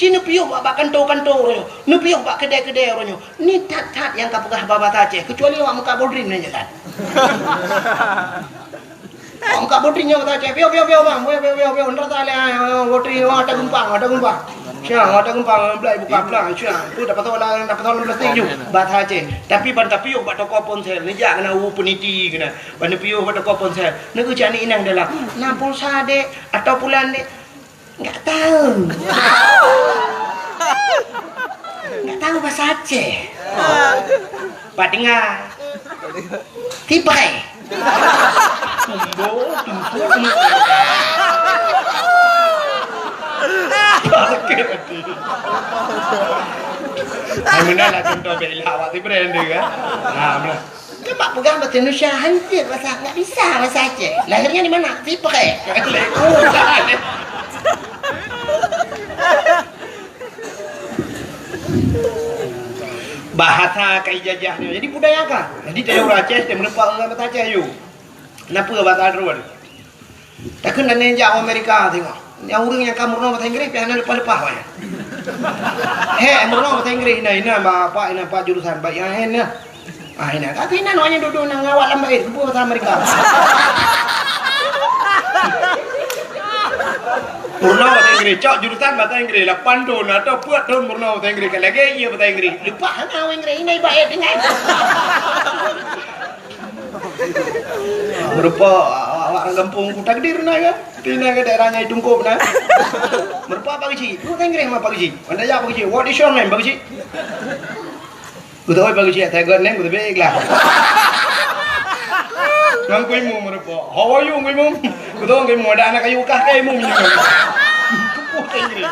Cina piuh bak kantor-kantor orangnya. Nu piuh bak kedai-kedai orangnya. Ni tat-tat yang kau pegah baba Aceh. Kecuali awak muka bodrin aja kan. Awak muka bodrinnya kata Aceh. Piuh bang. Piuh. Ntar tak boleh. Bodrin ada gumpang. Syah, ada gumpang belai buka pelang. Syah, tu dapat tolong plastik ju. Bahasa Aceh. Tapi banta piuh bak toko ponsel. Ni jak kena peniti kena. Banta piuh bak toko ponsel. Nego cak ni inang dalam. Nak pulsa dek atau bulan dek. Enggak tahu. Enggak tahu bahasa Aceh. Pak dengar. Tibai. Mana lah contoh bela awak tu brand dia kan. Nah, Pak pegang bahasa Indonesia hancur enggak bisa bahasa Aceh. Lahirnya di mana? Tibai. Bahasa kaijajahnya jadi budaya kan. Jadi dia orang Aceh dia menempat orang bahasa Aceh you. Kenapa bahasa Arab? Takkan dan nenjak Amerika tengok. Yang orang yang kamu murno bahasa Inggeris pian lepas-lepas banyak. Murno bahasa Inggeris ini apa jurusan baik yang ini. Ini kata ini namanya duduk nang awak lambat bahasa Amerika. Murno bahasa Inggeris, cok jurusan bahasa Inggeris, 8 tahun atau 4 tahun murno bahasa Inggeris, lagi iya bahasa Inggeris. Lupa hang Inggeris ini baik dengan. Berupa awak kampung Kuta Kedir na ya. Tina ke daerahnya Tungkup na. Berupa apa sih? Bahasa Inggeris apa sih? Anda ya apa sih? What is your name? Apa sih? Ku tahu apa sih? Tagline name ku tahu iklan. Nang kuy mo merupa. How are you kuy mo? Ku tahu kuy mo ada anak kayu kah kayu mo minyak. Bahasa Inggeris.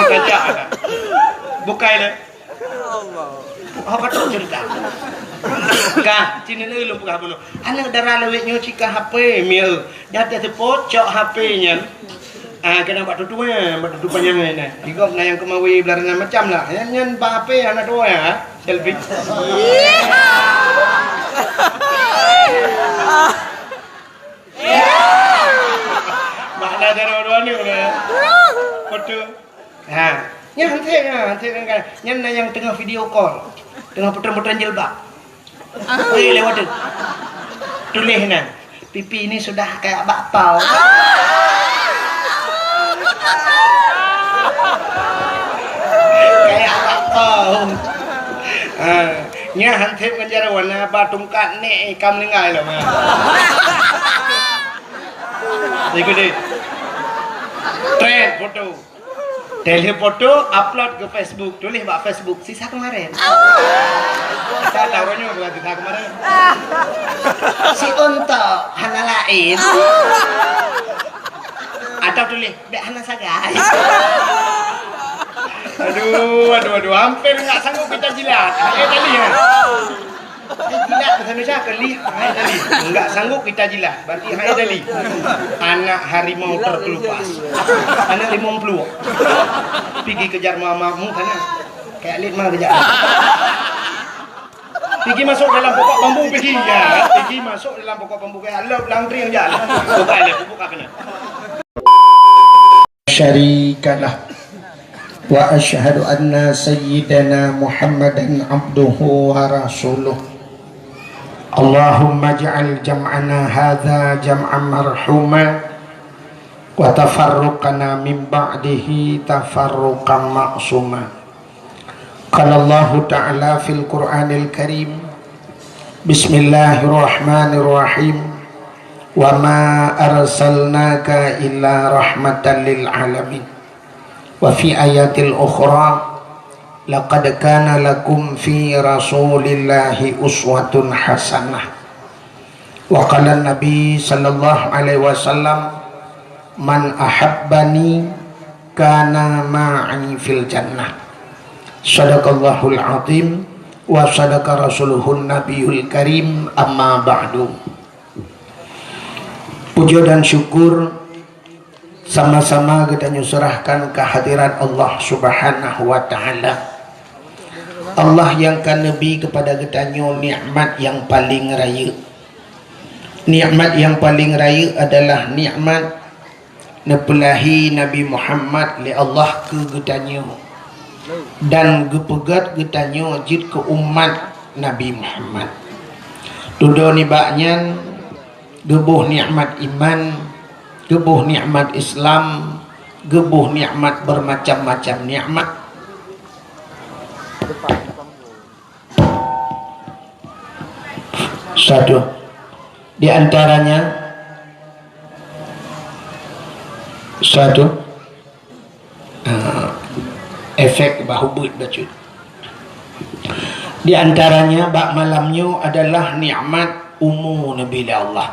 Baca ada. Bukai le. Allah. Apa tu cerita? Kah, Cina ni lu buka bunuh. Anak darah lewat nyuci HP mil. Dah terpot cok HP-nya. Kena buat tutupan panjang ni. Ikut na yang kemawi belarang macam lah. Yang HP anak dua ya, selfie. Mana darah dua ni orang. Foto. Yang nanti kan. Yang tengah video call, tengah putar-putar jilbab. Oi lewat tu. Tulis nah. Pipi ini sudah kayak bakpao. Kayak bakpao. Nya hantep ngejar warna batungkat ni kam lingai lah mah. Ikut deh. Trend foto. Delhi foto upload ke Facebook. Tulis bak Facebook sisa kemarin. Saya taruhnya bukan sisa kemarin. Si unta hana lain. Atau tulis bek hana sagai. Aduh, hampir enggak sanggup kita jilat. Tadi ya. Jilat bahasa Indonesia kelih, tadi. Enggak sanggup kita jilat. Berarti hai tadi. Anak harimau terkelupas. Anak limau peluk. Pergi kejar mamamu sana. Kayak lid mah kejar. Pergi masuk dalam pokok bambu pergi ya. Pergi masuk dalam pokok bambu kayak love langtri yang jalan. Buka kena. Syarikalah. Wa asyhadu anna sayyidana Muhammadan abduhu wa rasuluh. Allahumma ja'al jam'ana hadha jam'an marhuma wa tafarruqana min ba'dihi tafarruqan ma'suma. Qala Allah ta'ala fil Qur'anil Karim. Bismillahirrahmanirrahim. Wa ma arsalnaka illa rahmatan lil alamin. Wa fi ayatil ukhra laqad kana lakum fi rasulillahi uswatun hasanah. Wa qala Nabi sallallahu alaihi wasallam man ahabbani kana ma'i fil jannah. Sadaqallahul azim wa sadaqa rasuluhun nabiyul karim, amma ba'du. Puja dan syukur sama-sama kita nyusurahkan kehadiran Allah subhanahu wa ta'ala. Allah yang kan Nabi kepada kita nikmat yang paling raya. Nikmat yang paling raya adalah nikmat nepelahi Nabi Muhammad li Allah ke getanyo dan gepegat getanyo jid ke umat Nabi Muhammad. Dudo ni baknyan gebuh nikmat iman, gebuh nikmat Islam, gebuh nikmat bermacam-macam nikmat. Satu di antaranya efek bahubut bacut. Di antaranya bak malamnya adalah nikmat umur Nabi Allah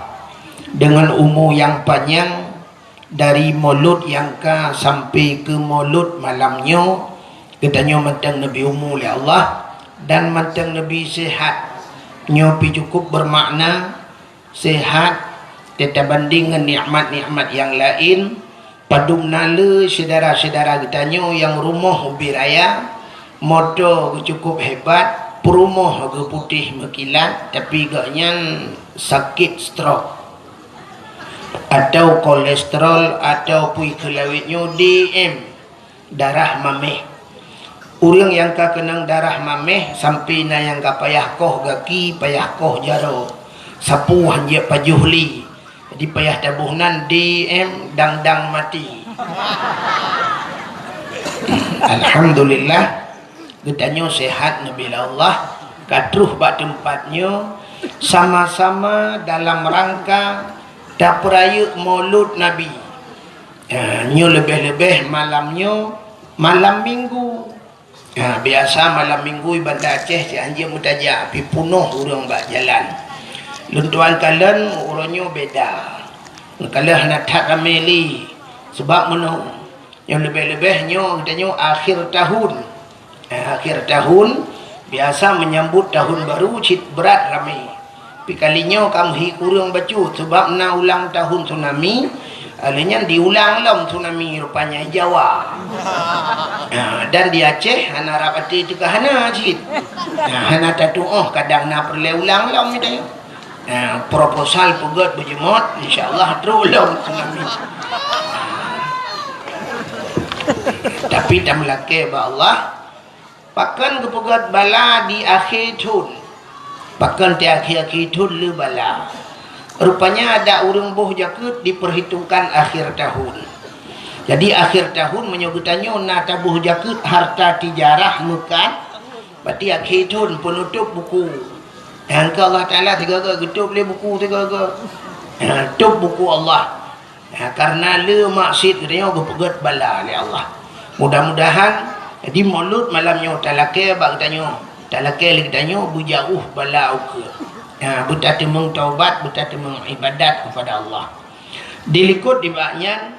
dengan umur yang panjang dari maulud yang ka sampai ke maulud malamnya. Katanya mantang Nabi umur Allah dan mantang Nabi sehat. Nyopi cukup bermakna sehat tetap banding dengan nikmat-nikmat yang lain. Padum nala saudara-saudara katanya yang rumah ubi raya motor cukup hebat, perumah ke putih mekilat tapi gaknya sakit stroke atau kolesterol atau pui kelawitnya DM darah mameh. Orang yang ka kenang darah mameh sampai na yang ka payah koh gaki payah koh jaro sapu hanya pajuhli jadi payah tabuhnan DM dang-dang mati. Alhamdulillah getanyo sehat Nabi Allah katruh bak tempatnya sama-sama dalam rangka dak peraya maulud Nabi. Nyo lebih-lebih malamnya malam minggu. Biasa malam minggu Bandar Aceh si anjir mutajak api punuh orang bak jalan. Luntuan kalen orangnya beda. Kalah nak tak rameli sebab mana yang lebih-lebihnya katanya akhir tahun. Akhir tahun biasa menyambut tahun baru cit berat ramai. Tapi kalinya kamu hi kurang bacu sebab nak ulang tahun tsunami. Alanya diulang lah tsunami rupanya Jawa. Dan di Aceh hana rapati tu ke hana cit. Hana tatu kadang nak perlu ulang lah mitanya. Proposal pegat berjemot insyaallah terulang tsunami. Tapi tak melake ba Allah pakan kepegat bala di akhir tahun. Pakan di akhir tahun le bala. Rupanya ada orang boh jakut diperhitungkan akhir tahun. Jadi akhir tahun menyogutannya nak tabuh jakut harta tijarah mekat. Berarti akhir tahun penutup buku. Yang ke Allah Ta'ala tiga-tiga tutup le buku tiga-tiga. Tutup buku Allah. Karena le maksud katanya berpegat bala le Allah. Mudah-mudahan jadi maulud malamnya talake bak katanya. Talake le katanya bujauh bala uke. Buta temung taubat, buta temung ibadat kepada Allah. Dilikut di baknya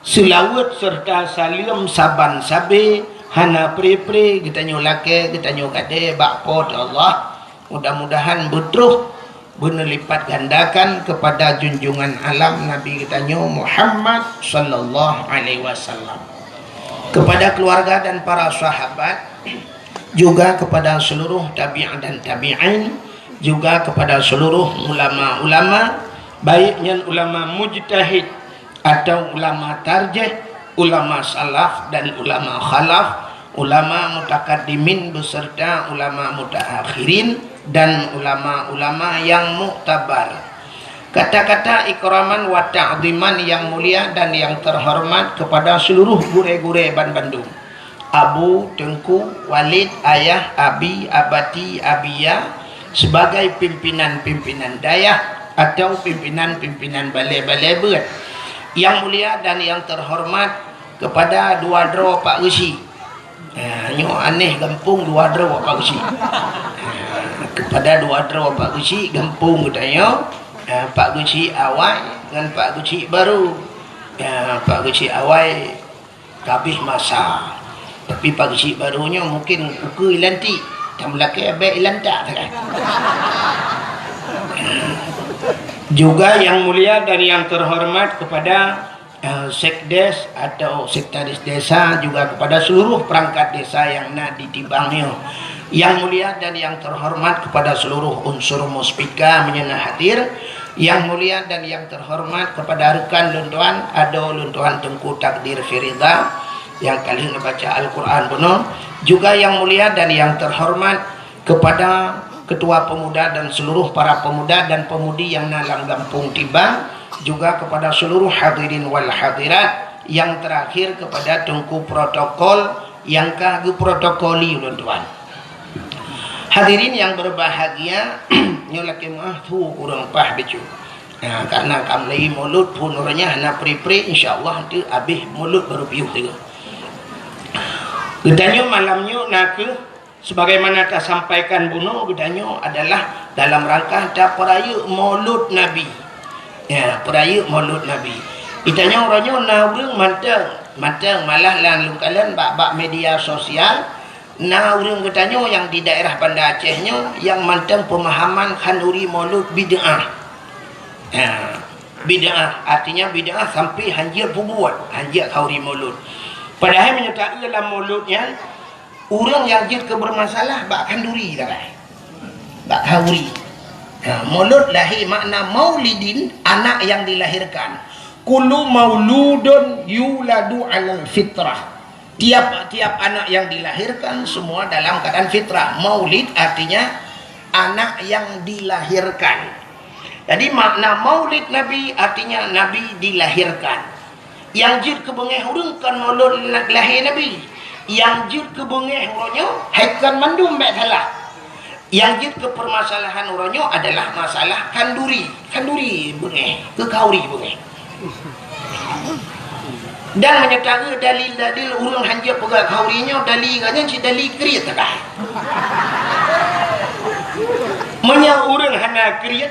selawat serta salim saban sabe hana pre-pre katanya lake katanya kade bakpot Allah. Mudah-mudahan betruh berlipat gandakan kepada junjungan alam Nabi katanya Muhammad sallallahu alaihi wasallam. Kepada keluarga dan para sahabat, juga kepada seluruh tabi'in dan tabi'in, juga kepada seluruh ulama-ulama, baiknya ulama mujtahid atau ulama tarjih, ulama salaf dan ulama khalaf, ulama mutakaddimin beserta ulama mutaakhirin dan ulama-ulama yang muktabar. Kata-kata ikraman wa ta'ziman yang mulia dan yang terhormat kepada seluruh gure-gure Ban Bandung. Abu, Tengku, Walid, Ayah, Abi, Abati, Abia sebagai pimpinan-pimpinan dayah atau pimpinan-pimpinan balai-balai berat. Yang mulia dan yang terhormat kepada dua dro Pak Resi. Nyo aneh gampung dua dro Pak Resi. Kepada dua dro Pak Resi gampung katanya. Pak Guci awal dengan Pak Guci baru. Pak Guci awal kabih masa. Tapi Pak Guci barunya mungkin uku ilanti. Tak melaki abek ilantak. Juga yang mulia dan yang terhormat kepada sekdes atau sekretaris desa, juga kepada seluruh perangkat desa yang nak ditibangnya. Yang mulia dan yang terhormat kepada seluruh unsur muspika menyenah hadir, Yang mulia dan yang terhormat kepada rekan luntuan ada luntuan Tengku Takdir Firida yang kali ini baca Al-Quran penuh, juga yang mulia dan yang terhormat kepada ketua pemuda dan seluruh para pemuda dan pemudi yang nalang Gampung Tibang, juga kepada seluruh hadirin wal hadirat, yang terakhir kepada Tengku Protokol yang kagak protokoli luntuan. Hadirin yang berbahagia, nyolak tu kurang pah becu. Nah, karena kamlai mulut pun orangnya hana pri-pri, insyaallah nanti habis mulut baru piuh juga. Gedanyo malamnya nak sebagaimana tak sampaikan buno, gedanyo adalah dalam rangka ada peraya Maulud Nabi. Ya, peraya Maulud Nabi. Itanya orangnya naurung manteng malah lan lungkalan bak media sosial. Nah, orang katanya yang di daerah Banda Acehnya yang manteng pemahaman khanduri maulud bid'ah. Bid'ah artinya bid'ah sampai hanjir buat hanjir khanduri maulud. Padahal menyertai dalam mauludnya orang yang jid kebermasalah bak khanduri tak? Bak khanduri. Maulud lahir makna maulidin, anak yang dilahirkan. Kullu mauludun yuladu 'alal fitrah. Tiap-tiap anak yang dilahirkan semua dalam keadaan fitrah. Maulid artinya anak yang dilahirkan. Jadi makna maulid Nabi artinya Nabi dilahirkan. Yang jid kebengeh urang kan maulud lahir Nabi. Yang jid kebengeh urangnya haikan mandum baik salah. Yang jid kepermasalahan urangnya adalah masalah kanduri. Kanduri bengeh, ke kauri bengeh. Dan menyertai dalil-dalil urang hanjir pegang kaurinya dalilnya si dalil kriat tak. Menya urang hana kriat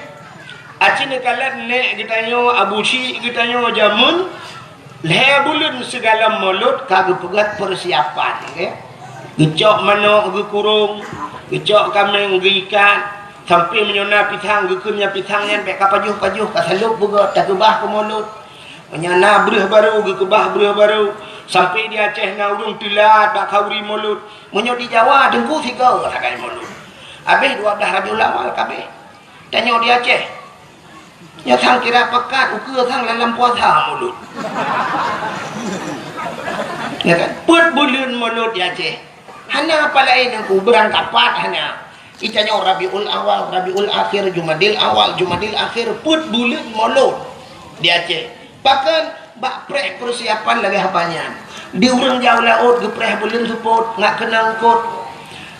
acine kalan nek gitanyo abusi gitanyo jamun lebulun segala mulut kagak pegat persiapan ke. Gecok manok ge kurung, gecok kambing ge ikan sampai menyona pitang ge kunya pitangnya pek kapajuh-pajuh kasalup buga tak gebah ke mulut. Menyana berah baru ke kebah berah baru sampai di Aceh na urung tilat bak kauri mulut. Menyo di Jawa dengku tiga sakai mulut. Habis 12 Rabiul Awal kabeh. Tanya di Aceh. Nya sang kira pekat ukur sang dalam puasa mulut. Ya kan? Put bulan mulut di Aceh. Hana apa lain dengku berangkat pat hana. Itanya Rabiul Awal, Rabiul Akhir, Jumadil Awal, Jumadil Akhir, put bulan mulut di Aceh. Bahkan bak preh persiapan lagi apanya. Di urang jauh laut gepreh bulan support nak kenal kot.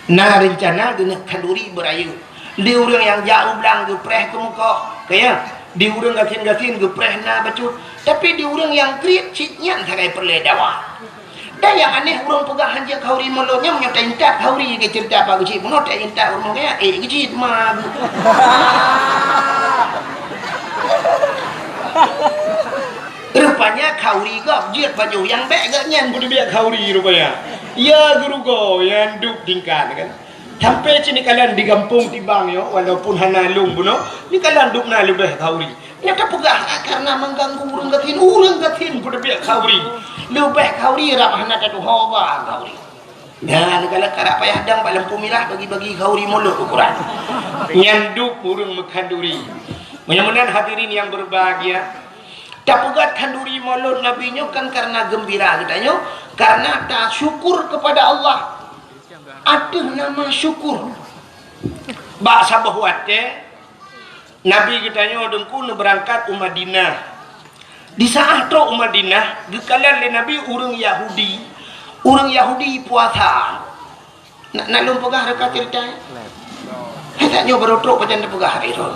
Nah rencana guna kanduri berayu. Di urang yang jauh belang gepreh ke muka. Kaya di urang gatin-gatin gepreh na bacut. Tapi di urang yang kriat citnya sakai perle dawa. Dan yang aneh urang pegang hanjak kauri mulutnya menyertai intak kauri ke cerita apa kecil. Menyertai intak urang kaya kecil mah. Rupanya kauri gak jir baju yang baik gak nyan boleh biar kauri rupanya. Ya guru go yang duk tingkat kan. Sampai sini kalian di Kampung Tibang yo walaupun hana lung buno, ni kalian duk na lebih kauri. Nyata pegah karena mengganggu urang gatin boleh biar kauri. Lebih kauri rap hana tadu hawa kauri. Nah, kalau karak payah dang balam pumilah bagi-bagi kauri mulut ukuran. Nyanduk urang mekanduri. Mudah-mudahan hadirin yang berbahagia. Tak pegat kanduri maulud nabinya kan karena gembira katanya, karena tak syukur kepada Allah. Ada nama syukur. Bak sabah wate Nabi katanya dengku berangkat Madinah. Di saat tu Madinah dikalan le Nabi urang Yahudi. Urang Yahudi puasa. Nak lum pegah dekat cerita. Hetanya baru truk pajan pegah itu.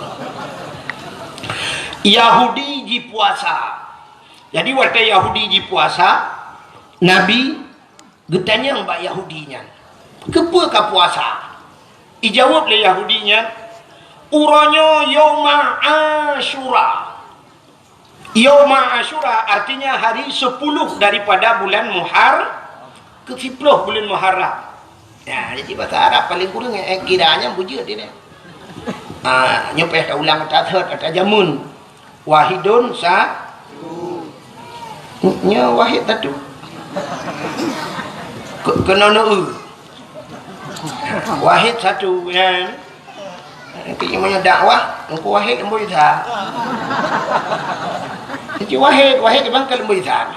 Yahudi ji puasa. Jadi waktu Yahudi ji puasa, Nabi getanya mbak Yahudinya. Kepa ka puasa? Ijawab le Yahudinya, uranya Yauma Asyura. Yauma Asyura artinya hari 10 daripada bulan ke-10 bulan Muharram. Ya, jadi bahasa Arab paling kurang kiranya bujur dia. Nyopeh ulang kata jamun. Wahidun nya wahid tatu kena wahid satu kan Kaya dakwah, engkau wahid lembu isa. Jadi wahid bang ke lembu isa.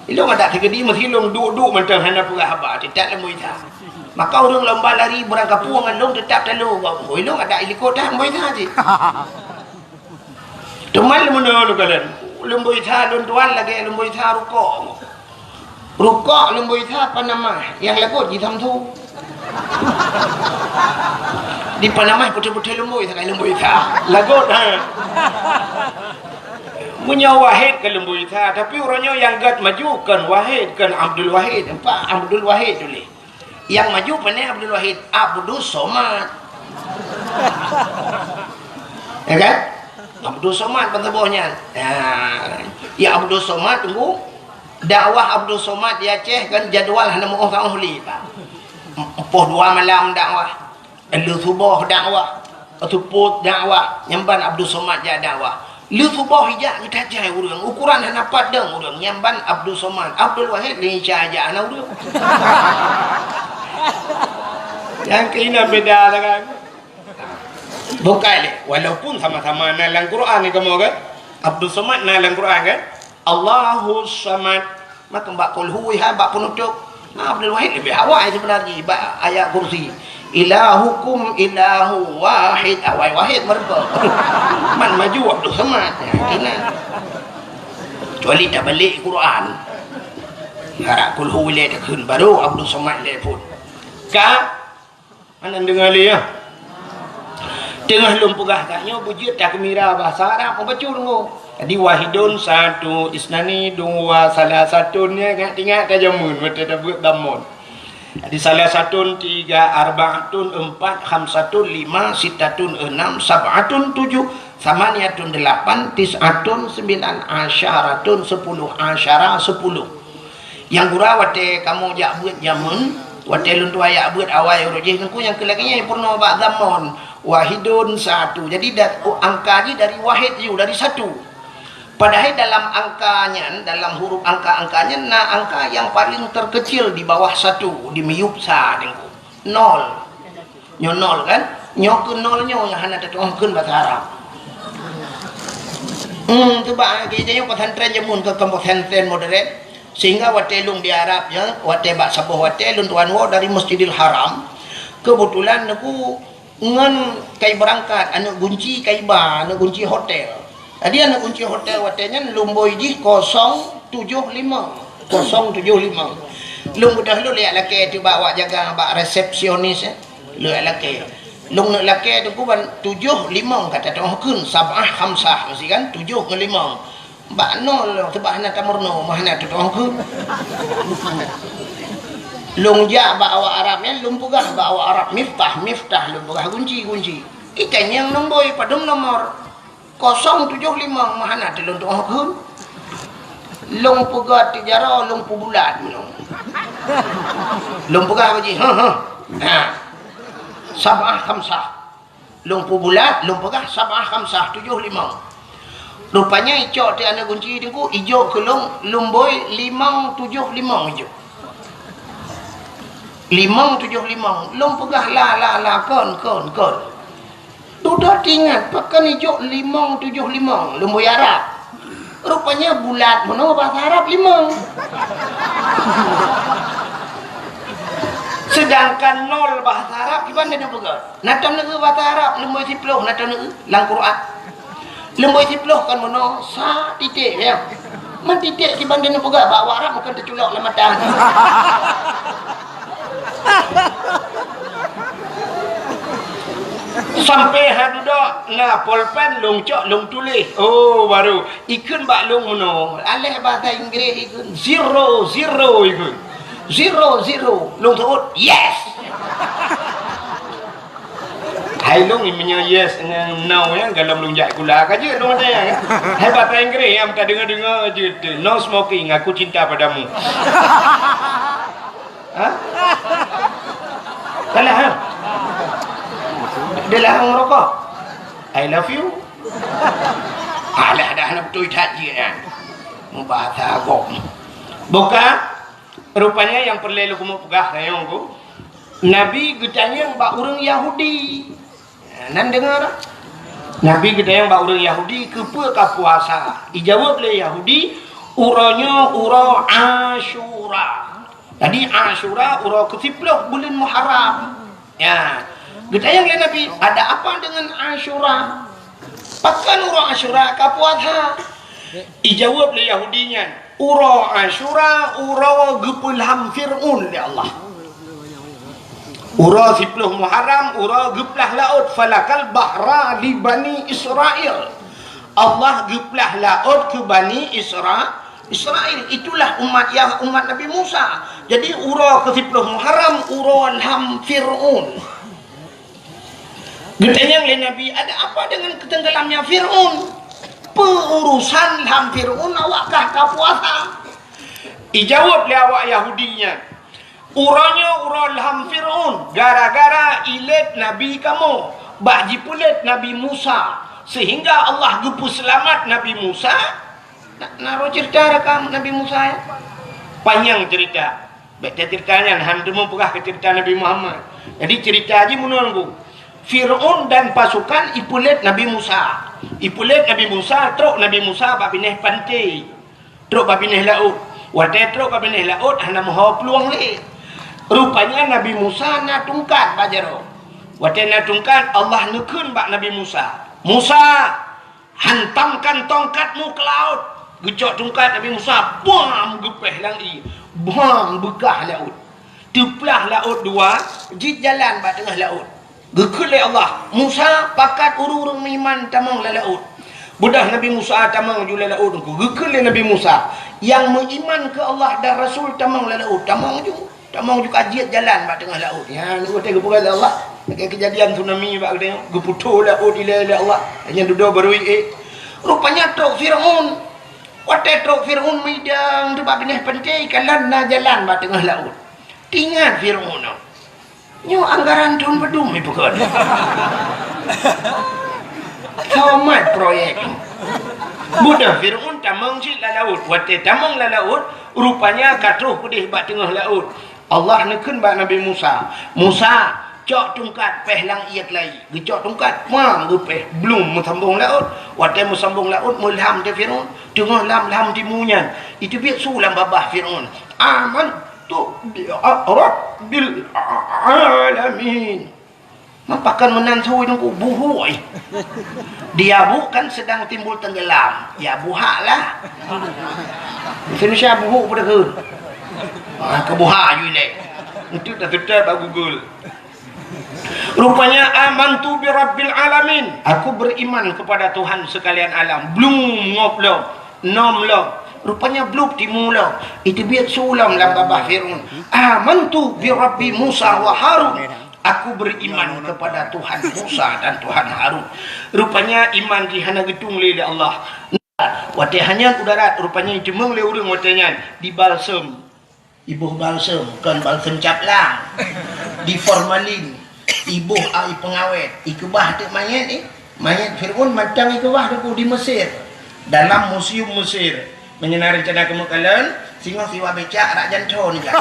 Ilung ada tiga di mesti ilung duduk macam hana pura haba, tetap lembu isa. Maka orang lomba lari berang kapuang ilung tetap telu. Ilung ada ilikot dah lembu isa je. Tumal lembu lu kalian. Lembu isa don tuan lagi lembu isa rukuk. Rukuk lembu isa apa nama? Yang lagut di tamtu. Di Panama putih-putih lembu isa lembu isa. Lagut ha. Punya Wahid ke lembu isa, tapi orangnya yang gad maju kan Wahid kan Abdul Wahid. Pak Abdul Wahid dulu. Yang maju pandai Abdul Wahid, Abdul Somad. Ya kan? Abdul Somad pentebahnya. Ya Abdul Somad tunggu. Dakwah Abdul Somad di Aceh kan jadual hana mau orang huli Pak. 2 malam dakwah. Lu subuh dakwah. Atuput dakwah. Nyamban Abdul Somad ja dakwah. Lu subuh hijak kita jai urang. Ukuran hana padang urang. Nyamban Abdul Somad. Abdul Wahid lincah aja ana urang. Yang kena beda kan. Bukan le. Walaupun sama-sama dalam Quran ni kamu kan. Abdul Somad dalam Quran kan. Allahus Samad. Maka mbak qul huwa mbak penutup. Abdul Wahid lebih awal sebenarnya ayat kursi. Ilahukum ilahu wahid. Awal wahid mereka. Man maju Abdul Samad. Kena. Kecuali tak balik Quran. Harap qul huwa le dah kun baru Abdul Samad le pun. Ka mana dengar le ya. Tengah lumpugah katnya bujut tak kemira bahasa Arab apa baca dulu. Jadi wahidun satu, isnani dua, salah satunya ingat tajamun betul dah buat damun. Jadi salah satu 3, arba'atun 4, khamsatun 5, sittatun 6, sab'atun 7, samaniyatun 8, tis'atun 9, asyaratun 10, asyara 10. Yang gura wate kamu jak buat jamun, wate luntu ayak buat awal rojih nengku yang kelakinya yang pernah bak damun. Wahidun satu. Jadi angkanya dari wahid you dari satu. Padahal dalam angkanya, dalam huruf angka-angkanya, angka yang paling terkecil di bawah satu, di miyupsa dengku. 0. Nyo 0 kan? Nyo ke 0 nyo yang hana tertuangkan bahasa Arab. Tu ba kayaknya pesantren jamun ke pesantren modern sehingga watelung di Arab ya, wate bak sabuh watelung tuan wo dari Masjidil Haram. Kebetulan aku ngan kai berangkat anu kunci kai ba anu kunci hotel. Tadi anu kunci hotel watenya lumboi di 075. Lung dah lu lihat laki tu bawa jaga bak resepsionis ya. Lu laki. Lung nak laki tu ku ban 75 kata tu kun sabah khamsah mesti kan 7 ke 5. Bak 0 sebab hana tamurno mahna tu kun. Lung ja bawa Arabnya lung pugah bawa Arab miftah lung pugah kunci. Ikan yang nomboi padum nomor 075 mahana telung tu kun. Lung pugah tijara lung pu bulat minum. Lung pugah baji sabah khamsah. Lung pu bulat lung pugah sabah khamsah 75. Rupanya icok ti ana kunci dengku ijo ke lumboi 575 ijo. 575 lung pegah la kon. Sudah ingat pakan hijau 575 lumboi Arab. Rupanya bulat mana bahasa Arab 5. Sedangkan 0 bahasa Arab gimana dia pegah? Natam negeri bahasa Arab lumboi 10 natam negeri lang Quran. Lumboi 10 kan mana sa titik ya. Man titik gimana dia pegah bawa Arab bukan terculok lah mata. Sampai hadudak na pulpen lung cok lung tulis. Oh baru ikun bak lung mono. Alih bahasa Inggeris ikun 0 ikun. 0 lung turut yes. Hai lung imnya yes dengan no ya dalam lung jak kula kaje lung ada ya. Hai bahasa Inggeris yang tak dengar je no smoking aku cinta padamu. Ha? Kalah ha? Dia larang merokok. I love you. Alah dah nak betul tak je kan. Bahasa agak. Bukan. Rupanya yang perlu kamu pegah sayang ku. Nabi getanya bak orang Yahudi. Nan dengar Nabi kita yang orang Yahudi kepa ka puasa. Dijawab oleh Yahudi, uranya ura Asyura. Jadi Asyura ura ke-10 bulan Muharram. Ya. Kita yang oleh Nabi, ada apa dengan Asyura? Pakan ura Asyura ka puasa. Dijawab oleh Yahudinya, ura Asyura ura gepulham Fir'un oleh Allah. Ura 10 Muharram, ura geplah laut falakal bahra li Bani Israel. Allah geplah laut ke Bani Israel. Itulah umat Nabi Musa. Jadi ura ke 10 Muharram, ura ham Fir'un. Ditanya oleh Nabi, ada apa dengan ketenggelamnya Fir'un? Perusan ham Fir'un awakkah ka puasa? Dijawab oleh awak Yahudinya, uranya ura ham Fir'un, gara-gara ilet Nabi kamu, baji pulet Nabi Musa, sehingga Allah gepu selamat Nabi Musa. Naruh cerita rekam Nabi Musa ya. Panjang cerita. Baca ceritanya, hantu mau pegah ke cerita Nabi Muhammad. Jadi cerita aja menunggu. Fir'un dan pasukan ipulet Nabi Musa. Ipulet Nabi Musa, truk Nabi Musa babineh pantai. Truk babineh laut. Wadah truk babineh laut, hana mahu peluang le. Rupanya Nabi Musa nak tungkat bajaro. Wadah nak tungkat, Allah nukun bak Nabi Musa. Musa, hantamkan tongkatmu ke laut. Gecok tungkat Nabi Musa, bam gepeh langi. Bam begah laut. Teplah laut dua, jit jalan bak tengah laut. Gekul Allah. Musa pakat urung-urung iman tamang la laut. Budah Nabi Musa tamang jula laut. Gekul Nabi Musa yang beriman ke Allah dan Rasul tamang la laut. Tamang juga jit jalan bak tengah laut. Ya ni kata gepuran Allah. Kejadian tsunami bak dia geputu laut ila Allah. Hanya duduk baru rupanya truk Fir'un. Watai truk Fir'un midang tu bak binah pantai kalan na jalan bak tengah laut. Tingat Fir'un. Nyo anggaran tahun bedum ni bukan. Tamat proyek. Budak Fir'un tamang si la laut. Watai tamang la laut, rupanya katuh pudih bak tengah laut. Allah nekun bak Nabi Musa. Musa, cok tungkat peh lang iyak lai. Gecok tungkat, mang gepeh belum mesambung laut. Watai mesambung laut mulham te Fir'un. Tengah lam timunyan. Itu biar sulam babah Fir'un. Aman tu Rabbil alamin. Mapakan menantui nunggu buhui. Dia bukan sedang timbul tenggelam. Ya buhak lah. Indonesia buhuk pada ke. Kebuhak you ni. Itu dah tetap aku Google. Rupanya amantu bi Rabbil alamin. Aku beriman kepada Tuhan sekalian alam. Belum ngoplok. Nomlok. Rupanya belum dimula. Itu biar sulam dalam babah Fir'un. Amantu bi Rabbi Musa wa Harun. Aku beriman kepada Tuhan Musa dan Tuhan Harun. Rupanya iman dihana gedung oleh Allah. Watai hanya udara. Rupanya jemeng oleh orang watainya. Di balsam. Ibu balsam. Bukan balsam caplang. Di formalin. Ibu air pengawet. Ikebah tu mayat ni. Mayat Fir'un macam ikebah tu di Mesir. Dalam museum Mesir. Menyenari rencana kemakalan, singa siwa becak rak janton je.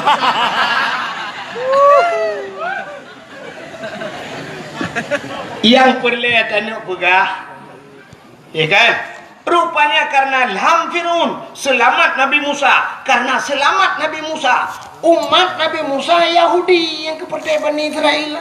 Yang perlihat anak pegah. Ya kan? Rupanya karena ilham Fir'un, selamat Nabi Musa. Karena selamat Nabi Musa, umat Nabi Musa Yahudi yang kepercayaan Bani Israel.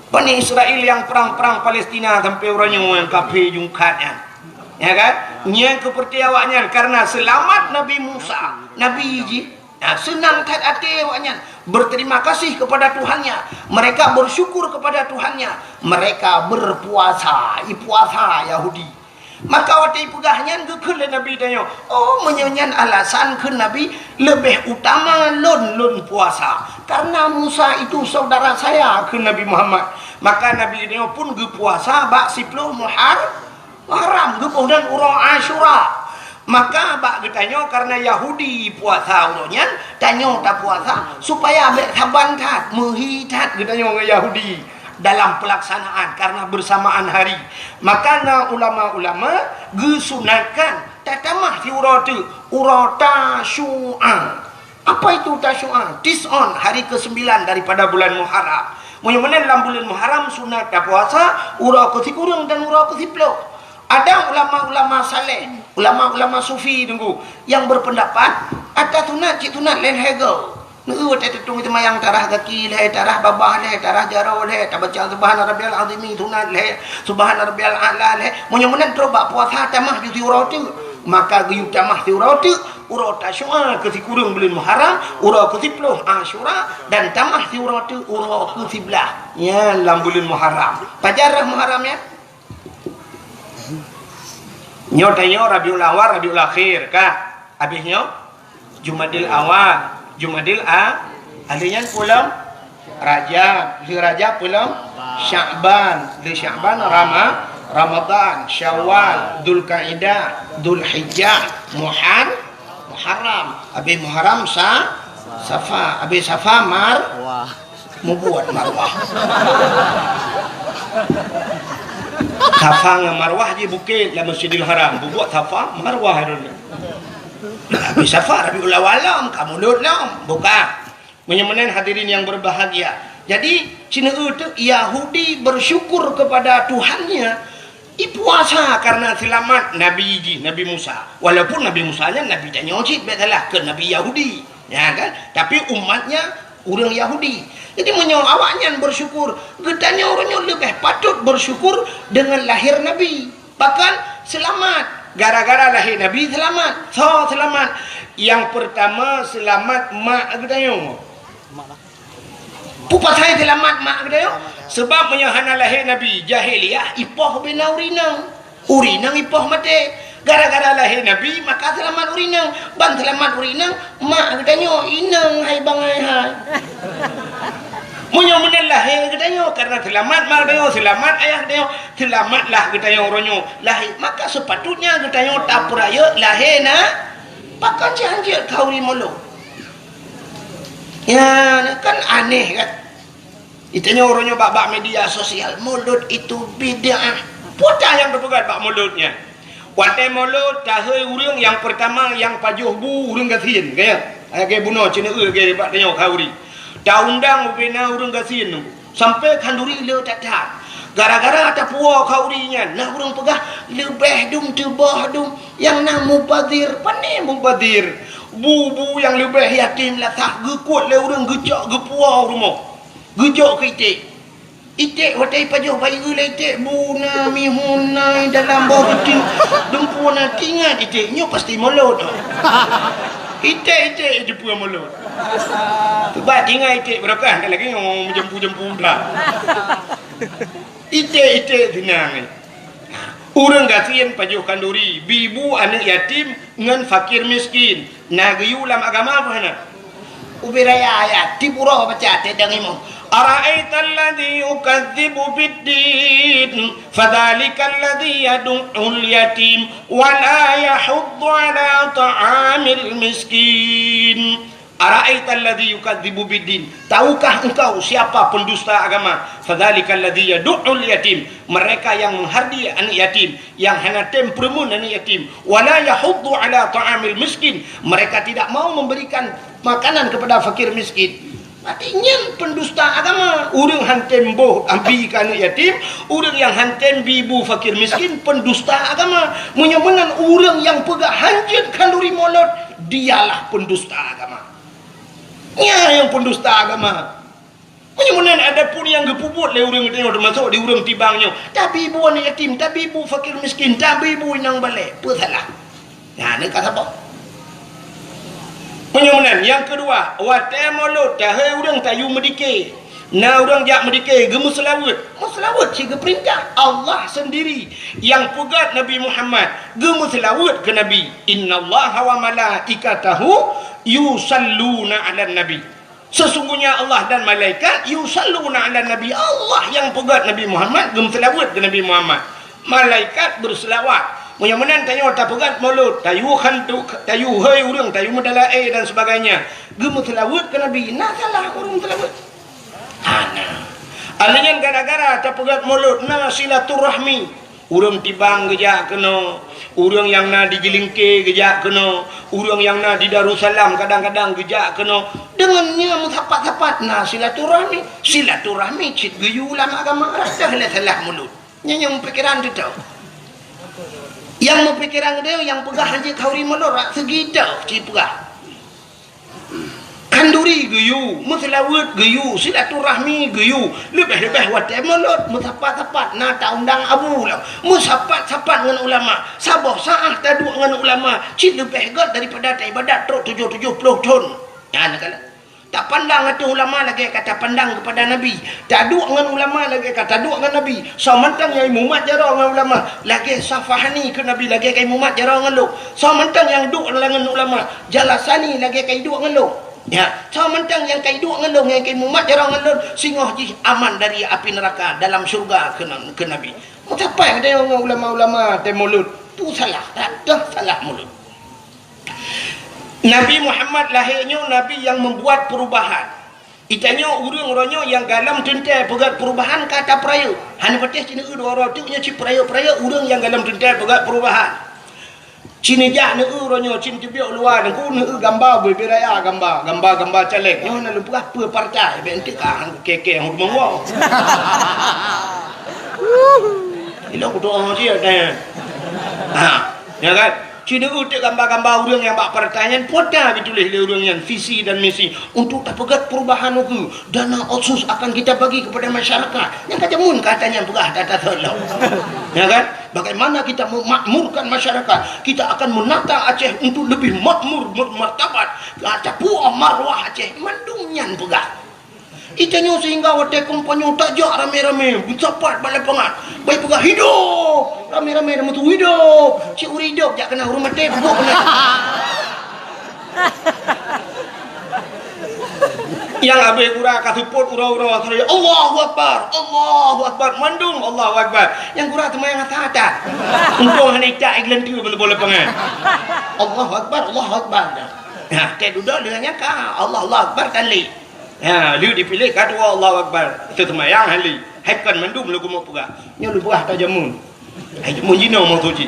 Bani Israel yang perang-perang Palestina sampai orangnya yang kafir jungkatnya. Ya kan? Yang kepercayaannya karena selamat Nabi Musa, Nabi Iji. Nah, senang kat hati awaknya, berterima kasih kepada Tuhannya. Mereka bersyukur kepada Tuhannya. Mereka berpuasa, puasa Yahudi. Maka waktu pegahnya ke Nabi tanya, oh menyanyian alasan ke Nabi lebih utama lon puasa. Karena Musa itu saudara saya ke Nabi Muhammad. Maka Nabi tanya pun ke puasa bak 10 Muharram gepuh dan urang Asyura. Maka bak ditanya karena Yahudi puasa urangnya, tanya tak puasa supaya ambek saban tat, menghitat ditanya orang Yahudi dalam pelaksanaan karena bersamaan hari. Maka ulama-ulama gesunatkan tatamah si urang tu, urang Tasyu'a. Apa itu Tasyu'a? Tis'on, hari ke-9 daripada bulan Muharram. Munya-munya dalam bulan Muharram sunat dah puasa, urau ke si kurang dan urau ke si peluk. Ada ulama-ulama saleh, ulama-ulama sufi tunggu yang berpendapat ada tunat cik tunat lain hego. Neu tak tutung itu mayang tarah kaki leh, tarah babah leh, tarah jarau leh, tak baca subhana rabbiyal azimi tunat leh, subhana rabbiyal a'la leh. Munya-munya terobak puasa tamah di urau tu. Maka giyu tamah di urau tu, urau tasyua ke si kurang bulan Muharram, urau ke si peluh Asyura dan tamah di urau tu urau ke si belah. Ya dalam bulan Muharram. Pajarah Muharram ya. Nyo tanyo Rabiul Awal, Rabiul Akhir kah? Habisnya Jumadil Awal, Jumadil Alinya pulang Rajab, li Rajab pulang Sya'ban, li Sya'ban Ramadan, Syawal, Dzulqa'dah, Dzulhijjah, Muharram, habis Muharram Safa, habis Safa membuat Marwah. Safa dengan Marwah je bukit dalam Masjidil Haram. Buat Safa, Marwah dulu. Habis Safa, Rabiul Awal kamu lam. Bukan. Menyemenen hadirin yang berbahagia. Jadi, Cina itu Yahudi bersyukur kepada Tuhannya. Puasa karena selamat Nabi Musa. Walaupun Nabi Musanya Nabi tak nyocit betul ke Nabi Yahudi. Ya kan? Tapi umatnya orang Yahudi. Jadi menyong awaknya bersyukur, getanya orangnya lebih patut bersyukur dengan lahir Nabi. Bahkan selamat, gara-gara lahir Nabi selamat. So selamat. Yang pertama selamat mak getanya. Pupa saya selamat mak getanya. Sebab menyahana lahir Nabi jahiliyah ipoh bina urinang ipoh mati. Gara-gara lahir Nabi maka selamat urinang. Ban selamat urinang mak getanya inang hai bangai hai. Munya-munya lahir katanya karena selamat mak katanya, selamat ayah katanya, selamatlah katanya orangnya lahir. Maka sepatutnya katanya tak peraya lahir na pakai janjir kau ni mulu. Ya kan aneh kan. Itanya orangnya bak media sosial mulut itu bid'ah. Putar yang berpegat bak mulutnya. Watai mulut tahai urang yang pertama yang pajuh bu urang gasin kaya. Kayak bunuh cina kayak bak tanya kauri. Dah undang bina urang gasin sampai kanduri le tak tak. Gara-gara ada puak kaurinya, nah urang pegah lebih dum tebah dum yang nak mubadir, pandai mubadir. Bu yang lebih yatim lah tak gekut le urang gejak gepuak rumah. Gejak ke itik. Itik watai pajuh bayi le itik buna mihuna dalam bawah kucing. Dempuna tingat itiknya pasti mulut. Itik je puan mulut. Sebab tinggal itik berakah tak lagi orang jempu-jempu dah. Itik senang. Urang gasian pajuh kanduri, bibu anak yatim dengan fakir miskin. Nagayu dalam agama apa nak? Ubiraya ayat tipurah baca tedang imu. Ara'aita alladhi yukadzibu biddin fadhalika alladhi yadu'ul yatim wa la yahuddu ala ta'amil miskin. Ara'aita alladhi yukadzibu biddin, tahukah engkau siapa pendusta agama? Fadhalika alladhi yadu'ul yatim, mereka yang menghardi anak yatim, yang hanya tempermun anak yatim. Wa la yahuddu ala ta'amil miskin, mereka tidak mau memberikan makanan kepada fakir miskin. Artinya pendusta agama. Urang hantem boh ambi kana yatim, urang yang hantem bibu fakir miskin pendusta agama. Menyemenan urang yang pegah hanjit kalori molot, dialah pendusta agama. Ya yang pendusta agama. Menyemenan ada pun yang gepuput le urang tengok termasuk di urang tibangnya. Tapi ibu anak yatim, tapi ibu fakir miskin, tapi ibu inang balik. Apa salah? Nah, ni kata apa? Penyemenan yang kedua, watai mulut tahai urang tayu medike. Nah urang jak medike gemu selawat. Selawat si perintah Allah sendiri yang pegat Nabi Muhammad gemu selawat ke Nabi. Innallaha wa malaikatahu yusalluna 'alan nabi. Sesungguhnya Allah dan malaikat yusalluna 'alan nabi. Allah yang pegat Nabi Muhammad gemu selawat ke Nabi Muhammad. Malaikat berselawat. Mudah-mudahan tayu tak pegat mulut, tayu hantu, tayu hai urang, tayu medalae dan sebagainya. Gemu selawat ke Nabi. Nah salah urang selawat. Nah. Alian gara-gara tak pegat mulut, nah silaturahmi. Urang tibang gejak kena, urang yang na di Jelingke gejak kena, urang yang na di Darussalam kadang-kadang gejak kena. Dengannya menghapat-hapat na silaturahmi cit geyu ulama agama dah lah salah mulut yang pikiran tu tau yang pikiran dia yang pegah haji kauri melor segida cit pegah kanduri geyu muslawat geyu silaturahmi geyu lebih-lebih watai mulut musapat-sapat na tak undang abu lah musapat-sapat dengan ulama sabah saah taduk dengan ulama cik lebih god daripada ibadat truk 70 tahun ya nak tak pandang atau ulama lagi kata pandang kepada Nabi tak duk dengan ulama lagi kata duk dengan Nabi samantang yang mumat jarang dengan ulama lagi safahani ke Nabi lagi kai mumat jarang dengan lu samantang yang duk dengan ulama jalasani lagi kai duk dengan lu ya samantang yang kai duk dengan lu yang kai mumat jarang dengan lu singoh ji aman dari api neraka dalam syurga ke Nabi mencapai ada ulama-ulama temulut tu salah tak dah salah mulut. Nabi Muhammad lahirnya Nabi yang membuat perubahan. Itanya urang-orangnya yang galam tentai pegat perubahan kata peraya. Han patih cina dua orang tu nya ci peraya-peraya urang yang galam tentai pegat perubahan. Cina jak ne orangnya cin tibiak luar ku ne gambar beraya gambar caleg. Nyo na lupa apa partai ben tik ah keke hang mongwa. Ilo ku doa dia dah. Ha, ya kan? Cina utik gambar-gambar orang yang bak pertanyaan poda ditulis oleh orang yang visi dan misi untuk tak pegat perubahan itu dana otsus akan kita bagi kepada masyarakat yang kata mun katanya pegah data tolong ya kan bagaimana kita memakmurkan masyarakat kita akan menata Aceh untuk lebih makmur bermartabat kata puah marwah Aceh mandumnyan pegah itanya sehingga wadah kompanyo tajak rame-rame bercapat balai pengat baik pegah hidup rame-rame nama tu hidup cik uri hidup jak kena huruf mati peguk kena yang habis kurang kasuput ura-ura Allahu Akbar mandung Allahu Akbar yang kurang teman yang atas untung hanya tak iklan tu boleh pengat Allahu Akbar nah tak duduk dengannya kah Allah Akbar tali ha dia dipilih kedua Allahu Akbar itu semayang hali haikan mandum lagu mau pegah nya lu pegah ta jamun ai jamun jino mau tuji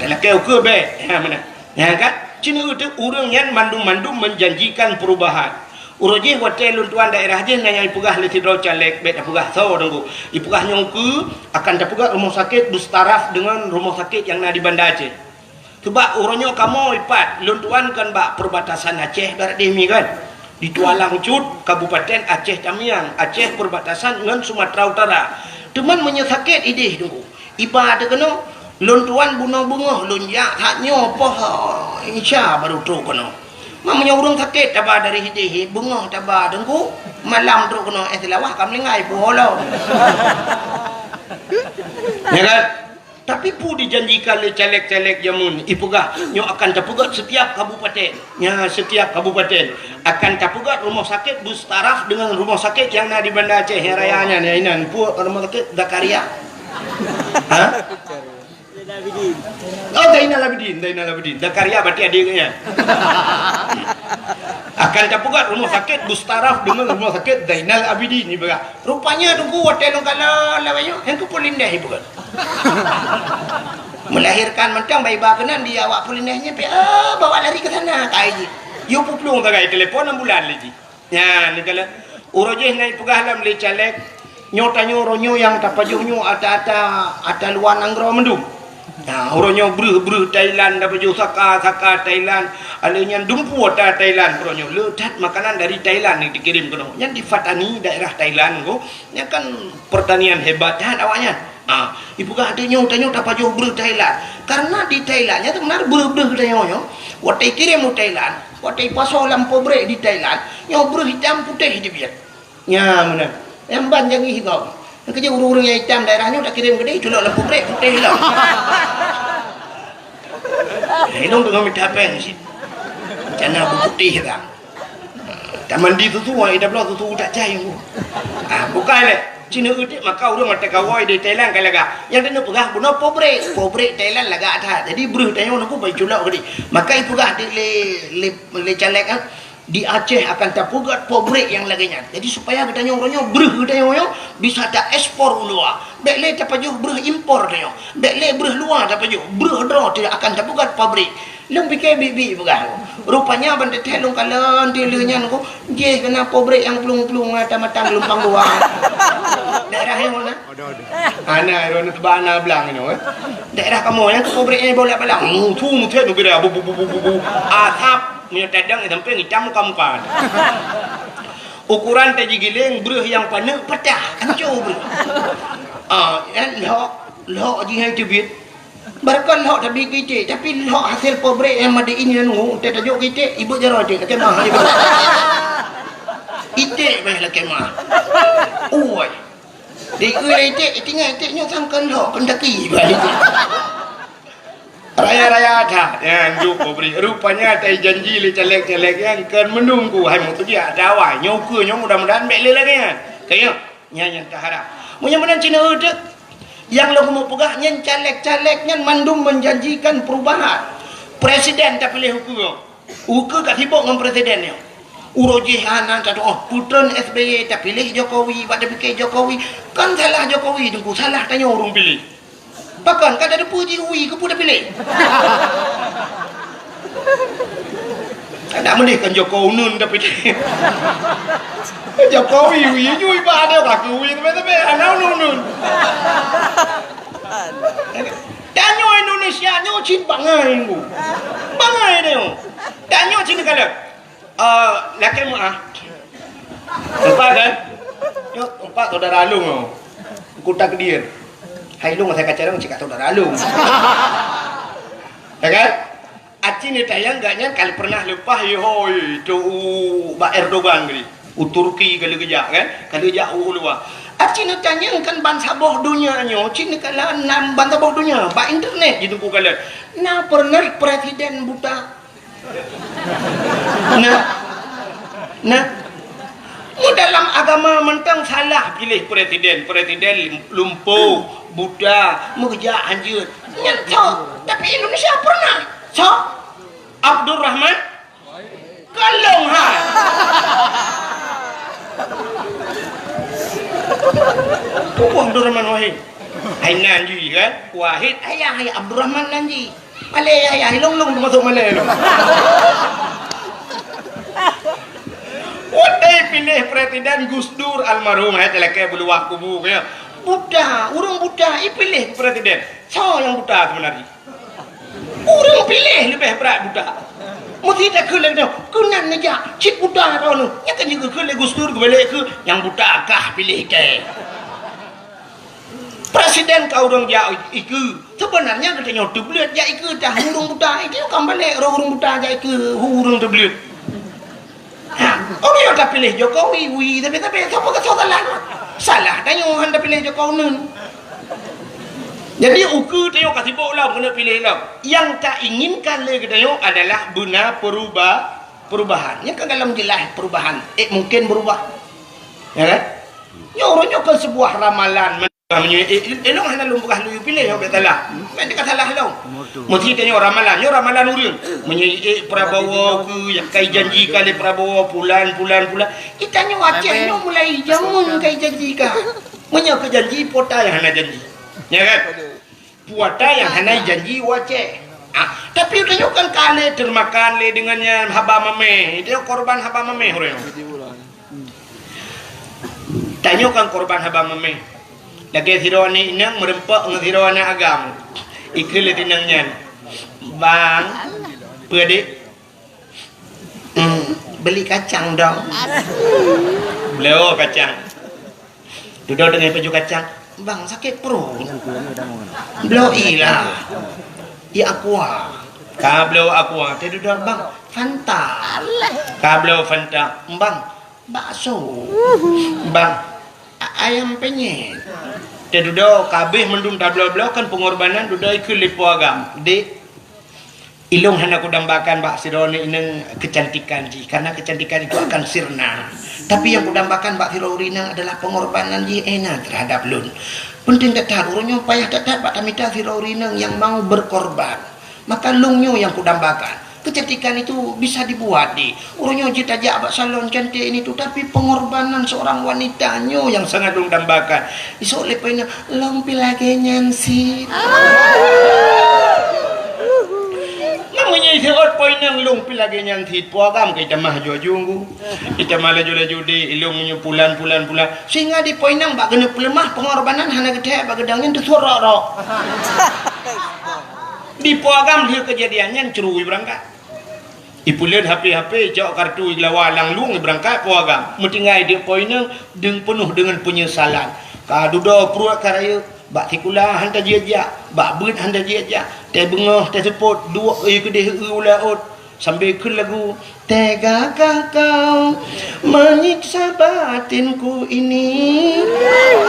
tak lah kau ke be ha mana ya kan cina itu urang yang mandum menjanjikan perubahan uroje hotel luntuan daerah je nanya pegah le tidro caleg bet pegah so dengku ipegah nyongku akan dapegah rumah sakit bertaraf dengan rumah sakit yang na di Banda Aceh sebab urangnya kamu ipat luntuan kan bak perbatasan Aceh barat demi kan di Tualang Cut, Kabupaten Aceh Tamiang, Aceh perbatasan dengan Sumatera Utara. Teman menyesakit idih tunggu. Iba ada kena lontuan bunga-bunga lonjak haknya apa insya baru tu kena. Mamanya urang sakit tabah dari idih bunga tabah tunggu malam tu kena selawah kam lengai bola. Ya kan? Tapi pu dijanjikan oleh caleg-caleg jamun ipegah nyo akan terpegat setiap kabupaten setiap kabupaten akan terpegat rumah sakit bertaraf dengan rumah sakit yang ada di Banda Aceh rayanya ni inan pu rumah sakit Dakaria ha Zainal Abidin Dakaria berarti adiknya akan terpegat rumah sakit bertaraf dengan rumah sakit Zainal Abidin ni berah rupanya tunggu hotel kalau lawannya yang ke Polindah ibu melahirkan mentang bayi bakanan dia awak Polindahnya bawa lari ke sana kai ji you puplung tagai telefon ambulan lagi ya ni kala urojeh naik pegah lam le caleg nyotanyo ronyo yang tapajuhnyo ata luan anggro mendum nah uronyo breh Thailand tapaju saka Thailand alenya dumpu ta Thailand uronyo letat makanan dari Thailand ni dikirim kono yang di Fatani daerah Thailand go nya kan pertanian hebat dah awaknya ibu kah adanya utanya tapaju breh Thailand karena di Thailandnya tu benar breh tanyonyo watai kirim Thailand watai pasal lampu brek di Thailand yang breh hitam putih dia biar nya mana yang banjang hitam kerja urung-urung yang hitam daerahnya tak kirim ke dia culak lampu brek putih lah hilang dengan minta apa ni jana putih kan tak mandi tu ida belah tu tak cai bukan le Cina utik maka urang mata kawai di Thailand kan laga yang kena pegah buno pobrek Thailand laga atas jadi beruh tanya nak bai culak ke maka ipegah di le caleg di Aceh akan terpugat pabrik yang laginya. Jadi supaya kita nyorongnya berh kita nyorong bisa tak ekspor luar. Dek le tapaju berh impor dia. Dek le berh luar tapaju berh dro tidak akan terpugat pabrik. Lung fikir bibi bukan. Rupanya benda telung kalan dilenya aku je kena pabrik yang pelung-pelung mata-mata lumpang luar. Daerah yang mana? Ana ron tebana belang ini. Daerah kamu yang pabrik ini boleh belang. Tu mutet nu kira bu atap punya tadang sampai ngicam muka-muka. Ukuran taji giling berh yang panak pecah hancur berh. Lok je hai tebit. Barkan lok tapi kita tapi lok hasil pabrik yang made ini nu tak tajuk kita ibu jaro dia kata mah ibu. Ite bah lah kemah. Oi. Di ite tinggal ite nyo sangkan lok pendaki bah ite. Raya-raya ada yang jumpa beri rupanya ada janji li celek-celek yang kan menunggu hai mu tu dia dawai nyoku nyong mudah-mudahan mek le lagi kan kayak nyanyi taharap mudah-mudahan Cina udah yang lo mau pegah nyen caleg-caleg nyen mandum menjanjikan perubahan presiden tak pilih hukum kat sibuk dengan presiden ni urojihanan kata putran SBY tak pilih Jokowi pada fikir Jokowi kan salah Jokowi tunggu salah tanya orang pilih. Bahkan kan ada puji ui ke pun dah pilih. Ada meneh kan Jokowi nun dah pilih. Jokowi ui nyui ba ada kaki ui tapi anau nun. Tanyo Indonesia nyo cin bangai ku. Bangai dia. Tanyo cin kala. Laki mu Empat kan? Yo empat saudara alung. Kutak dia. Hai lu saya kaca dong cakap saudara lu. Ya kan? Acin ni tayang gaknya kali pernah lepas hoi tu Pak Erdogan gini. Turki kali kejak kan? Kali kejak luar. Acin tanya kan bangsa boh dunia nyo, cin kala enam bangsa boh dunia, ba internet gitu ku kala. Nah pernah presiden buta. Nah dalam agama mentang salah pilih presiden lumpuh buta mengejar anjir nyentuh tapi Indonesia pernah Abdul Rahman kalong hai Abdul Rahman Wahid hai nanji kan Wahid ayah Abdul Rahman nanji Malay ayah long masuk Malay lo. Wadai pilih presiden Gus Dur almarhum hai telaka beluak kubu kaya buta urang buta pilih presiden so yang buta sebenarnya urang pilih lebih berat buta mesti tak kelak dah kunan aja cik buta kau nu ya kan juga kelak Gus Dur balik ke yang buta kah pilih ke presiden kau orang ja iku sebenarnya katanya teblet ja iku dah urang buta itu kan balik urang buta ja iku urang teblet. Orang yang dah pilih Jokowi, tapi siapa kata salah? Salah, tanya orang dah pilih Jokowi nun. Jadi ukur tengok kasih bola kena pilih lah. Yang tak inginkan lagi tengok adalah benar perubahan. Yang kan dalam jelas perubahan. Mungkin berubah. Ya kan? Ya orangnya kan sebuah ramalan. Elok hanya lumpukah lu pilih yang salah. Mereka salah lah. Mesti tanya ramalan. Ya ramalan urun. Menyai Prabowo ke yang kai janji kali Prabowo bulan. Kita nyo Aceh nyo mulai jamun kai janji ka. Menyo ke janji pota yang hana janji. Ya kan? Puata yang hana janji Aceh. Tapi tanya kan kali termakan le dengannya haba mameh. Dia korban haba mameh orang. Tanya kan korban haba mameh. Lagi sironi inang merempak dengan sirona agam. Ikil tinangnya. Bang, pedik. Beli kacang dong. Beliau kacang. Duduk dengan baju kacang. Bang, sakit perut. Beliau ilah. Ya aqua. Ka beliau aqua. Dia duduk bang, Fanta. Ka beliau Fanta. Bang, bakso. Bang, ayam penyet. Dia duduk kabeh mendung tablo-blo kan pengorbanan duduk ikut lipu agam. Dek ilung hana ku dambakan bak sirone ineng kecantikan ji karena kecantikan itu akan sirna. Tapi yang ku dambakan bak sirorina adalah pengorbanan ji enak terhadap lun. Penting tetap urunyo payah tetap bak tamita sirorina yang mau berkorban. Maka lungnya yang ku dambakan. kecantikan itu bisa dibuat di orangnya kita ajak abak salon cantik ini tu, tapi pengorbanan seorang wanitanya yang sangat dambakan. Isok lepasnya long pilage nyansi. Namanya isok poinang long pilage nyansi puagam kita mah jujung kita malah jule di ilungnya pulan sehingga di poinang bak kena pelemah pengorbanan hana gede bak gedangnya tu sorok di puagam dia kejadiannya cerui berangkat. Ipulian HP cok kartu iglawalang lung berangkat puagam. Mutingai dia poinnya deng penuh dengan penyesalan. Ka duda pruak karaya bak tikula hantar dia bak beut hantar dia teh bengah teh sepot dua kedeh ulaut sambil ke lagu tegakah kau menyiksa batinku ini,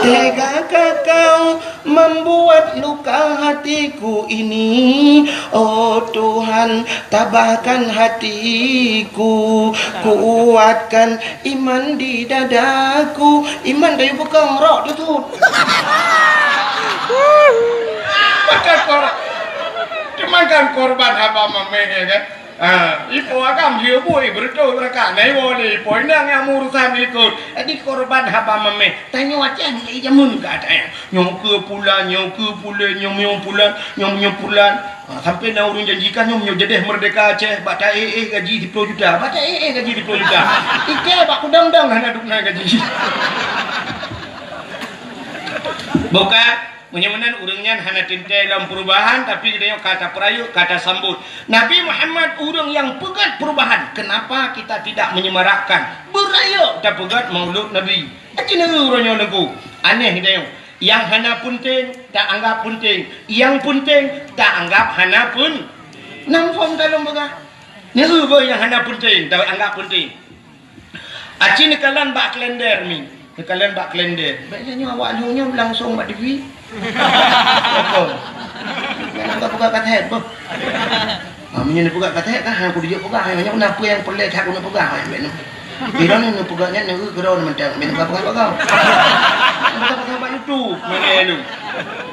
tegakah kau membuat luka hatiku ini, oh Tuhan tabahkan hatiku, kuatkan iman di dadaku. Iman dari bukan rok tu makan korban apa mamanya kan. Ipo agam dia boy berdoa mereka naik boleh poin yang urusan ikut. Di korban apa mame tanya macam ni jamun kat ada nyom ke pulan nyom pulan sampai nak urung janjikan nyom jadi merdeka Aceh baca gaji 10 juta baca gaji 10 juta ike bak kudang-dang nak duk naik gaji bukan menyamanan urangnya hana tintai dalam perubahan tapi dia kata perayu kata sambut. Nabi Muhammad urang yang pegat perubahan. Kenapa kita tidak menyemarakkan beraya dan pegat maulud Nabi? Acina urangnya lagu aneh dia yang hana penting tak anggap penting, yang penting tak anggap hana pun. Nampak dalam begah ni yang hana penting tak anggap penting. Acina kalan bak kalender mi kalian bak kalender biasanya awak nyonya langsung bak TV apa nak buka katet apa minyak nak buka katet kan aku dia buka hanya kenapa yang pelik aku nak buka minum kira ni nak bukanya nak kira mentang minum buka kau buka bak YouTube mana lu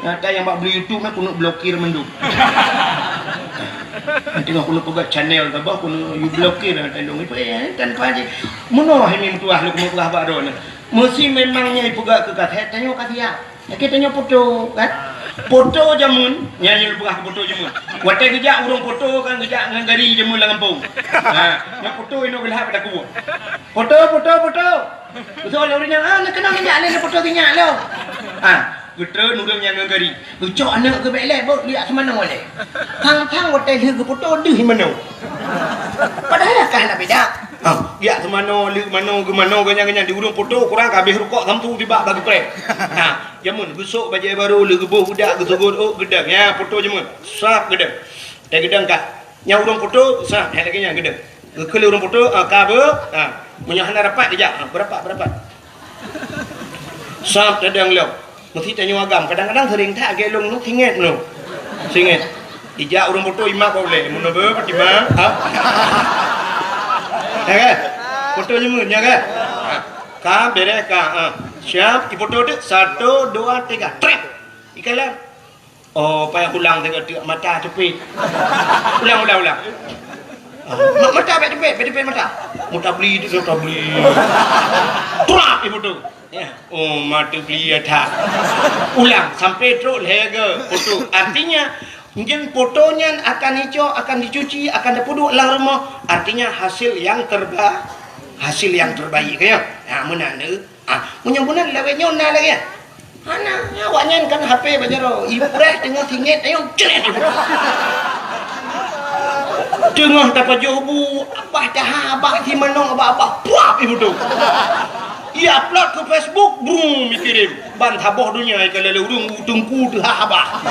ada yang bak beli YouTube nak kena blokir menduk nanti aku nak buka channel apa aku nak blokir tandung itu tanpa aja mana ini tuah lu kena buka bak ron mesti memangnya ibuga ke katet tanya katia kita tanya foto kan foto jamun nyanyi buka foto jamun watai kerja urang foto kan kerja dengan gari jamun lang kampung yang foto ini gelap pada kubu foto betul orangnya nak kenal minyak ni foto minyak lo Betul nurang yang ngari. Ucok anak ke belai bok lihat semana boleh. Thang watai ke foto deh mana. Padahal kah nak beda. Lihat semana lihat mana ke mana ganya di urang foto kurang kabeh rukuk kampung tiba bagi pre. Jamun besok baju baru le gebuh budak gesogot gedang ya foto jamun. Sap gedang. Teh gedang kah. Nya urang foto sap lagi nya gedang. Ke urang foto ka be menyahana rapat dia. Berapa? Sap gedang lo. Mesti tanya agam kadang-kadang sering tak gelong lu singet lu singet ijak urang foto imak boleh mun be pertimbang ya kan foto jemun ya kan ka beres ka siap di foto tu 1 2 3 trek ikalah oh payah ulang tengok mata cepit ulang mata cepit mata beli tu beli trap di foto ya oh mata beli ada ulang sampai terus lega foto artinya mungkin fotonya akan hijau akan dicuci akan dipuduk lang rumah artinya hasil yang terbaik ya menanda menyabunan lawenya na lagi ya ana awaknya kan HP bajaro ibu reh tengah singit ayo celet tengah dapat jobu apa dah abang di manong abang puap ibu tu ia upload ke Facebook brum mikirim ban taboh dunia kalau urung tungku tu abah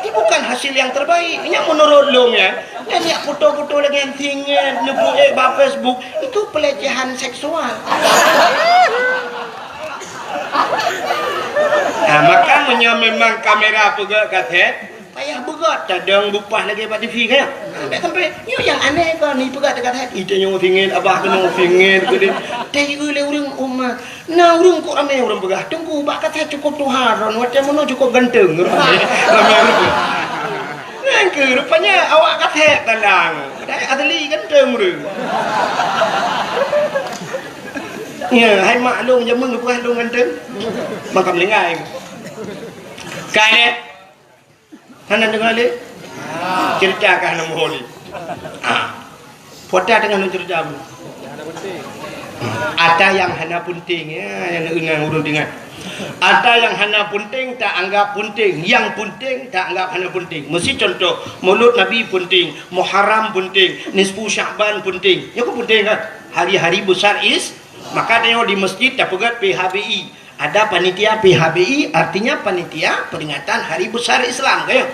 ini bukan hasil yang terbaik yang menurut lo ya dan lihat foto-foto lagi yang tinggi nebuk ba Facebook itu pelecehan seksual maka memang kamera pegang kaset payah begat cadang bupah lagi buat TV kan sampai yang aneh kan ni pegat dekat hati itu yang singit abah kena singit ke dia teh le urang umat nah urang kok ramai urang pegah tunggu bak kata cukup tuharon macam mana cukup ganteng ramai ke rupanya awak kata talang. Dah adli kan temru. Ya, hai maklum je mung buah lu nganteng. Makam lengai. Kai ni. Hana dengar le? Ceritakan nama holi. Foto dengan cerita bu. Ada yang hana punting ya, yang engang urut dengan. Ada yang hana punting tak anggap punting, yang punting tak anggap hana punting. Mesti contoh, Maulud Nabi punting, Muharram punting, Nisfu Sya'ban punting. Ya kau punting kan? Hari-hari besar maka tengok di masjid dah pegat PHBI. Ada panitia PHBI, artinya panitia peringatan hari besar Islam kayo.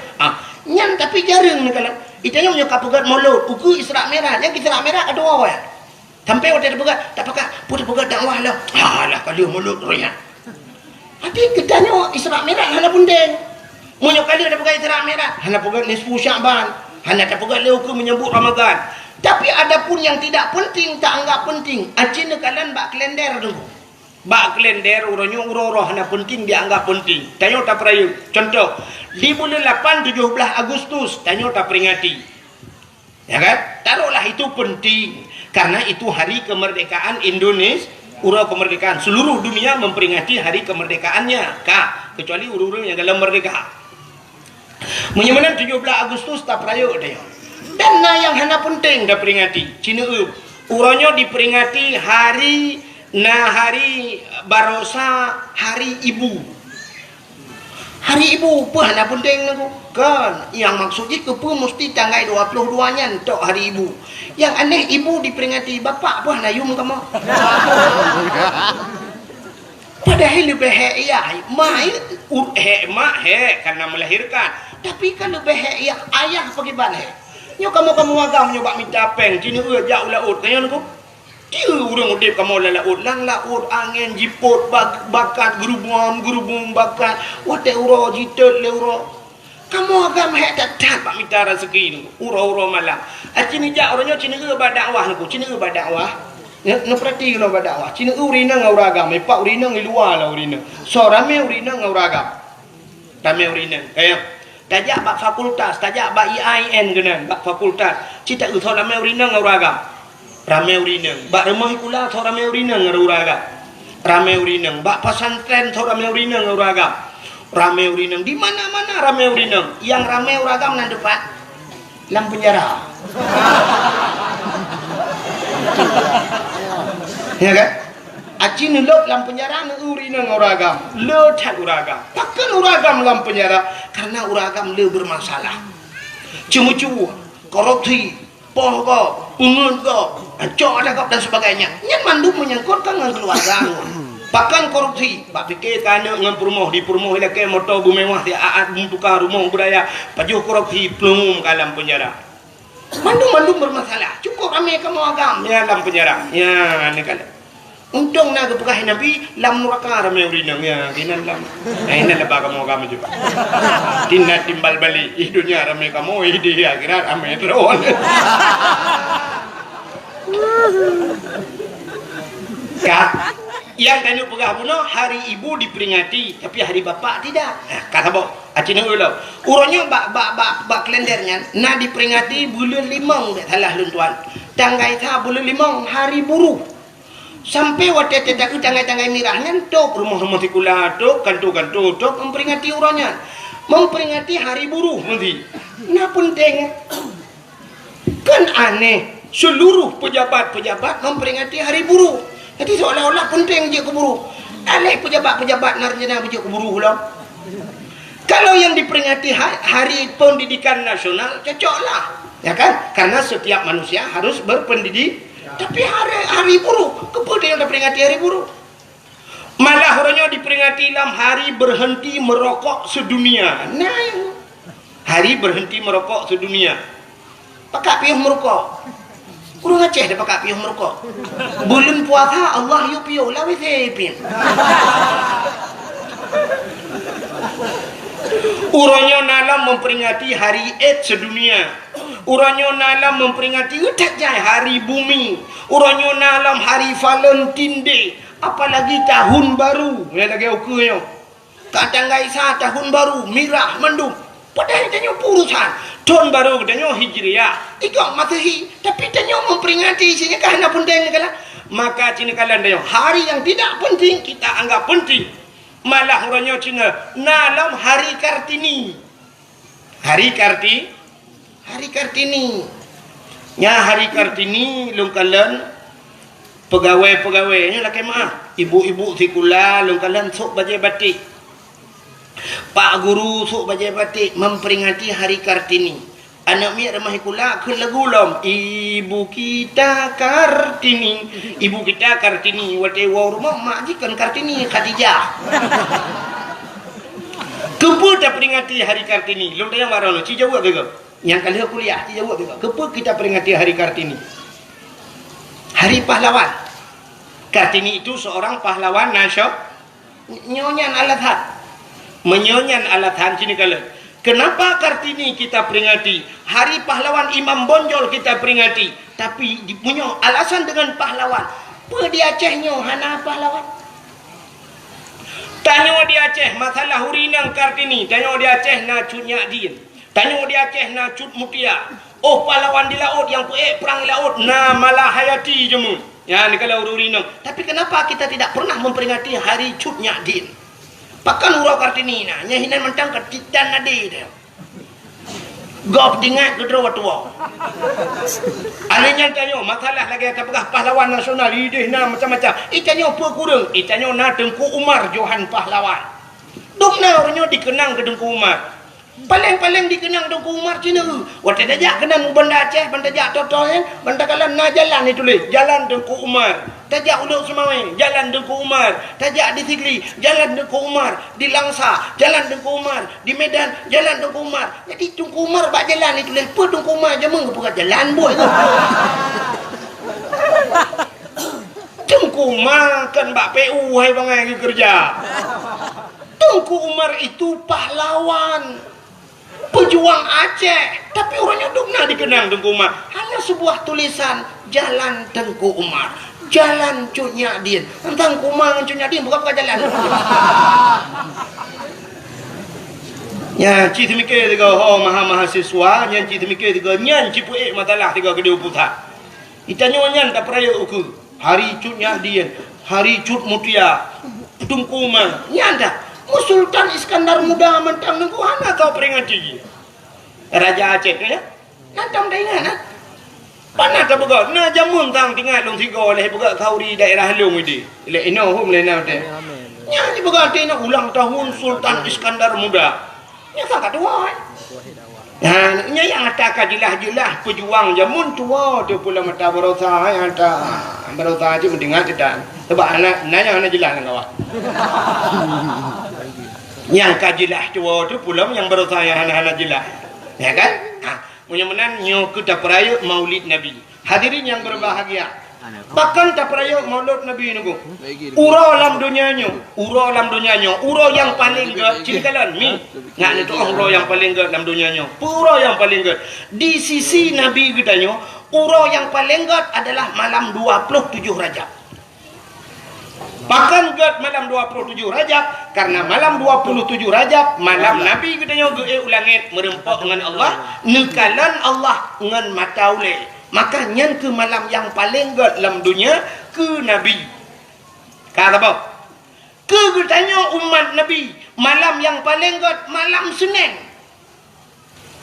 Nyan tapi jarang ni kalau itanya punya kapugat Maulud, uku Isra Merah, yang Isra Merah ada awak. Sampai waktu dia pegat, tak pegat, pun pegat dakwah lah. Alah kali Maulud royan. Hati ketanya Isra Merah hana punting. Munyo kali ada pegat Isra Merah, hana pegat Nisfu Sya'ban, hana tak pegat uku menyambut Ramadan. Tapi ada pun yang tidak penting, tak anggap penting. Acina kalian bak kalender tu. Bak kalender uronyo uro hana penting dianggap penting. Tanyo tak perayu. Contoh, di bulan 8 17 Agustus tanyo tak peringati. Ya kan? Taruhlah itu penting karena itu hari kemerdekaan Indonesia. Uro kemerdekaan seluruh dunia memperingati hari kemerdekaannya. Kak, kecuali urung yang dalam merdeka. Menyamanan 17 Agustus tak perayu tanyo. Dan yang hana penting dah peringati. Cina uronyo diperingati hari Barosa, hari ibu. Hari ibu apa hana penting aku? Kan yang maksudnya ke apa mesti tanggal 22 nya untuk hari ibu. Yang aneh ibu diperingati bapak apa hana yum kamu. Padahal lebih ya, mak karena melahirkan. Tapi kan lebih ya ayah bagaimana? Nyo kamu agam nyoba minta peng cina jauh laut kaya aku. Dia urang udip kamu laut lang laut angin jiput bakat gerubung bakat wate uro jitet le uro. Kamu agam tak pak minta rezeki ni. Uro malam. Cina jak orangnya cina berdakwah aku. Cina berdakwah. No perhati kalau berdakwah. Cina urina ngau ragam. Pak urina ngi luar lah urina. So rame urina ngau ragam. Rame urina. Kaya tajak bak fakultas, tajak bak IAIN kena, bak fakultas. Cita utho ramai urina nguragam. Ramai urina. Bak rumah kula tho ramai urina nguragam. Ramai urina. Bak pesantren tho ramai urina nguragam. Ramai urina. Di mana-mana ramai urina. Yang ramai uragam nan depan lam penjara. Ya kan? Aci nulok dalam penjara urina uragam, le tak uragam. Takkan uragam dalam penjara karena uragam le bermasalah. Cuma-cuma, korupsi, pohon, pungut, acok ada dan sebagainya. Yang mandu menyangkutkan dengan keluarga. Bahkan korupsi, bak fikir tanya dengan permoh di permoh lagi motor bermewah dia aat tukar rumah budaya, pajuh korupsi pelum dalam penjara. Mandu bermasalah. Cukup ramai kamu agam ya dalam penjara. Ya, ni kan. Untung nak kepegah Nabi lam neraka ramai urinang ya kinan lam. Ina lebah kamu agama juga. Tina timbal balik hidunya ramai kamu di akhirat ramai terus. Kak, yang tanya pegah puno hari ibu diperingati tapi hari bapak tidak. Kata bo, acina ulo. Urangnya bak kalendernya nak diperingati bulan 5 dak salah luntuan. Tanggal ta bulan 5 hari buruh. Sampai waktu tidak tanggai-tanggai mirahnya tok rumah-rumah tikula tok kantu-kantu tok memperingati urangnya. Memperingati hari buruh nanti. Nah penting. Kan aneh seluruh pejabat-pejabat memperingati hari buruh. Jadi seolah-olah penting je ke buruh. Aneh pejabat-pejabat narjana je ke buruh lah. Kalau yang diperingati hari pendidikan nasional cocoklah. Ya kan? Karena setiap manusia harus berpendidik. Tapi hari buruh, kepada yang diperingati hari buruh. Malah orangnya diperingati dalam hari berhenti merokok sedunia. Nah, hari berhenti merokok sedunia. Pakak piuh merokok. Kurang Aceh dah pakak piuh merokok. Bulan puasa Allah yu piuh lah wesepin. Urangnya nalam memperingati hari AIDS sedunia. Urangnya nalam memperingati tak jai hari bumi. Urangnya nalam hari Valentine Day. Apalagi tahun baru. Ya lagi okey yo. Kadang gaisa tahun baru, mirah mendung. Padahal tanya urusan tahun baru tanya Hijriah. Ikut Masehi. Tapi tanya memperingati isinya kerana penting kala. Maka Cina kalian tanya hari yang tidak penting kita anggap penting. Malah orangnya Cina dalam hari Kartini. Hari Kartini. Nya hari Kartini lung kalian pegawai-pegawainya laki maaf. Ibu-ibu sekolah lung kalian sok baju batik. Pak guru sok baju batik memperingati hari Kartini. Anak miak remah kula ke lagu lom. Ibu kita Kartini. Ibu kita Kartini. Wate wa rumah mak jikan Kartini Khadijah. Kepa kita peringati hari Kartini. Long tayang warna ci jawab ke? Yang kali kuliah ci jawab ke? Kepa kita peringati hari Kartini? Hari pahlawan. Kartini itu seorang pahlawan nasional. Nyonyan Alathan. Menyonyan Alathan sini kalian. Kenapa Kartini kita peringati? Hari pahlawan Imam Bonjol kita peringati. Tapi punya alasan dengan pahlawan. Apa di Acehnya hana pahlawan? Tanya di Aceh masalah hurinang Kartini. Tanya di Aceh na cut Nyadin. Tanya di Aceh na cut Mutia. Oh pahlawan di laut yang perang di laut. Na malah hayati jemun. Ya ni kalau hurinang. Tapi kenapa kita tidak pernah memperingati hari cut Nyadin? Pakan urau Kartini na nyahinan mentang ketitan nadi dia. Gop dingat kedua tua. Alenya tanya masalah lagi kapagah pahlawan nasional ideh na macam-macam. Itanya apa kurang? Itanya na Tengku Umar Johan pahlawan. Dukna orangnya dikenang ke Tengku Umar. Paling-paling dikenang Tengku Umar Cina. Waktu dajak kenang benda Aceh, benda jak totohen, benda kalan na jalan itu tulis. Jalan Tengku Umar. Tajak Uluk Semawai, Jalan Tengku Umar. Tajak di Sigli, Jalan Tengku Umar. Di Langsa, Jalan Tengku Umar. Di Medan, Jalan Tengku Umar. Jadi Tengku Umar bak jalan itu tulis. Apa Tengku Umar je bukan jalan buat tu. Tengku Umar kan bak PU hai bangai kerja. Tengku Umar itu pahlawan. Pejuang Aceh. Tapi orangnya dukna dikenang Tengku Umar. Hanya sebuah tulisan Jalan Tengku Umar. Jalan Cut Nyadin. Tentang Kumar Cut Nyadin bukan jalan. Ya, cik mikir tiga mahasiswa, yang cik mikir tiga nyan cik puik matalah tiga kedua pusat. Itanya nyan tak peraya uku. Hari Cut Nyadin, hari Cut Mutia, Tengku Umar. Nyan dah. Sultan Iskandar Muda mentang nengku hana kau peringati. Raja Aceh ya. Nantam dah ingat nah. Panah tak begat. Nah jamun tang tinggal long tiga oleh begat kauri daerah Halung ini. Ile ino hum le na te. Nya ni begat nak ulang tahun Sultan Iskandar Muda. Nya tak tua. Nah, nya yang ada kajilah-jilah pejuang jamun tua tu pula mata berosa yang ada berosa je mendengar tidak. Sebab anak nanya anak jelas dengan awak. Yang kajilah tua tu pula yang berosa yang anak-anak jelas. Ya kan? Mudah-mudahan nyo kita peraya Maulid Nabi. Hadirin yang berbahagia. Bahkan tak peraya Maulid Nabi nunggu. Uro alam dunianya, uro alam dunianya, uro yang paling gede. Cintakan mi. Ngak itu uro yang paling gede dalam dunianya. Uro yang paling gede. Di sisi Nabi kitanya, uro yang paling gede adalah malam 27 Rajab. Bahkan gede malam 27 Rajab karena malam 27 Rajab malam Nabi kitanya ge ulangit merempak dengan Allah, nekalan Allah dengan mataule. Maka nyan ke malam yang paling gede dalam dunia ke Nabi. Kata apa? Ke kitanya umat Nabi, malam yang paling gede malam Senin.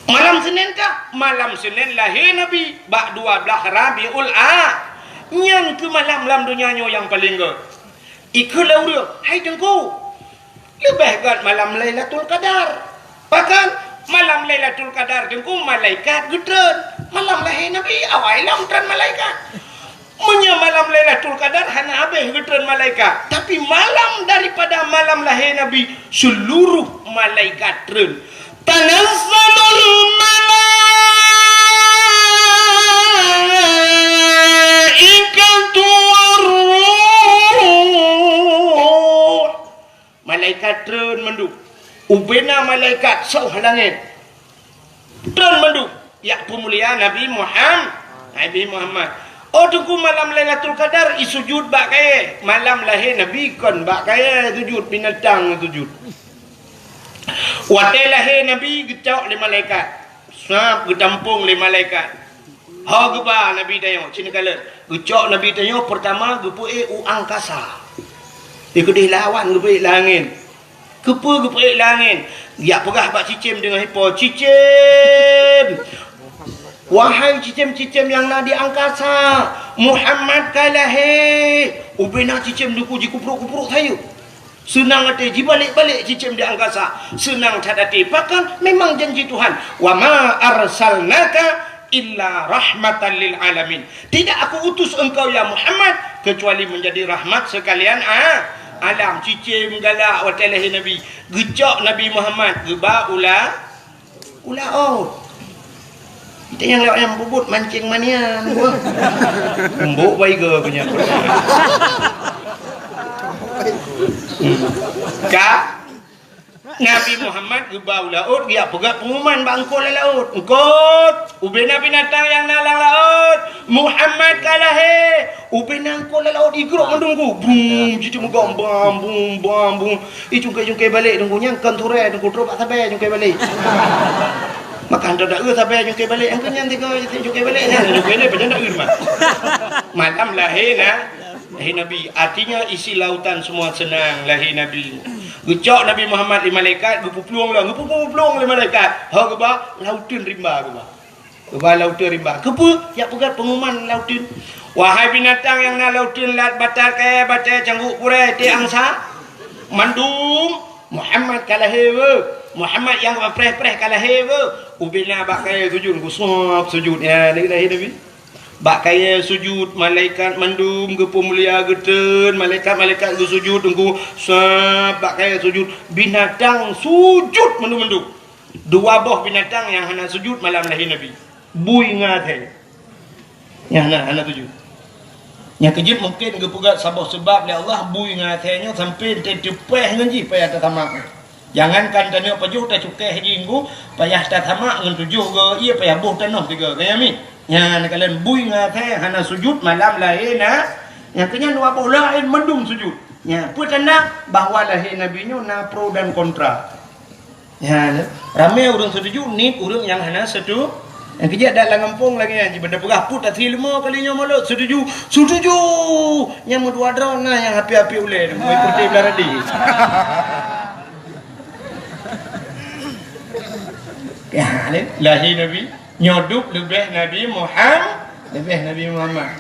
Malam Senin kah? Malam Senin lahir Nabi bak 12 Rabiul Awal. Nyan ke malam dalam dunianya yang paling gede. Ikulah dia, hai Tengku. Lebih gede malam Lailatul Qadar. Bahkan malam Lailatul Qadar Tengku malaikat gedren. Malam lahir Nabi awal lam tran malaikat. Munya malam Lailatul Qadar hana habis gedren malaikat. Tapi malam daripada malam lahir Nabi seluruh malaikat tren. Tanazzalul malaikatu malaikat tren menduk. Ubena malaikat sauh langit. Tren menduk. Ya pemulia Nabi Muhammad. Oh tunggu malam Lailatul Qadar isujud bak kaya. Malam lahir Nabi kon bak kaya sujud binatang sujud. Watai lahir Nabi gecok le malaikat. Sap getampung le malaikat. Ha geba Nabi tanya, cina kala. Gecok Nabi tanya pertama gepuik u angkasa. Dia kedih lawan gepuik langit. Gepuik langit. Ya pegah bak cicim dengan hipo. Cicim. Wahai cicim-cicim yang nak di angkasa, Muhammad kalahir. Ubena cicim duku kupruk-kupruk saya. Senang hati balik-balik cicim di angkasa. Senang hati. Bahkan memang janji Tuhan. Wa ma arsalnaka illa rahmatan lil alamin. Tidak aku utus engkau ya Muhammad kecuali menjadi rahmat sekalian alam. Cicim galak watalahi Nabi. Gecok Nabi Muhammad. Geba ula kita yang lewat yang bubut mancing manian. Umbuk baik ke punya. Kak Nabi Muhammad gebau laut dia pegat pengumuman bangkol laut. Engkot ubena binatang yang nalang laut. Muhammad kalah ubena engkol laut igrok mendunggu. Bum jitu megam bam bum. Jungkai balik dunggu nyangkan turai dunggu drop sabai jungkai balik. Makan dah sampai jungkai balik yang kenyang tiga jungkai balik macam dak mah. Malam lahir Nabi, artinya isi lautan semua senang lahir Nabi. Gecok Nabi Muhammad di malaikat gepupluang le malaikat. Ha geba lautan rimba geba. Geba lautan rimba. Kepa ya pegat pengumuman lautan. Wahai binatang yang nak lautan lat batal ke batal cangguk purai ti angsa. Mandum Muhammad kalah Muhammad yang preh kalah ubina bakai sujud gusap sujud ya Nabi bakai sujud malaikat mandum gepu mulia geten malaikat sujud tunggu sab bakai sujud binatang sujud mendung dua boh binatang yang hana sujud malam lahir Nabi bui ngathe yang hana sujud yang kejip mungkin gepugat sebab ya Allah bui ngathenya sampai tepeh nganji payah tamak. Jangankan tanya pajuh tak cukai jinggu payah tamak ngan tujuh ke ia payah buh tanah tiga kaya mi. Yang kalian bui ngathe hana sujud malam lahir yang kenya dua boh lain mendung sujud. Ya, apa tanda bahawa lahir Nabi nya na pro dan kontra. Ya, ramai orang setuju ni orang yang hana setuju. Yang kerja dalam kampung lagi yang benda pegah put tak 5 kalinya malut setuju yang dua drone yang api-api ulai mai putih belaradi ya lahir Nabi nyodup lebih Nabi Muhammad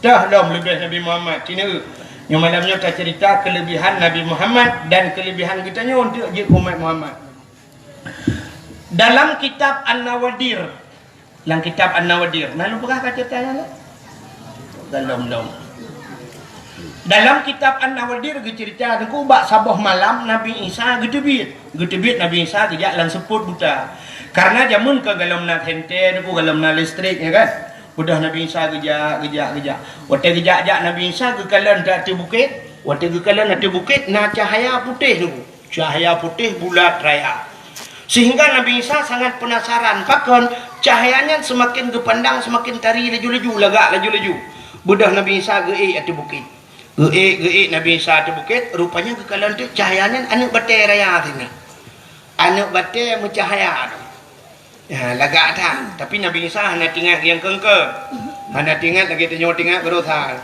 dah lebih Nabi Muhammad kena yang malamnya kita cerita kelebihan Nabi Muhammad dan kelebihan kitanya untuk umat Muhammad dalam kitab An-Nawadir. Dalam kitab An-Nawadir. Nah, lu pernah baca tanya dalam kitab An-Nawadir cerita aku bak sabah malam Nabi Isa gedebit Nabi Isa kejak lan seput buta. Karena jamun ke galam nak hente aku galam nak listrik ya kan. Udah Nabi Isa gejak. Waktu gejak Nabi Isa ke kalan dak te bukit. Waktu ke kalan dak te bukit na cahaya putih tu. Cahaya putih bulat raya. Sehingga Nabi Isa sangat penasaran. Bahkan cahayanya semakin kepandang, semakin tari laju-laju, laju-laju. Budah Nabi Isa geik atas bukit. Geik Nabi Isa atas bukit. Rupanya kekalan tu cahayanya anak batai raya sini. Anak batai mencahaya tu. Ya, lagak tak. Tapi Nabi Isa hanya tinggal yang kengke. Hanya tinggal lagi tinggal berotha.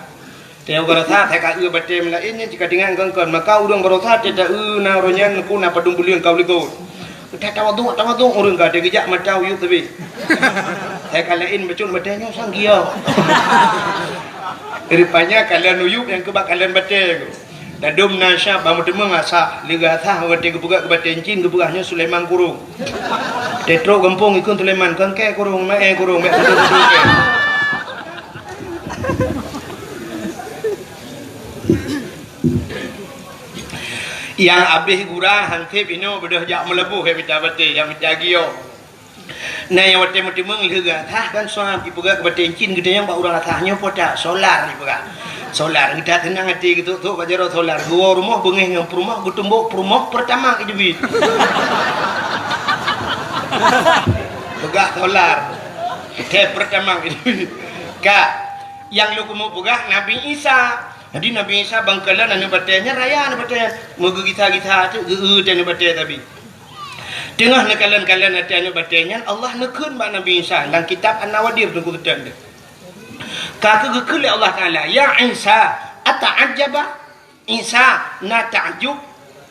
Tengok berotha, saya kata batai melainnya jika tinggal kengke. Maka urang berotha tidak na ronyan ku na padung bulian kau ligot. Kita tawaduk orang kata kejak mata uyuk tapi saya kalain bacun batanya sanggia rupanya kalian uyuk yang kebak kalian batai dadum nasya bamu demeng asa liga thah wate kebuka ke batai cin kebukahnya Sulaiman kurung tetro gampung ikun Sulaiman kengke kurung kurung yang habis gurah hantip ino bedah jak melebuh ke pita bate yang menjagio nah yang wate mutimeng liga tah kan soal dipegang ke bate cin gede yang bak urang athahnya podak solar dipegang solar kita tenang hati gitu tu bajaro solar gua rumah bengih ngam rumah gutumbuk rumah pertama ke jebit pegah solar ke pertama ke jebit kak yang lu kumu pegah Nabi Isa. Jadi Nabi Isa bangkalan anu batenya raya anu batenya moga kita tu geu anu batenya tapi Tengah nak kalian hati anak batanya Allah nekun mak Nabi Isa dalam kitab An-Nawadir tu kata dia. Kata gekul Allah Taala, ya Isa ata'ajjaba? Isa na ta'jub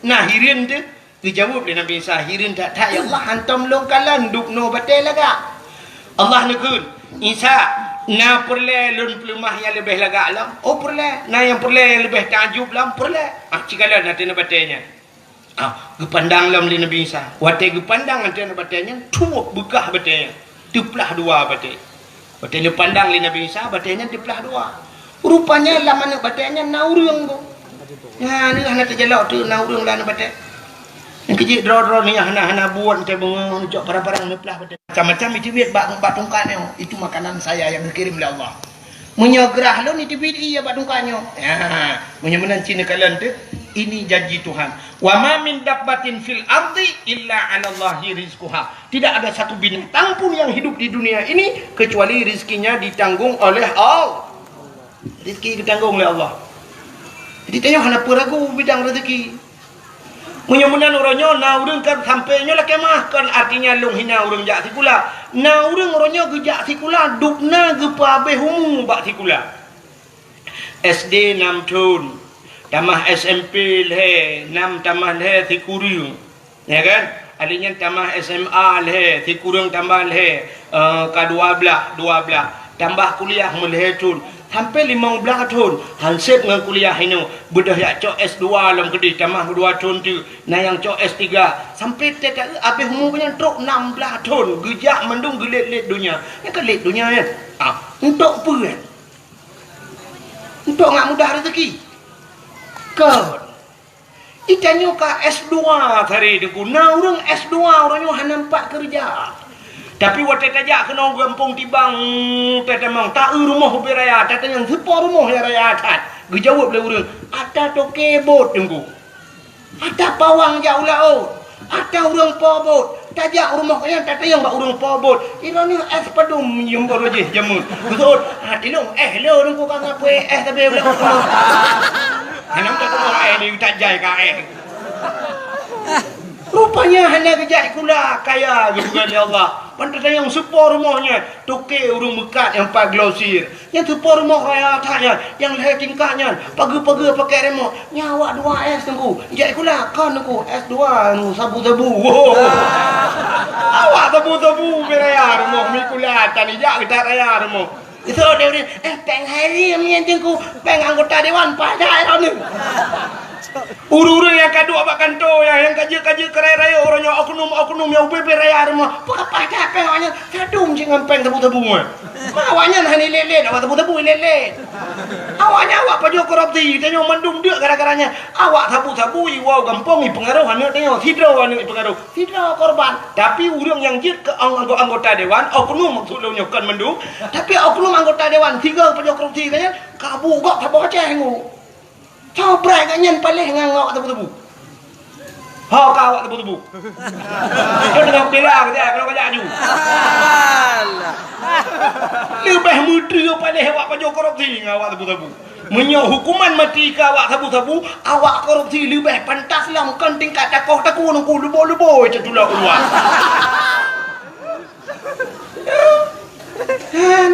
na hirin dia. Dijawab oleh Nabi Isa, hirin tak ya Allah hantam long kalan duk no batal laga. Allah nekun Isa na perle lun pelumah yang lebih laga alam. Oh perle, na yang perle yang lebih ta'jub lam perle. Cikalan hati nak batanya. Gepandang lam li Nabi Isa. Wate gepandang nanti nak batanya, tuak bekah batanya. Diplah dua batai. Batanya pandang li Nabi Isa, batanya diplah dua. Rupanya lama nak batanya naurung tu. Ya ni hana terjelak tu naurung lah nak batai. Yang kecil draw ni hana buat nanti bengong jok parang-parang neplah batai. Macam-macam itu biat bak tungkatnya. Itu makanan saya yang dikirim oleh Allah. Menyegerah lo ni tibit iya bak tungkatnya. Ya, menyemenan Cina kalian tu. Ini janji Tuhan. Wa ma min dabbatin fil ardi illa 'ala Allahi rizquha. Tidak ada satu binatang pun yang hidup di dunia ini kecuali rezekinya ditanggung oleh Allah. Rezeki ditanggung oleh Allah. Jadi tanya kenapa ragu bidang rezeki? Menyemunan orangnya na urang kan sampainya lah kemah kan artinya long hina urang jak sikula. Na urang orangnya gejak sikula dukna gepa abeh humu bak sikula. SD 6 tahun. Tamah SMP le 6 tamah le tikurung. Ya kan? Adanya tamah SMA le tikurung tambah le ke-12 tambah kuliah melhetun sampai 15 tahun hansip dengan kuliah ini bedah yak cok S2 dalam kedai tamah 2 tahun tu nah yang cok S3 sampai tak habis umur punya truk 16 tahun gejak mendung gelit-lit dunia ni kan lit dunia kan untuk apa kan untuk ngak mudah rezeki kan itanya ka S2 tadi deku nah orang S2 orangnya han nampak kerja. Tapi waktu tajak kena gampung tibang tetemang tak rumah beraya tata yang sepa rumah yang raya atat. Gejawab le urang, ada toke bot tunggu. Ada pawang jauh laut. Ada urang pobot. Tajak rumah yang tata yang bak urang pobot. Irani es padum yang baru je jamun. Betul. Hati lo lo tunggu kagak kue tapi boleh ngomong. Hanam tak tahu ni tak jai ka Rupanya hanya kejak kula kaya gitu kan ya Allah. Pantas yang sepa rumahnya toke urung bekat yang pak glosir. Yang sepa rumah raya atasnya, yang leher tingkatnya, pagi-pagi pakai remote. Nyawa 2S tunggu. Kejak kula kan tunggu S2 nu sabu-sabu. Awak sabu-sabu beraya rumah mi kula tani jak kita raya rumah. Itu dia peng hari yang tunggu peng anggota dewan pada ni. Uru-uru yang kaduk abak kantor yang kaji-kaji kerai raya orangnya oknum yang UPP raya rumah. Apa dah pengawaknya sadum jangan peng tebu-tebu. Awaknya hani lele awak tebu-tebu lele. Awaknya awak paju korupsi tanya mendung dia gara-garanya. Awak sabu-sabu wow gampang pengaruh hanya tanya sidro anu pengaruh. Sidro korban. Tapi urang yang jit ke anggota dewan oknum maksudnya kan mendung. Tapi oknum anggota dewan tiga paju korupsi tanya kabu gok tak baca hengu. Cobrai kanyan paling ngangok tebu-tebu. Ha kau awak tebu-tebu. Kau tengah bela ke kalau kau jaju. Lebih muda paling awak pajak korupsi ngawak tebu-tebu. Menyo hukuman mati ke awak tebu-tebu, awak korupsi lebih pantas lah kan tingkat takoh-takoh nunggu lubo-lubo cetulak keluar.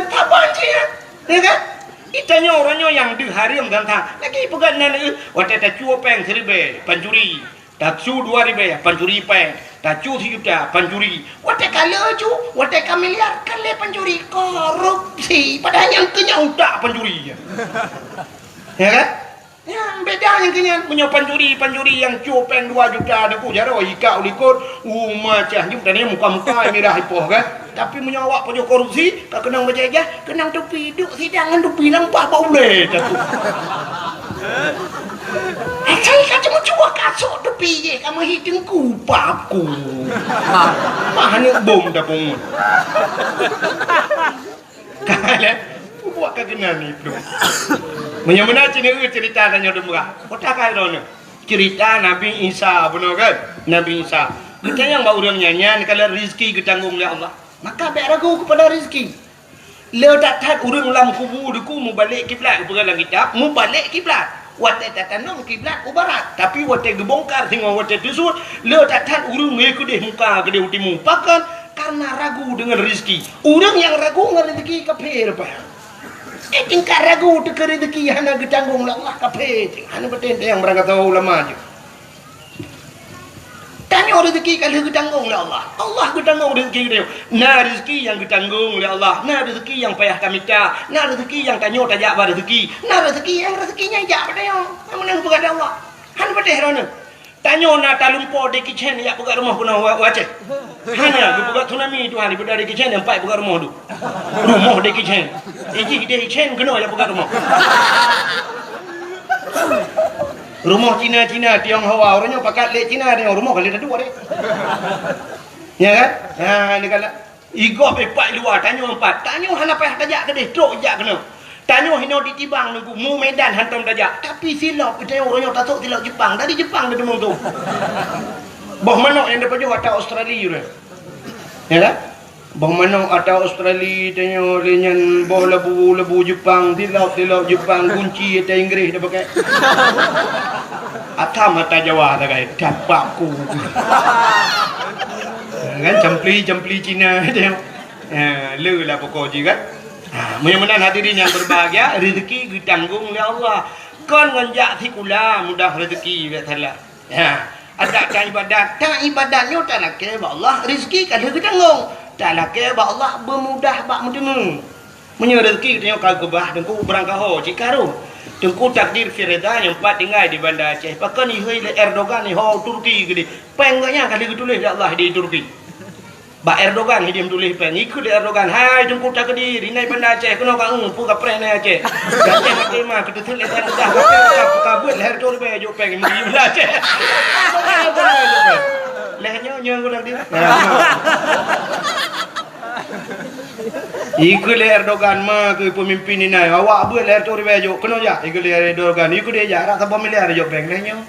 Apa sih ya? Ya kan? Itanya orangnya yang diharim dan tak lagi pegang nana waktu tak cuo peng seribe pancuri tak cu 2,000 pancuri peng tak cu 3 juta pancuri waktu kala cu waktu miliar kala pancuri korupsi padahal yang kenyang tak pancuri ya kan yang beda yang kenyang punya pancuri yang cu peng 2 juta ada ku jaro ika ulikot macam ni tadi muka-muka merah ipoh kan tapi menyawak pajak korupsi tak kenang berjaya kenang tepi duk sidangan tepi nampak bau boleh saya kata mencuba kasut tepi je kamu hidung kupaku mah ni bom dah pun kalian buat kagenan ni bro menyamana cerita tanya demurah otak kaya cerita Nabi Isa benar kan Nabi Isa kita yang bawa orang nyanyian kalau rezeki ditanggung oleh Allah maka baik ragu kepada rezeki. Le tak tat urang lam kubu deku mu balik kiblat kepada kitab, mu balik kiblat. wate tatanong kiblat ke barat, tapi wate gebongkar tengok wate tusut le tatan urung ke deh muka ke deh utimu pakan karena ragu dengan rezeki. Urang yang ragu dengan rezeki kafir apa? Tingkat ragu teka rezeki hana getanggung lah Allah kafir. Hana betul yang berangkat tahu ulama je. Tanya rezeki kalau getanggung lah Allah. Allah getanggung rezeki dia. Nah rezeki yang getanggung oleh Allah. Nah rezeki yang payah kami minta. Nah rezeki yang tanya tajak pada rezeki. Nah rezeki yang rezekinya jak pada yang menang kepada Allah. Han betul herana. Tanya nak talumpo de kitchen ya buka rumah kuna wace. Hanya buka tsunami tu hari pada de kitchen yang pai buka rumah tu. Rumah de kitchen. Iki de kitchen kena ya buka rumah. Rumah Cina-Cina Tionghoa orangnya pakat lek Cina dia rumah kali dah dua deh. Ya kan? Ha ni kala igo pepak luar tanya empat. Tanya hana payah tajak ke deh, trok jak kena. Tanya hino ditibang nunggu mu Medan hantam tajak. Tapi silap kita orangnya tatuk silap Jepang. Dari Jepang dia demung tu. Boh manok yang depan juga atau Australia tu. Ya kan? Boh manok atau Australia tanya lenyan boh lebu Jepang, silap Jepang, kunci atau Inggeris dia pakai. Atam mata Jawa tak kai dapakku. Kan jempli Cina dia. Le lah pokok je kan. Mudah-mudahan hadirin yang berbahagia rezeki ditanggung oleh Allah. Kon nganjak tikula mudah rezeki ya taala. Ada kan ibadat, tak ibadatnya tak nak ke Allah, rezeki kan ditanggung. Tak nak ke Allah bermudah bak mudemu. Menyo rezeki tengok kau kebah dengku berangkat ho cikaru. Tengku takdir firda yang empat tinggal di Bandar Aceh. Pakai ni Erdogan ni ho Turki gede. Pengnya kali tulis Allah di Turki. Ba Erdogan dia tulis peng ikut Erdogan. Hai tengku takdir ini Bandar Aceh kena kau pu ka pren Aceh. Aceh mati mah kita tulis dah kabut leher tu be jo peng di Bandar Aceh. Lehernya nyong ulang dia. Ikut Erdogan mah ke pemimpin ini awak buat leher tu ribajo kena ja ikut Erdogan ikut dia ja rak sabah miliar jo peng lehnya.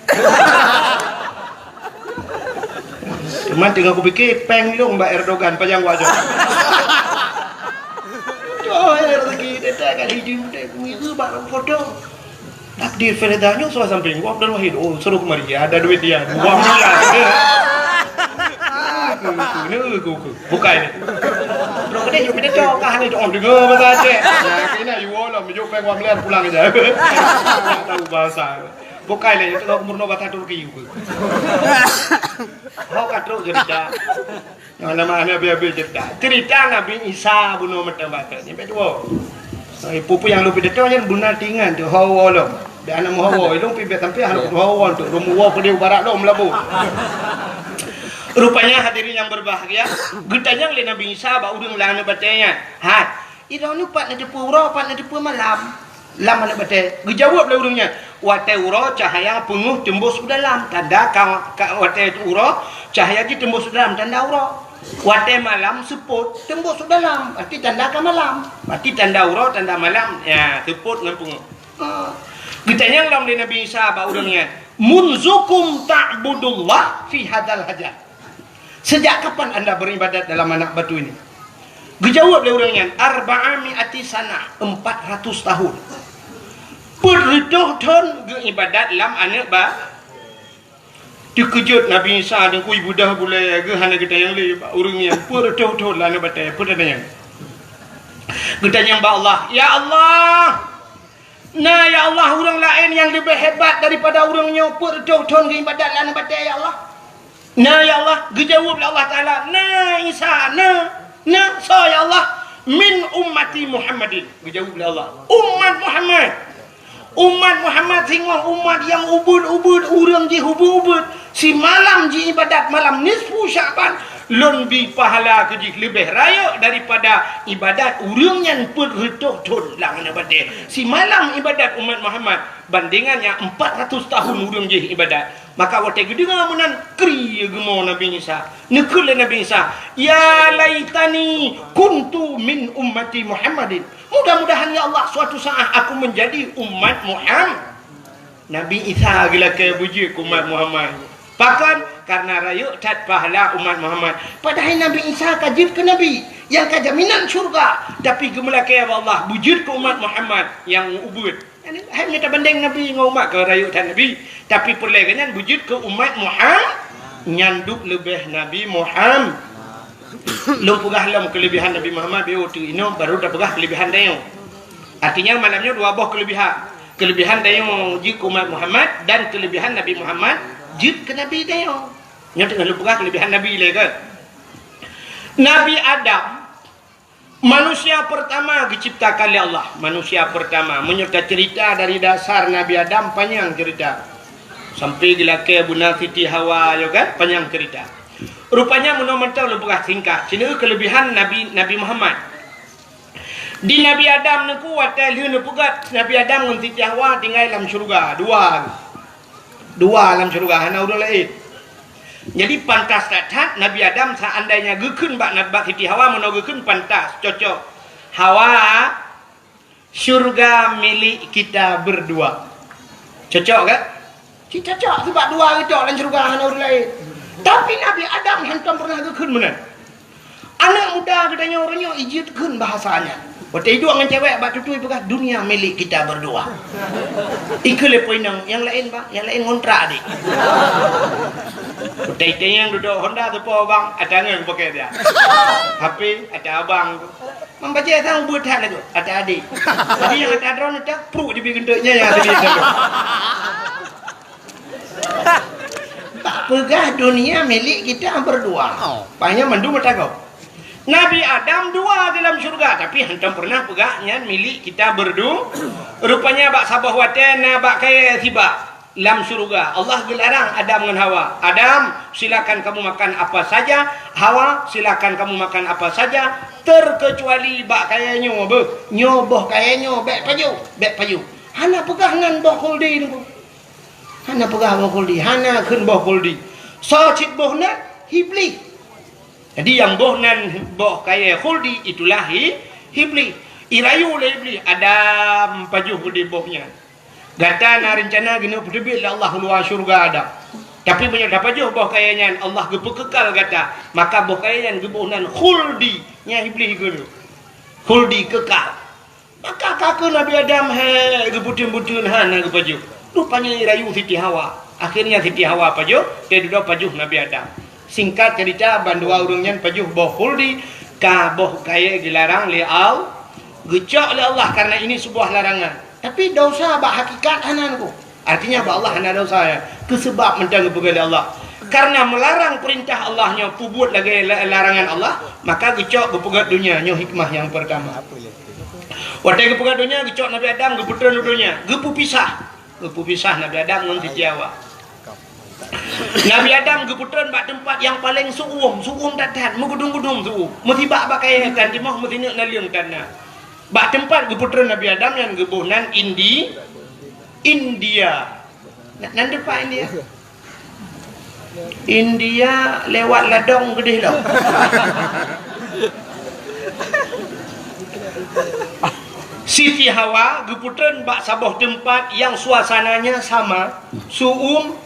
Cuman tinggal aku fikir peng long Mbak Erdogan panjang wajah. Oh rezeki dia tak kali jumpa dia itu barang foto. Takdir Feredanya sudah samping gua dan wahid oh suruh kemari ada duit dia 2 miliar. Bukan ini. Bro kedai jumpa dia cok kah ni on dengar bahasa Aceh. Nah kena you lah menjuk peng 2 miliar pulang aja. Tak tahu bahasa. Bukan lah itu umurno bahasa Turki juga. Kau katruk cerita. Yang nama biar cerita. Cerita Nabi Isa bunuh mata baca. Sampai dua. Pupu yang lupa dekat yang bunuh tingan tu Hawa lo. Dan anak Hawa itu pibet sampai anak Hawa tu rumuwa ke dia barat lo melabu. Rupanya hadirin yang berbahagia, gedanya oleh Nabi Isa ba udang lang na batenya. Ha. Iraw ni pat na depu ura pat na depu malam. Lam na bate. Gejawab lah udangnya. Wate ura cahaya penguh tembus ke dalam. Tanda wate ura cahaya ji tembus ke dalam tanda ura. Wate malam seput tembus ke dalam. Berarti tanda ke malam. Berarti tanda ura tanda malam. Ya, seput dengan penguh. Gedanya oleh Nabi Isa ba udangnya. Munzukum ta'budullah fi hadal hajat. Sejak kapan anda beribadat dalam anak batu ini? Dijawab oleh orangnya, 400 sana, 400 tahun. Berituh tahun beribadat dalam anak batu. Dikejut Nabi Isa dan kui budah boleh ke hana kita yang lain orangnya berituh tahun anak batu. Perdana kita yang ba Allah, ya Allah. Nah ya Allah orang lain yang lebih hebat daripada orangnya berituh tahun beribadat dalam anak batu ya Allah. Nah ya Allah, dijawab oleh Allah Ta'ala. Nah Isa, nah so ya Allah. Min ummati Muhammadin. Dijawab oleh Allah. Umat Muhammad. Umat Muhammad sehingga umat yang ubud, orang ji ubud. Si malam ji ibadat malam nisfu Syaban. Lebih pahala kejik lebih raya daripada ibadat orang yang berretuh tun lang ibadat. Si malam ibadat umat Muhammad bandingannya 400 tahun orang ji ibadat. Maka waktu itu dengar menan kri gemo Nabi Isa. Nekul Nabi Isa, ya laitani kuntu min ummati Muhammadin. Mudah-mudahan ya Allah suatu saat aku menjadi umat Muhammad. Nabi Isa gila ke bujuk umat Muhammad. Bahkan karena rayuk tat pahala umat Muhammad. Padahal Nabi Isa kajib ke Nabi yang kajaminan syurga. Tapi gemelak ya Allah wujud ke umat Muhammad yang ubud. Hai minta banding Nabi dengan umat ke rayu dan Nabi. Tapi perlegannya wujud ke umat Muhammad nyanduk lebih Nabi Muhammad. Lu pegah lam kelebihan Nabi Muhammad biu tu ino baru dah pegah kelebihan dia. Artinya malamnya dua buah kelebihan. Kelebihan dia jik umat Muhammad dan kelebihan Nabi Muhammad jik ke Nabi dia. Nya tengah lu pegah kelebihan Nabi le kan. Nabi Adam manusia pertama diciptakan oleh Allah. Manusia pertama menyerta cerita dari dasar Nabi Adam panjang cerita. Sampai dilake Bunda Siti Hawa yo kan panjang cerita. Rupanya menonton lebih singkat. Sini kelebihan Nabi Muhammad. Di Nabi Adam ni kuat liu ni pugat. Nabi Adam dengan Siti Hawa tinggal dalam syurga. Dua dalam syurga. Hana udah lain. Jadi pantas tak Nabi Adam seandainya gekun bak Siti Hawa menogekun pantas cocok. Hawa syurga milik kita berdua. Cocok kan? Cocok sebab dua cocok dalam syurga hana udah lain. Tapi Nabi Adam hantam pernah gekun mana? Anak muda katanya orangnya ijitkan bahasanya. Waktu itu dengan cewek bak tutui bekas dunia milik kita berdua. Ika lepoin yang lain bang, yang lain ngontrak adik. Waktu itu yang duduk Honda tu po bang, ada ngeng pakai dia. HP ada abang tu. Membaca sang buat hal tu, ada adik. Jadi yang ada drone tu pro di bikinnya yang ada di sana. Tak pegah dunia milik kita berdua. Banyak mandu mata kau. Nabi Adam dua dalam syurga tapi hantam pernah pegahnya milik kita berdua. Rupanya bak sabah waten bak kaya tiba dalam syurga. Allah gelarang Adam dengan Hawa. Adam silakan kamu makan apa saja. Hawa silakan kamu makan apa saja terkecuali bak kaya nyoboh kaya bek payu. Hana pegah ngan boh kuldi ni. Hana pegah boh kuldi. Hana kun boh kuldi. So cik boh na hibli. Jadi yang boh nan boh kaya khuldi itulah hibli. Irayu le hibli ada pajuh di bohnya. Gata na rencana gini pedebit lah Allah luar syurga ada. Tapi banyak dapat pajuh boh kayanya Allah gepekekal gata. Maka boh kayanya geboh nan khuldi nya hibli guru. Khuldi kekal. Maka kakak Nabi Adam gebutun-butun hana gepajuh. Rupanya irayu Siti Hawa. Akhirnya Siti Hawa pajuh, dia duduk pajuh Nabi Adam. Singkat cerita bandua urungnya pajuh boh khuldi ka boh kaya dilarang li al gecok oleh Allah karena ini sebuah larangan. Tapi dosa bak hakikat hananku. Artinya bak Allah hana dosa ya. Kesebab mentang kepada Allah. Karena melarang perintah Allahnya pubut lagi larangan Allah, maka gecok bepegat dunia nyo hikmah yang pertama. Waktu gepegat dunia gecok Nabi Adam geputan dunia, gepu pisah Nabi Adam dengan Siti Hawa. Nabi Adam keputusan bak tempat yang paling suum tatat, megudung-gudung suum. Mesti bak pakai kan di mah mesti nak naliung tanah. Bak tempat keputusan Nabi Adam yang gebunan India. Nan depan India. India lewat ladong gede lah. Siti Hawa keputusan bak sabah tempat yang suasananya sama, suum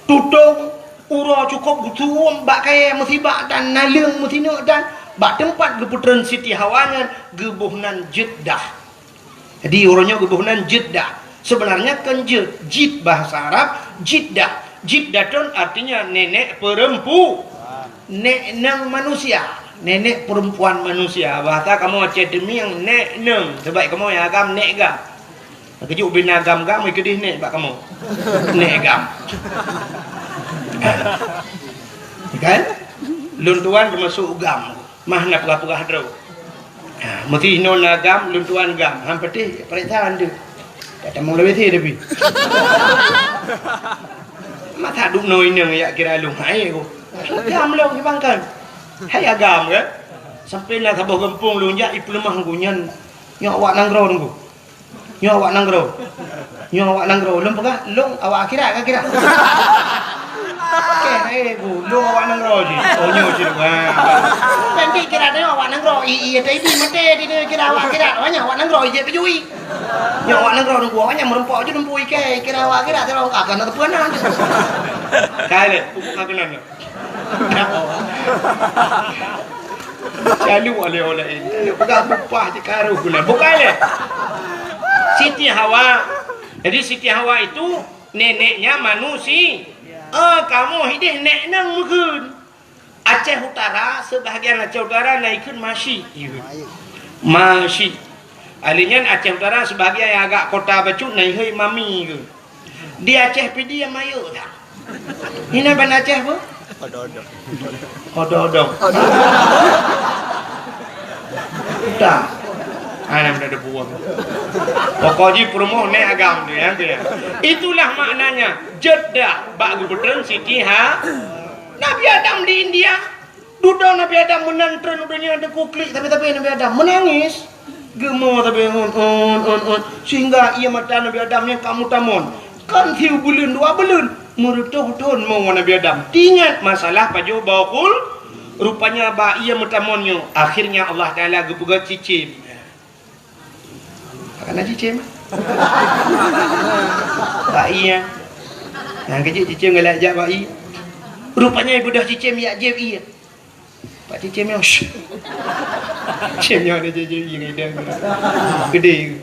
tutung ura cukup gutuum bak kaya musibah dan naliung musino dan bak tempat geputeran Siti Hawanya gebuhnan Jeddah. Jadi orangnya gebuhnan Jeddah. Sebenarnya kan jid bahasa Arab Jeddah. Jeddah itu artinya nenek perempuan. Nenek manusia. Nenek perempuan manusia. Bahasa kamu Aceh demi yang nek neng. Sebab kamu yang agam nek gam. Kejuk bin agam gam ikut nek bak kamu. Nek gam. Kan? Luntuan termasuk gam. Mah nak pegah-pegah drau. Mesti non gam, luntuan gam. Ham petih periksa anda. Kata mau lebih sih tapi. Mata duk noi nang ya kira lu hai aku. Gam lo dibangkan. Hai agam kan? Sampai nak sabah gempung lu jak ipu lemah gunyan. Nyo awak nanggro nunggu. Nyo awak nanggro. Lum pegah, long awak akhirat ke kira. Lu awak nanggro je. Oh nyo je lu. Nanti kira dia awak nanggro. Iya tadi mate dia kira awak kira. Banyak awak nanggro je pejui. Nyo awak nanggro nunggu awaknya merempok je nunggu ikai. Kira awak kira dia akan ada puanan. Kale, pupuk kagenan. Lalu oleh-oleh ini. Pegang bupah je karuh gula. Bukan le. Siti Hawa Jadi Siti Hawa itu neneknya manusia. Kamu hidup nek nang mungkin. Aceh Utara, sebahagian Aceh Utara naikkan masih. Masih. Alinya Aceh Utara sebahagian yang agak kota Bacut naik mami ke. Di Aceh pidi yang mayu tak. Ini ban Aceh apa? Ododok. Tak. Ana dah ada buang. Pokoknya promo nek agam dia ya. Itulah maknanya Jeddah bak gubernur Siti Nabi Adam di India. Duduk Nabi Adam menantren udahnya ada kuklik tapi Nabi Adam menangis. Gemar tapi sehingga ia mata Nabi Adam yang kamu tamun. Kan tiu bulan 2 bulan merutuh-tuh mau Nabi Adam. Ingat masalah paju bakul rupanya ba ia matamunnya. Akhirnya Allah Taala gebugat cicim. Karena cicim. Bayi yang kecil cicim galak jak bayi. Rupanya ibu dah cicim ya jeb iya. Pak cicim yang cicimnya ada jeb iya gede.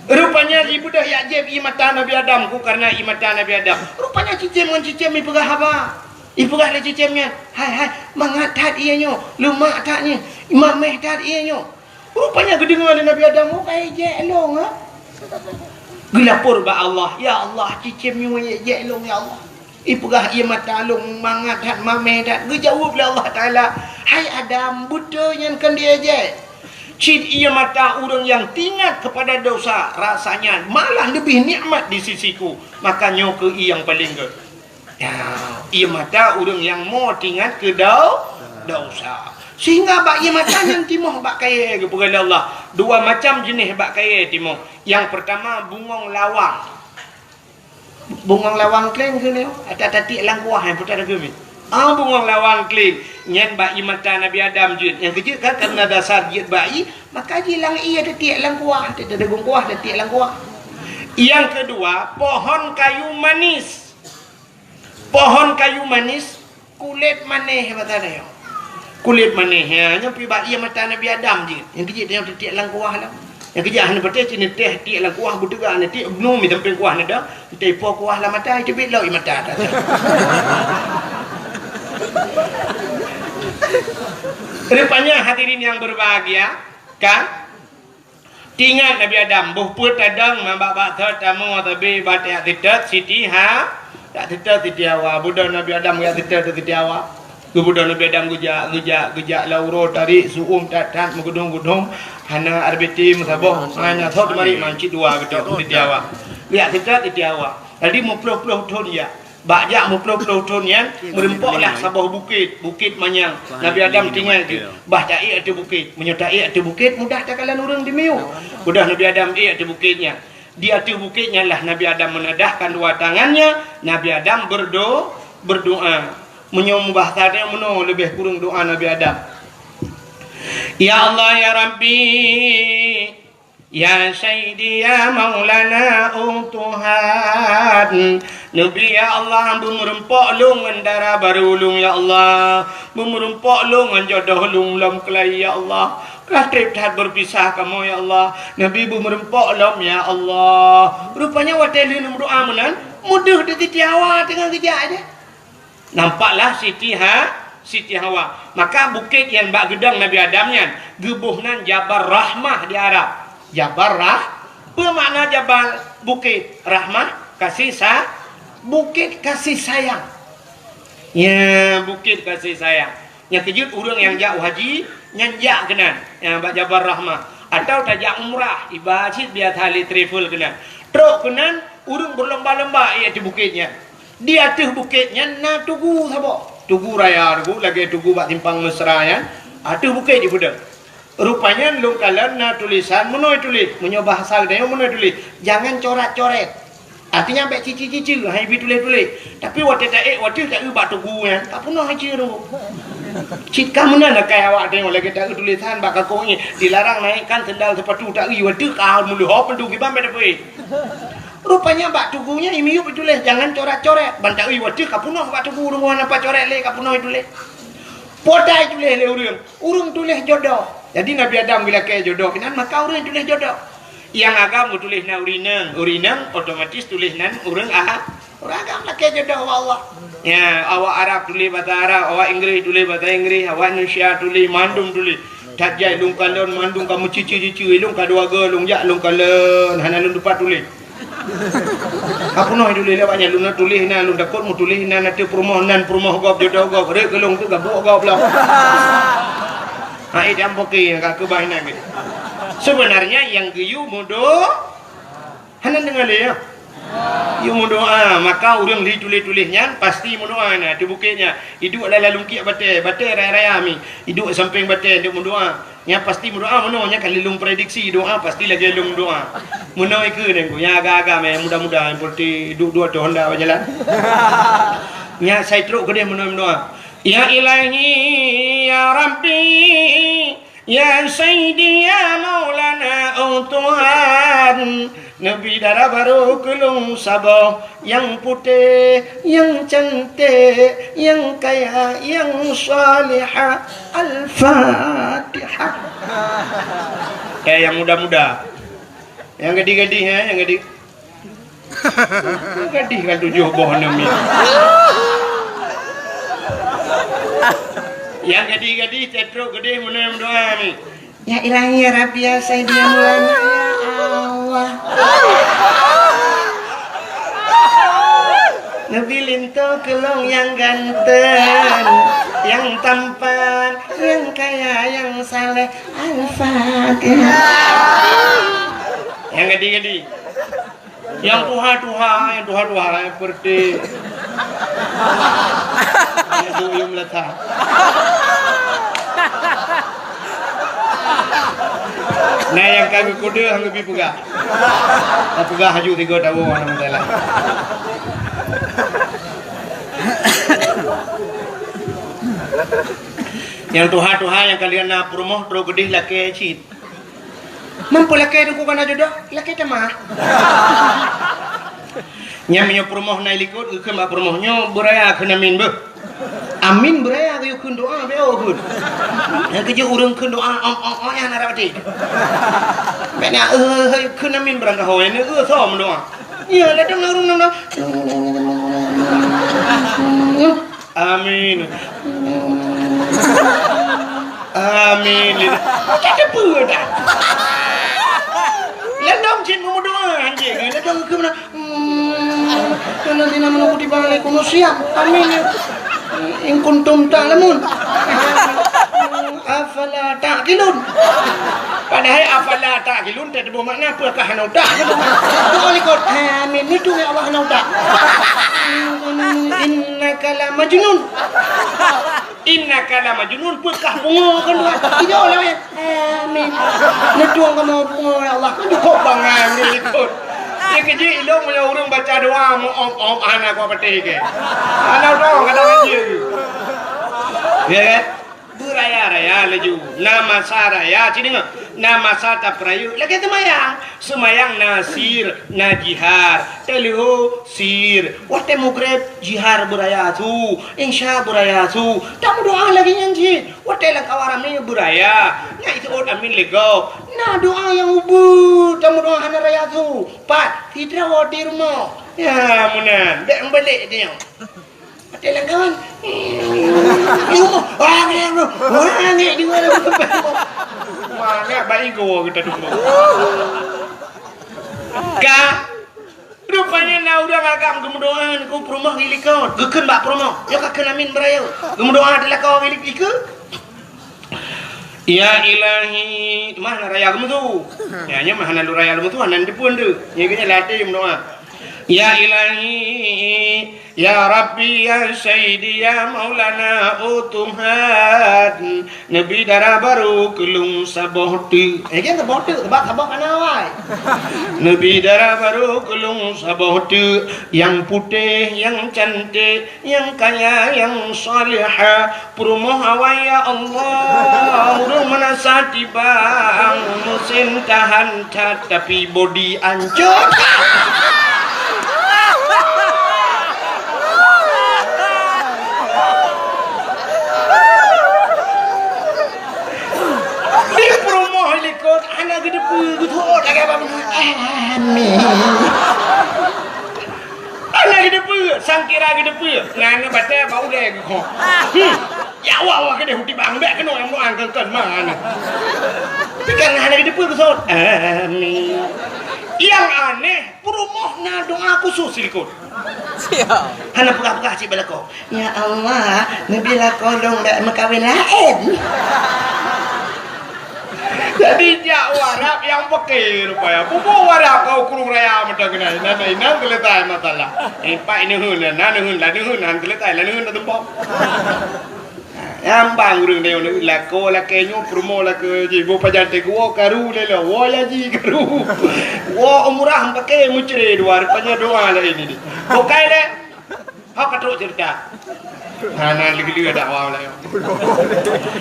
Rupanya ibu dah ya jeb iya mata Nabi Adam ku karena iya mata Nabi Adam. Rupanya cicim dengan cicim ibu gah apa? Ibu gah ada cicimnya. Hai mangat tat ianya, lumak tatnya, imam meh tat ianya. Rupanya kedengar Nabi Adam kayak jelong ha. Gelapur ba Allah, ya Allah cicimnya jelong ya Allah. Ipugah ia mata long mangat hat mameh dat gejawab lah Allah Taala. Hai Adam, buta yang kan dia je. Cid ia mata orang yang tingat kepada dosa rasanya malah lebih nikmat di sisiku. Makanya ke ia yang paling ke. Ya, ia mata orang yang mau tingat ke dosa. Sehingga bak ia mata yang timoh bak kaya kepada Allah. 2 macam jenis bak kaya timoh. Yang pertama bungong lawang. Bungong lawang kling ke ni? Ada tatik langkuah yang putar ke ni? Bungong lawang kling. Nyan bayi mata Nabi Adam je. Yang kecil kan karena dasar jid bayi, maka jilang ia tatik langkuah. Ada gungkuah tatik langkuah. Yang kedua, pohon kayu manis. Pohon kayu manis, kulit manis kata dia. Kulit manis ya. Nyampi bayi mata Nabi Adam je. Yang kecil dia tatik langkuah lah. Yang kerja hanya betul sini teh ti lah kuah butuga nanti belum mi tempat kuah nada teh po kuah lah mata itu bit lau mata dah. Rupanya hadirin yang berbahagia kan tingat Nabi Adam buh put tadang mambak thot tamu tapi batik tidat Siti tak tidat Siti Hawa budak Nabi Adam ya tidat Siti Hawa. Kemudian Nabi Adam gujak lauro tarik suum tatat mengudung-gudung hana arbiti musabah hanya thot mari mancit 2 gedok di Jawa. Lihat kita di Jawa. Tadi mau puluh-puluh tahun ya. Bajak mau puluh-puluh tahun ya merempoklah sabah bukit manyang. Nabi Adam tinggal tu. Bah cai ada bukit, menyertai ada bukit mudah tak kalan orang di miu. Mudah Nabi Adam ada bukitnya. Di atas bukitnya lah Nabi Adam menadahkan 2 tangannya. Nabi Adam berdoa. Menyembah tadi meno lebih kurang doa Nabi Adam. Ya Allah ya Rabbi ya Sayyidi ya Maulana Tuhan Nabi ya Allah merempok lungan darah baru ulung ya Allah merempok lungan jodoh ulung lam kelai ya Allah Ratrip tahat berpisah kamu ya Allah Nabi merempok lam ya Allah rupanya watelin berdoa menan mudah di Jawa dengan kejak aja. Nampaklah Siti Hawa. Maka bukit yang bak gedang Nabi Adamnya gebuhnan Jabal Rahmah di Arab. Jabal apa makna Jabal bukit? Rahmah kasih bukit kasih sayang. Ya, bukit kasih sayang. Yang kejut orang yang jauh haji nyanjak kenan. Yang bak Jabal Rahmah atau tajak umrah ibadat biar tali travel kenan. Truk kenan orang berlomba-lomba ia di bukitnya. Di atas bukitnya na tugu sabo. Tugu raya tugu lagi tugu bak timpang mesra ya. Atas bukit di budak. Rupanya lu kalian na tulisan menoi tulis, menyo bahasa dia menoi tulis. Jangan coret-coret. Artinya ambek cici-cici hai bi tulis-tulis. Tapi waktu tak bak tugu ya. Tak pernah haji tu. Cik kamu nak kai awak tengok lagi tak tulisan bak kau ni dilarang naikkan sendal sepatu tak ri waktu kau mulu hop pendu ki bambe depe. Rupanya bak tugunya imiu tulis jangan coret-coret. Bantak ui waktu kapunoh bak tugu urung apa coret le kapunoh tulis. Podai tulis le urung. Urung tulis jodoh. Jadi Nabi Adam bila kaya jodoh kenan maka urung tulis jodoh. Yang agam tulis na urinang otomatis tulis nan urang orang agam laki jodoh Allah. Ya, awak Arab tulis bahasa Arab, awak Inggeris tulis bahasa Inggeris, awak Indonesia tulis mandum tulis. Tak jai lung kalon mandum kamu cici lung kadua ge lung jak lung kalon hana lung dupat tulis. Apa noh tulis lewatnya lung tulis na lung dakot mu tulis na nanti permohonan gop jodoh gop rek ke lung tu gabuk gop lah. Ha idam poki ka kebainan gitu. Sebenarnya yang geyu mudo hana dengar ya. You doa, maka orang li tulis-tulisnya pasti doa na tu bukitnya. Hidup adalah lungkit batai raya-raya mi. Hidup samping batai dia doa. Nya pasti doa nya kalau lung prediksi doa pasti lagi lung doa. Muno iku nengku nya agak-agak me mudah-mudahan seperti hidup dua tahun dah berjalan. Nya saya teruk ke dia muno doa. Ya Ilahi ya Rabbi ya Sayyidi ya Maulana oh Tuhan Nabi darah baru kelung sabah yang putih yang cantik yang kaya yang salihah Al-Fatihah. Yang muda-muda yang gadis-gadis yang gadis gadis kan 7 boh Nabi. Yang gadis-gadis cetruk gede mana doa ni. Ya Ilahi ya Rabbi ya Sayyidi ya Maulana ya Allah. Nabi linto kelong yang ganteng, yang tampan, yang kaya, yang saleh. Al-Fatihah. Yang gadis-gadis. Yang tuha-tuha yang seperti itu yang letak. Nah yang kami kuda hang lebih pegah. Pegah haju 3 tahun alhamdulillah. Yang tuha-tuha yang kalian nak promoh terus gedih laki cit. Mampu laki tu kana jodoh, laki temah. Nyamnya promoh na likut ke mak promohnya beraya kena min be. Amin beraya ke kun doa be okun. Yang kerja urang kun doa yang nak dapat. Bena kun amin berang ka hoy ni som doa. Ya ladang urang na. Amin. Amin. Kita pun dah. Ladang cin mu doa anjing. Ladang ke mana? Nanti nama aku di balik kuno siap. Amin. In kuntum ta'lamun. Afala ta'qilun. Padahal afala ta'qilun tak ada makna apakah hanau tak. Doa likut. Amin itu ya Allah hanau tak. Innaka la majnun. Innaka la majnun apakah bunga kan doa. Tidak oleh ya. Amin. Netuang kamu bunga ya Allah. Cukup bangan likut. Dia kerja ilmu punya orang baca doa om anak aku peti ke. Anak dong kata aja. Ya kan? Beraya-raya laju. Nama saraya cini ngah. Nama sata perayu. Lagi semayang nasir najihar. Teliho sir. Wate mugreb jihar beraya tu. Insya beraya tu. Tamu doa lagi nyanyi. Wate lang kawaram ni beraya. Nya itu od amin lego. Nah doa yang ubud. Tamu doa hana raya tu. Pat tidak wadi rumah. Ya munan. Dek balik dia. Ada lang kawan. Orang ni di mana mana baik gua kita dulu. Ka rupanya na udah agak gemudoan ku promoh gilikon. Gekeun bak promoh. Yo ka amin berayo. Gemudoan adalah kau gilik iku. Ya Ilahi, mana raya kamu tu? Ya nya mana lu raya kamu tu anan dipun tu. Nya kena latih doa. Ya Ilahi, ya Rabbi, ya Sayyidi, ya Maulana, oh Tuhan, Nabi darah baru kelung sabohti. Kan sabohti, sabah kanawai. Nabi darah baru kelung sabohti, yang putih, yang cantik, yang kaya, yang salihah. Perumoh awai ya Allah, urung menasati bang, musim tahan tapi body ancur. Anak gede gitu, lagi apa? sangkira ke depan ngana batai bau deh kau ya awak ke deh huti bang deh kena yang doang kan mana pikir ngana ke depan kesot amin yang aneh perumoh na doa khusus ikut hana pura-pura cik balako ya Allah nabila kolong dak makawin lain jadi dia warap yang pakai rupanya pupu warap kau kurung raya macam kena nana keletai masalah pak ini hun han keletai lah hun tempat yang bang urang dia lako lakenyo promo lako jibo pajante gua karu lelo wala ji karu wo umrah pakai mucre dua rupanya doa lah ini bukai le hak katruk cerita hana lagi dakwah lah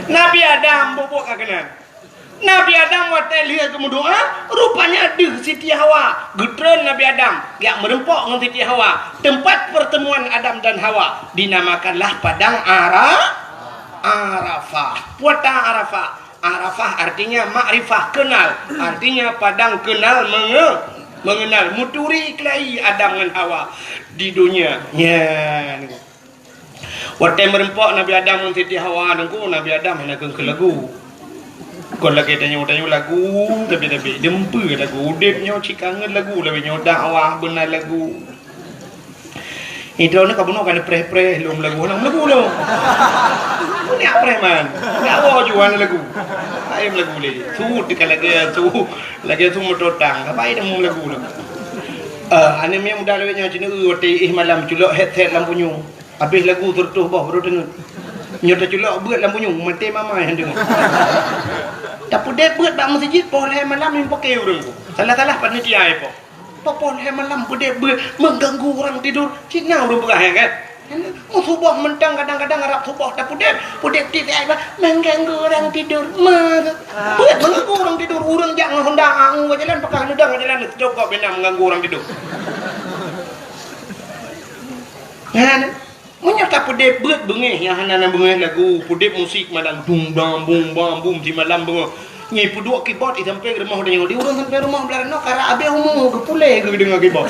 Nabi Adam bobok kakenan Nabi Adam watai lihat kemudoa rupanya ada Siti Hawa getren Nabi Adam yang merempok dengan Siti Hawa tempat pertemuan Adam dan Hawa dinamakanlah padang Arafah. Padang Arafah. Arafah artinya makrifah kenal. Artinya padang kenal mengenal. Muturi kelahi Adam dan Hawa di dunia. Ya. Waktu merempok Nabi Adam dan Siti Hawa nunggu Nabi Adam hendak ke lagu. Kau lagi tanya lagu tapi dempu lagu. Udipnya cikangan lagu lebih dakwah benar lagu. Itu ni kau kan preh lom lagu lo. Ni apa man? Ni awak jual lagu. Ayam lagu le. Tu dekat lagi tu motor tang. Apa ini mau lagu lo? Ane memang muda lewatnya cina waktu malam culok headset lampu nyung. Habis lagu tertuh bawah baru dengar. Nyota culok buat lampu nyung mati mama yang dengar. Tapi dia buat bang masjid boleh malam yang pakai orang tu. Salah panitia apa? Popon he malam bude mengganggu orang tidur. Cina orang berah kan? Subuh mentang kadang-kadang Arab subuh tak bude tidak mengganggu orang tidur. Buat mengganggu orang tidur. Orang jangan hendak jalan pakai hendak jalan cukup benar mengganggu orang tidur. Kan? Menyata bude buat bengeh yang hana bengeh lagu bude musik malam bum bam di malam bengeh. Ni puduk keyboard sampai ke rumah dia. Dia urang sampai rumah belah no kara abe umum ke pule ke dengar keyboard.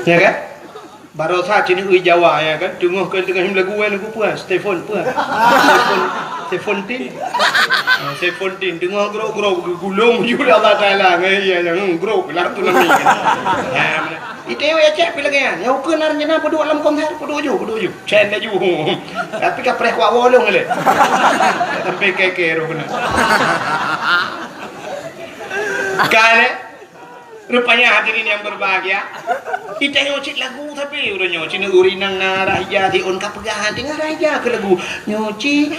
Ya kan? Baru saja ni ui Jawa ya kan. Tengah ke tengah lagu lagu puas. Telefon puas. Telefon tin tengah grok gulung juga Allah Taala ngai ya grok lah tu nami. Itu ya cek pilih kan. Ya ukur narjana puduk dalam konser puduk ju. Chen dah ju. Tapi kapreh kuat wolong le. Sampai keke ro benar. Kale rupanya hadirin yang berbahagia. Kita nyocit lagu tapi udah nyocit urinang raja di on kapegahan dengar raja ke lagu nyuci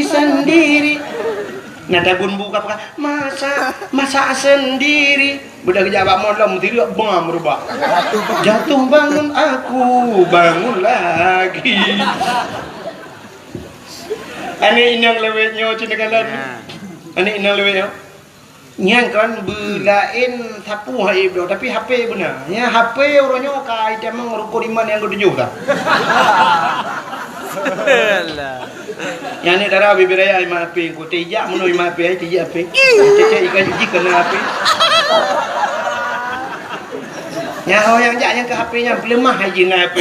sendiri. Nada gunbu kapag masa sendiri. Budak jawab malam tidak bang berubah. Jatuh bangun aku bangun lagi. Ani inang lewetnya cina kalan. Ani inang lewetnya. Yang kan belain sapu hai bro tapi HP benar. Ya HP orangnya kai temang rukun iman yang ketujuh dah. Yang ni darah bibiraya imam HP ku tijak menu imam HP tijak HP. Cecek ikan jiji kena HP. Yang yang jak yang ke HP-nya lemah aja dengan HP.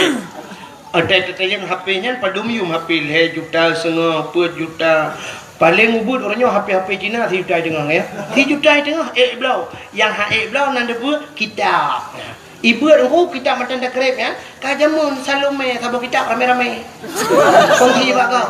Ada yang HP-nya padumium HP le juta setengah per juta. Paling ubud orangnya HP Cina 3 juta tengah ya. 3 juta tengah belau. Yang belau nanda bu kitab. Ibu aku kitab macam dah kerep ya. Kajamun Salome sabuk kitab ramai-ramai. Kongsi pak kau.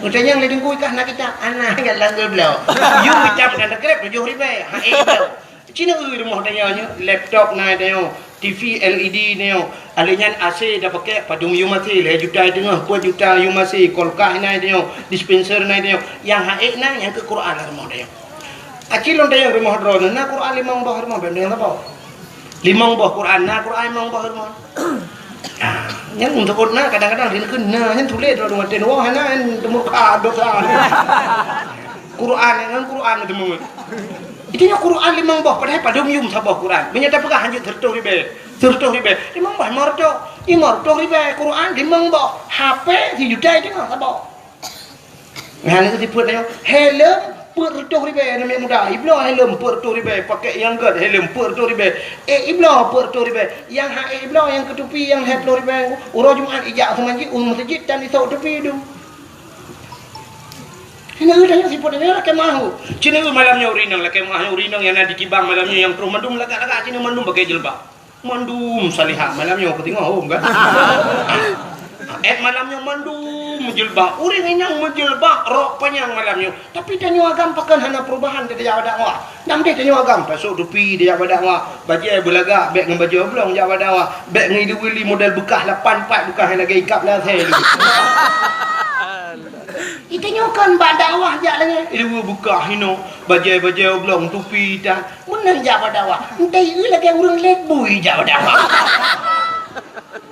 Utanya yang ledeng kui kah nak kitab anak enggak langgar belau. You kitab macam dah kerep 7 ribu. Belau. Cina rumah tanya laptop naik tanya. TV LED ni alinya AC dah pakai padung you masih le juta tengah 4 juta you masih kolkah ni dia dispenser ni dia yang haik na yang ke Quran rumah dia acil on dia rumah drone na Quran 5 buah rumah benda apa 5 buah Quran na Quran 5 buah rumah yang untuk na kadang-kadang dia kena yang tulis dalam rumah ten wah na muka dosa Quran dengan Quran temu itunya Quran 5 buah padahal padung you sabah Quran menyata pegah hanjut 30 ribu 5 buah marto 50 ribu Quran 5 buah HP 1 juta tengah sabah. Nah ni tu put dia helm pertuh ribe nama muda. Ibnu helm pertuh ribe pakai yang gad helm pertuh ribe. Ibnu pertuh ribe. Yang ibnu yang ketupi yang helm ribe. Urang Jumaat ijak masjid masjid dan isau tepi tu. Ini udah yang siput ini lah kemahu. Cina malamnya urinang lah kemahu urinang yang ada di kibang malamnya yang terus mandum lagak cina mandum pakai jilbab. Mandum salihah malamnya aku tengok kan. Malamnya mandum menjilbab. Orang yang menjilbab rok panjang malamnya. Tapi tanya agam pakan hana perubahan dia jawab dakwah. Nam dia tanya agam pasuk dupi dia jawab dakwah. Baju belagak beg dengan baju oblong jawab dakwah. Beg dengan wili model bekah 84 bukan lagi ikap lah saya. Itanyakan bak dakwah jak lagi. Ibu buka hino baju oblong tupi dah. Menang jawab dakwah. Entai lagi orang lekbui jawab dakwah.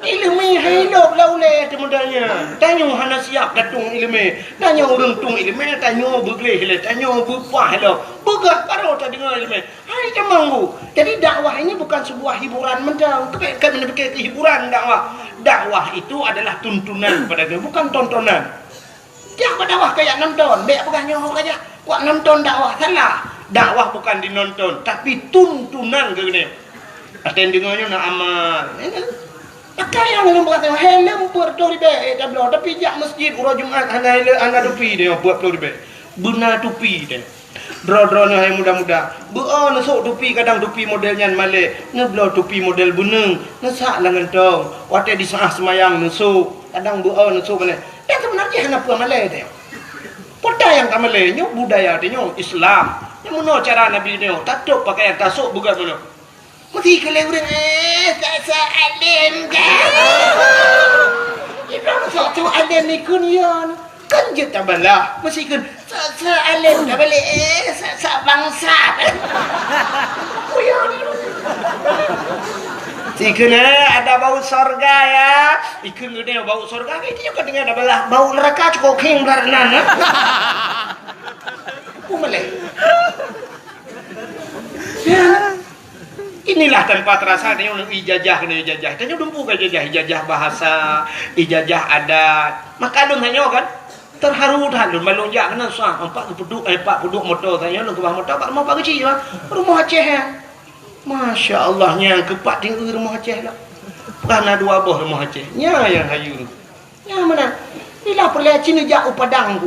Ilmu hidup lah oleh teman-temannya. Tanya hana siap datung ilmu. Tanya orang tung ilmu. Tanya bergelih lah. Tanya berpah lah. Begah baru tak dengar ilmu. Hai cemanggu. Jadi dakwah ini bukan sebuah hiburan mentang. Kan menepikir hiburan dakwah. Dakwah itu adalah tuntunan kepada kita. Bukan tontonan. Jangan dakwah kayak nonton. Biar bukan nyawa kayak. Wak nonton dakwah. Salah. Dakwah bukan dinonton. Tapi tuntunan ke ni. Aten dengarnya nak amal. Pakai yang dalam berkata helm pertuh ribe tablo tapi jak masjid urang Jumaat hana tupi dia buat pertuh ribe benar tupi dia dro-dronya hai muda-muda beo nasuk tupi kadang tupi modelnya male ngeblo tupi model buneng nasak lah ngentong wate di saah semayang nasuk kadang beo nasuk male dan sebenarnya hana apa male dia poda yang kamale nyo budaya dia nyo Islam yang mana cara Nabi dia tatuk pakaian tasuk bukan mana mesti kalau orang alim kan ibrahim sok tu alim ni kunyan kan je tabalah mesti kan alim dah balik bangsa kunyan Ikan ada bau sorga ya. Ikan gede bau sorga itu juga dengan ada bau neraka cukup king belaran. Pumale. Ya. Inilah tanpa terasa dia orang ijazah kena ijazah. Tanya dumpu ke ijazah bahasa, ijazah adat. Maka dong hanya kan terharu dah lu melonjak kena sah 40 motor tanya lu ke bawah motor pak rumah pak kecil lah. Rumah Aceh ya. Masya Allah yang kepak tinggi rumah Aceh lah. Kerana 2 buah rumah Aceh. Nya yang hayu. Nya mana? Inilah perlihat Cina jak Padang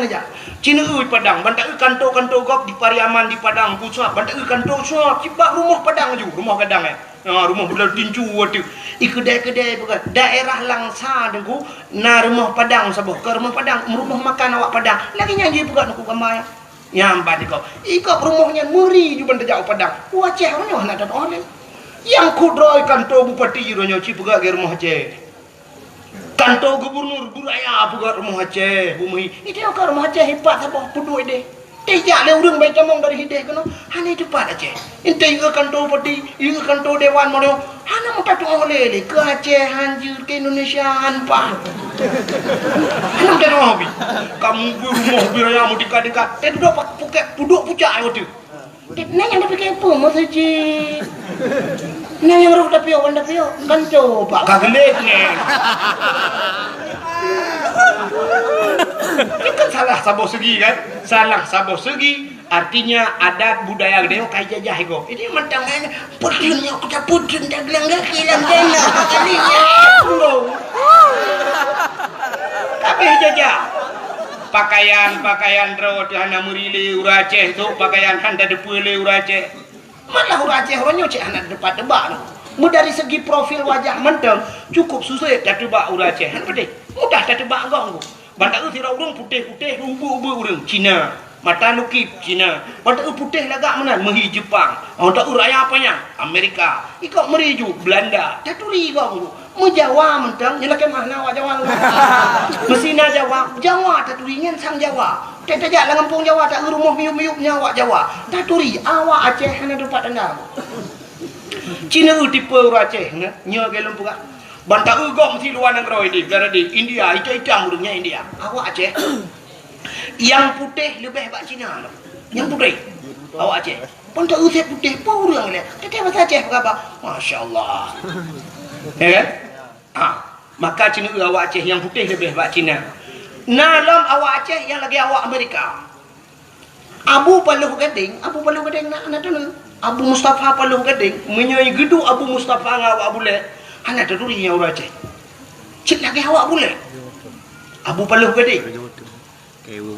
aja. Cina Padang, bantak kantor gop di Pariaman di Padang pusat, bantak kantor suap, cibak rumah Padang aju, rumah kadang rumah belah tinju waktu. Kedai-kedai bukan daerah Langsa dengku, rumah Padang sabuh ke rumah Padang, rumah makan awak Padang. Lagi nyanyi bukan aku gambar. Nyambat ikop rumahnya meri juga bantak jauh Padang. Aceh orangnya nak ada orang. Yang kudroi kantor bupati orangnya cibak ke rumah Aceh. Kantor gubernur buraya bukan rumah Aceh bumi itu yang ke rumah Aceh hebat apa puduk ide tidak le urang baik camong dari hideh kena hanya cepat Aceh ente ke kantor bupati ke kantor dewan mana hanya mau tak oleh ke Aceh hancur ke Indonesia hanpa hanya mau tak hobi kamu rumah buraya mau dekat-dekat puduk pucak waktu neng yang dapat kepo masjid neng yang roh tapi kan coba kagelet neng itu kan salah saboh segi kan salah saboh segi artinya adat budaya gede kayak jajah itu ini mentangnya putihnya kita putih tak gelang kilang dana kalinya tapi jajah pakaian ro hana murile Aceh tu pakaian handa depule Aceh malah Aceh orangnya cek hana depan debak mu dari segi profil wajah menteng cukup susah tak tebak Aceh han pedih mudah tak tebak gong bantak tira urang putih-putih ubu-ubu urang Cina mata nukip Cina bantak putih lagak mana mehi Jepang bantak raya apanya Amerika ikut meriju Belanda tak turi gong mu Jawa mentang ni laki mana awak Jawa mesina Jawa tak turingan sang Jawa tak tajak lah kampung Jawa tak rumah miup-miupnya awak Jawa tak turi awak Aceh hana dapat anda Cina tipe Aceh nya gelem puka bantak gom mesti luar negara ini berada di India hitam urangnya India awak Aceh yang putih lebih bak Cina yang putih awak Aceh bantak usep putih pun urang ni tetap bahasa Aceh apa masya-Allah ya kan? Maka Cina awak Aceh yang putih lebih bak Cina. Dalam awak Aceh yang lagi awak Amerika. Abu Paluh Gading nak tu Abu Mustafa Paluh Gading menyai gedung Abu Mustafa ngawak boleh. Anak tu duri yang orang Aceh. Cik lagi awak boleh. Abu Paluh Gading.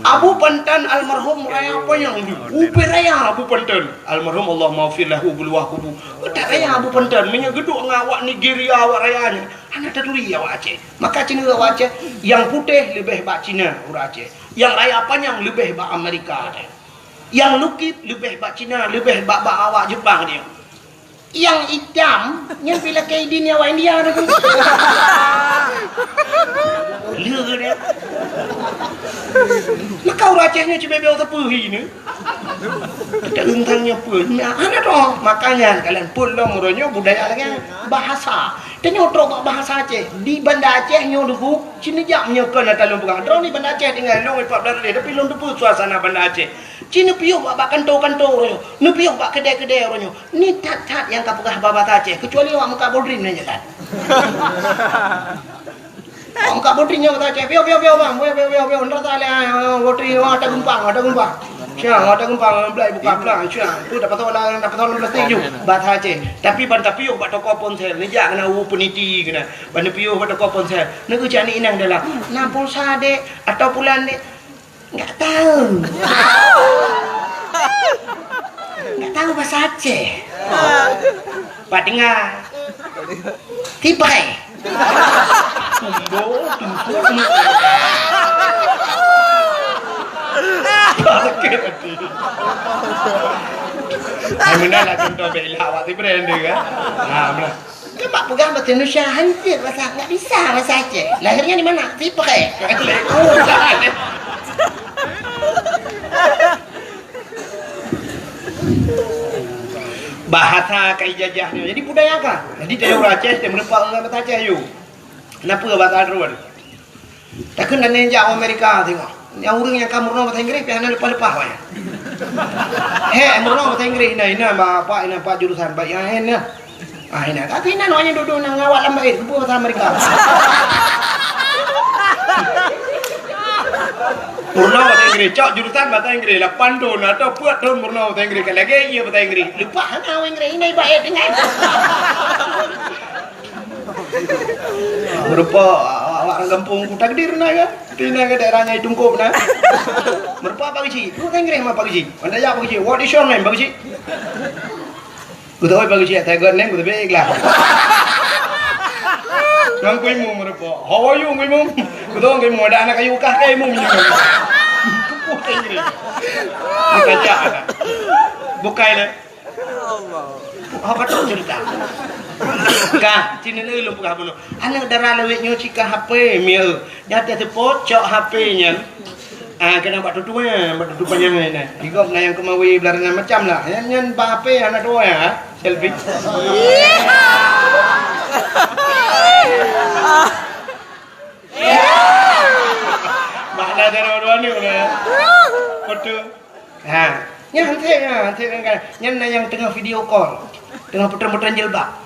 Abu Pantan almarhum raya apa yang upi raya Abu Pantan almarhum Allah maafir lahu buluah kubu tak raya Abu Pantan menyai gedung ngawak Nigeria awak rayanya. Anak tu duri awak Aceh. Maka Cina awak Aceh yang putih lebih bak Cina orang Aceh. Yang raya panjang lebih bak Amerika dia. Yang lukip lebih bak Cina, lebih bak awak Jepang dia. Yang hitam, yang bila kaidin yang awak India tu. Lur dia. Maka orang Acehnya cuma biar terpuhi ni. Tak entangnya pun. Ada dong. Makanya kalian pun lah murahnya budaya lagi bahasa. Dan nyotrok bahasa Aceh. Di Banda Aceh nyodoku, Cina jak menyekan atas lumpur. Drone di Banda Aceh tinggal long 14 dia. Tapi long tu pun suasana Banda Aceh. Cina piuh bak kantor-kantor orangnya. Ni piuh bak kedai-kedai orangnya. Ni tat-tat yang kapugah babata Aceh. Kecuali awak muka bodrin ni jalan. Muka bodrinnya kata Aceh. Piuh bang. Piuh. Ntar tak boleh. Bodrin ada gumpang. Syah, ada gumpang belai buka pelang. Syah, tu dapat tolong plastik je. Bahasa Aceh. Tapi banta piuh bak toko ponsel. Ni jak kena peniti kena. Banta piuh bak toko ponsel. Ni ku cak ni inang dalam. Nak pulsa dek atau bulan dek. Enggak tahu. Enggak tahu bahasa Aceh. Pak dengar. Tibai. Sakit hati. Mana lah contoh bela awak tu brand dia kan. Benar. Kemak pegang bahasa Indonesia hancur enggak bisa bahasa Aceh. Lahirnya di mana? Tibai. Bahasa kaijajahnya jadi budaya kan. Jadi dia orang Aceh dia menempat orang bahasa Aceh you. Kenapa bahasa Arab? Takkan dan nenjak Amerika tengok. Yang orang yang kamu murno bahasa Inggeris pian lepas-lepas wae. Murno bahasa Inggeris ini Pak jurusan baik yang ini. Ini tapi namanya duduk nang awak lambai bahasa Amerika. Murno bahasa Inggeris, cok jurusan bahasa Inggeris, 8 tahun atau 4 tahun murno bahasa Inggeris. Kalau lagi ia bahasa Inggeris, lupa hang Inggeris ini baik dengan. Merupa awak orang kampung Kuta Kedir na ya. Tina ke daerahnya Tungkup na. Merupa Pak Gici, bahasa Inggeris mah Pak Gici. Anda ya Pak Gici, what is your name Pak Gici? Ku tahu Pak Gici, saya god name ku tahu ikhlas. Nang kui mu merupa. How are you kui mu? Ku tahu kui mu ada anak kayu kah kai mu minyak. Bahasa Inggeris. Baca ada. Bukai le. Allah. Apa tu cerita? Kah, Cina ni lu buka bunuh. Anak darah lewat nyucikan HP mil. Nyata sepot cok HP-nya. Kena buat tutunya, buat tutupannya ni. Ikut na yang kemawi belarang macam lah. Yang HP anak dua ya, selfie. Mana darah dua ni orang. Foto. Yang kan. Yang tengah video call, tengah putar-putar jilbab.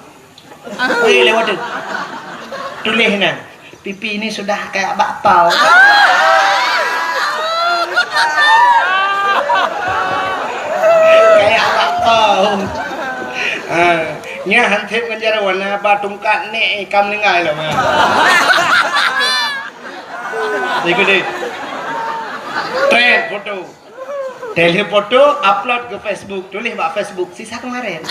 Lewat tu. Tulis na. Pipi ini sudah kayak bakpao. Kayak bakpao. Nya hantip kan jara warna batungkat ni kam lengai lah mah. Ikut deh. Trend foto. Tele foto upload ke Facebook. Tulis buat Facebook sisa kemarin.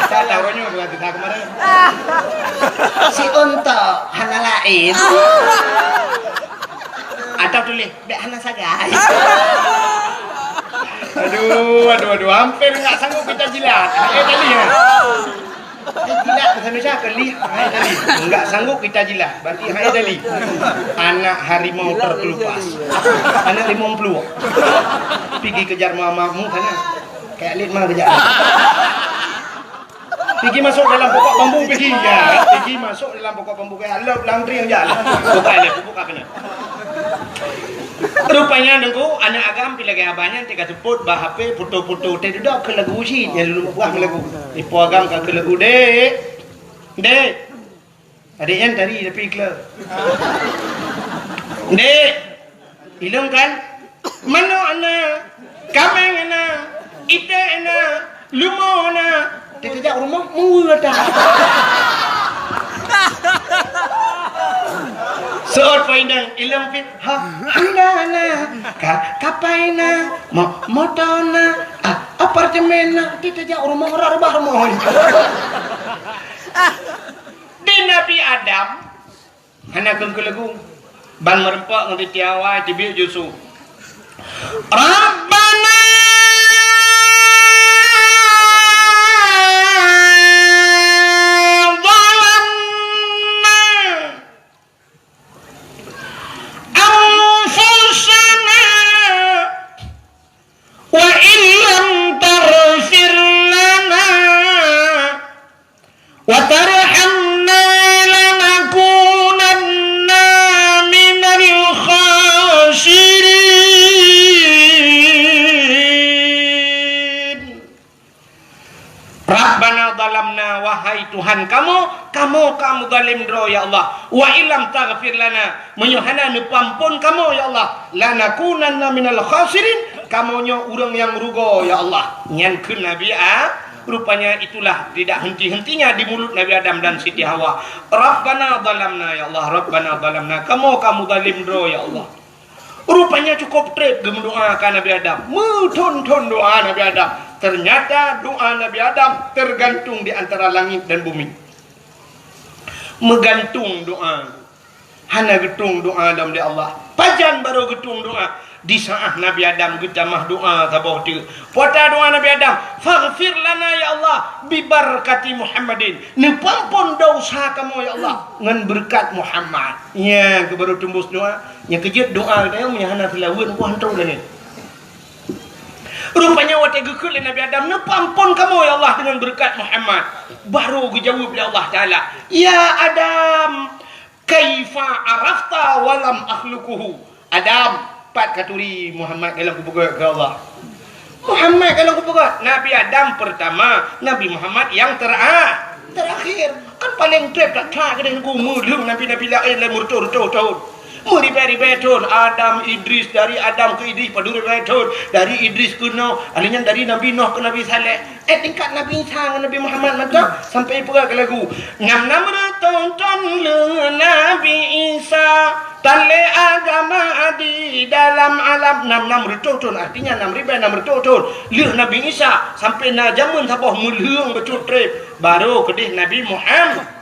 Saya taruhnya bukan sisa kemarin. Si untuk hana lain. Atau tulis dek hana sagai. Aduh, hampir enggak sanggup kita jilat. Tadi ya. Jilat bahasa Indonesia kelih, tadi. Enggak sanggup kita jilat. Berarti tadi. Anak harimau terkelupas. Anak harimau peluk. Pergi kejar mamamu sana. Kayak lid mah kejar. Pergi masuk dalam pokok bambu pergi ya. Pergi masuk dalam pokok bambu kayak love laundry yang jalan. Buka kena. Rupanya dengku anak agam pilih gaya banyak tika sebut bah HP foto-foto teh dah ke lagu sih yang dulu buah lagu ipo agam ke lagu dek adiknya tadi tapi iklan dek hilang kan mana anak kamengna itena lumona tidak rumah mengurata seot paindang ilang fit handana kapaina motona apartemena tidak rumah rarbah rumah di Nabi Adam hanakeun ke lagu ban merempak nganti tiawai tibi jusu Rabbana Tuhan kamu zalim dro ya Allah wa illam taghfir lana menyuhana nepampun kamu ya Allah lanakunanna minal khasirin kamunya urang yang rugo ya Allah nyankeun Nabi rupanya itulah tidak henti-hentinya di mulut Nabi Adam dan Siti Hawa Rabbana zalamna ya Allah Rabbana zalamna kamu zalim dro ya Allah rupanya cukup trip doakan Nabi Adam mutun-tun doa Nabi Adam ternyata doa Nabi Adam tergantung di antara langit dan bumi megantung doa hana getung doa Adam di Allah pajan baru getung doa di saat Nabi Adam getamah doa tabah tu pota doa Nabi Adam faghfir lana ya Allah bi barakati Muhammadin nepampun dosa kamu ya Allah ngan berkat Muhammad nya ke baru tembus doa nya kejut doa dia nya hana tilawan ku hantau lagi rupanya wate gekul Nabi Adam nepampun kamu ya Allah dengan berkat Muhammad baru dijawab oleh Allah Taala ya Adam kaifa arafta walam akhluquhu Adam pat katuri Muhammad kalau kubuat ke Allah Muhammad kalau kubuat Nabi Adam pertama Nabi Muhammad yang terakhir kan paling trip tak tak dengan ku mudlung nabi-nabi lain lain murtur-tur Muri-beri betul Adam Idris dari Adam ke Idris paduri betul dari Idris ke Nuh alinya dari Nabi Nuh ke Nabi Saleh tingkat Nabi Isa Nabi Muhammad mantap sampai pula ke lagu ngam tonton le Nabi Isa tale agama di dalam alam nam betul artinya 6,000 betul le Nabi Isa sampai na jamun sabah mulhung betul trip baru kedih Nabi Muhammad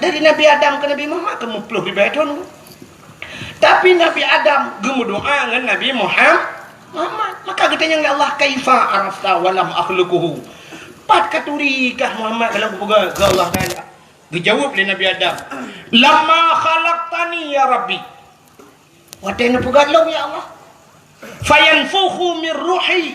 dari Nabi Adam ke Nabi Muhammad ke 10,000 tahun. Tapi Nabi Adam gemu doa dengan Nabi Muhammad. Maka katanya ya Allah kaifa arafta walam akhluquhu. Pat katuri kah Muhammad kalau buka ke Allah Taala. Dijawab oleh Nabi Adam. Lama khalaqtani ya Rabbi. Watene pugalong ya Allah. Fayanfukhu min ruhi.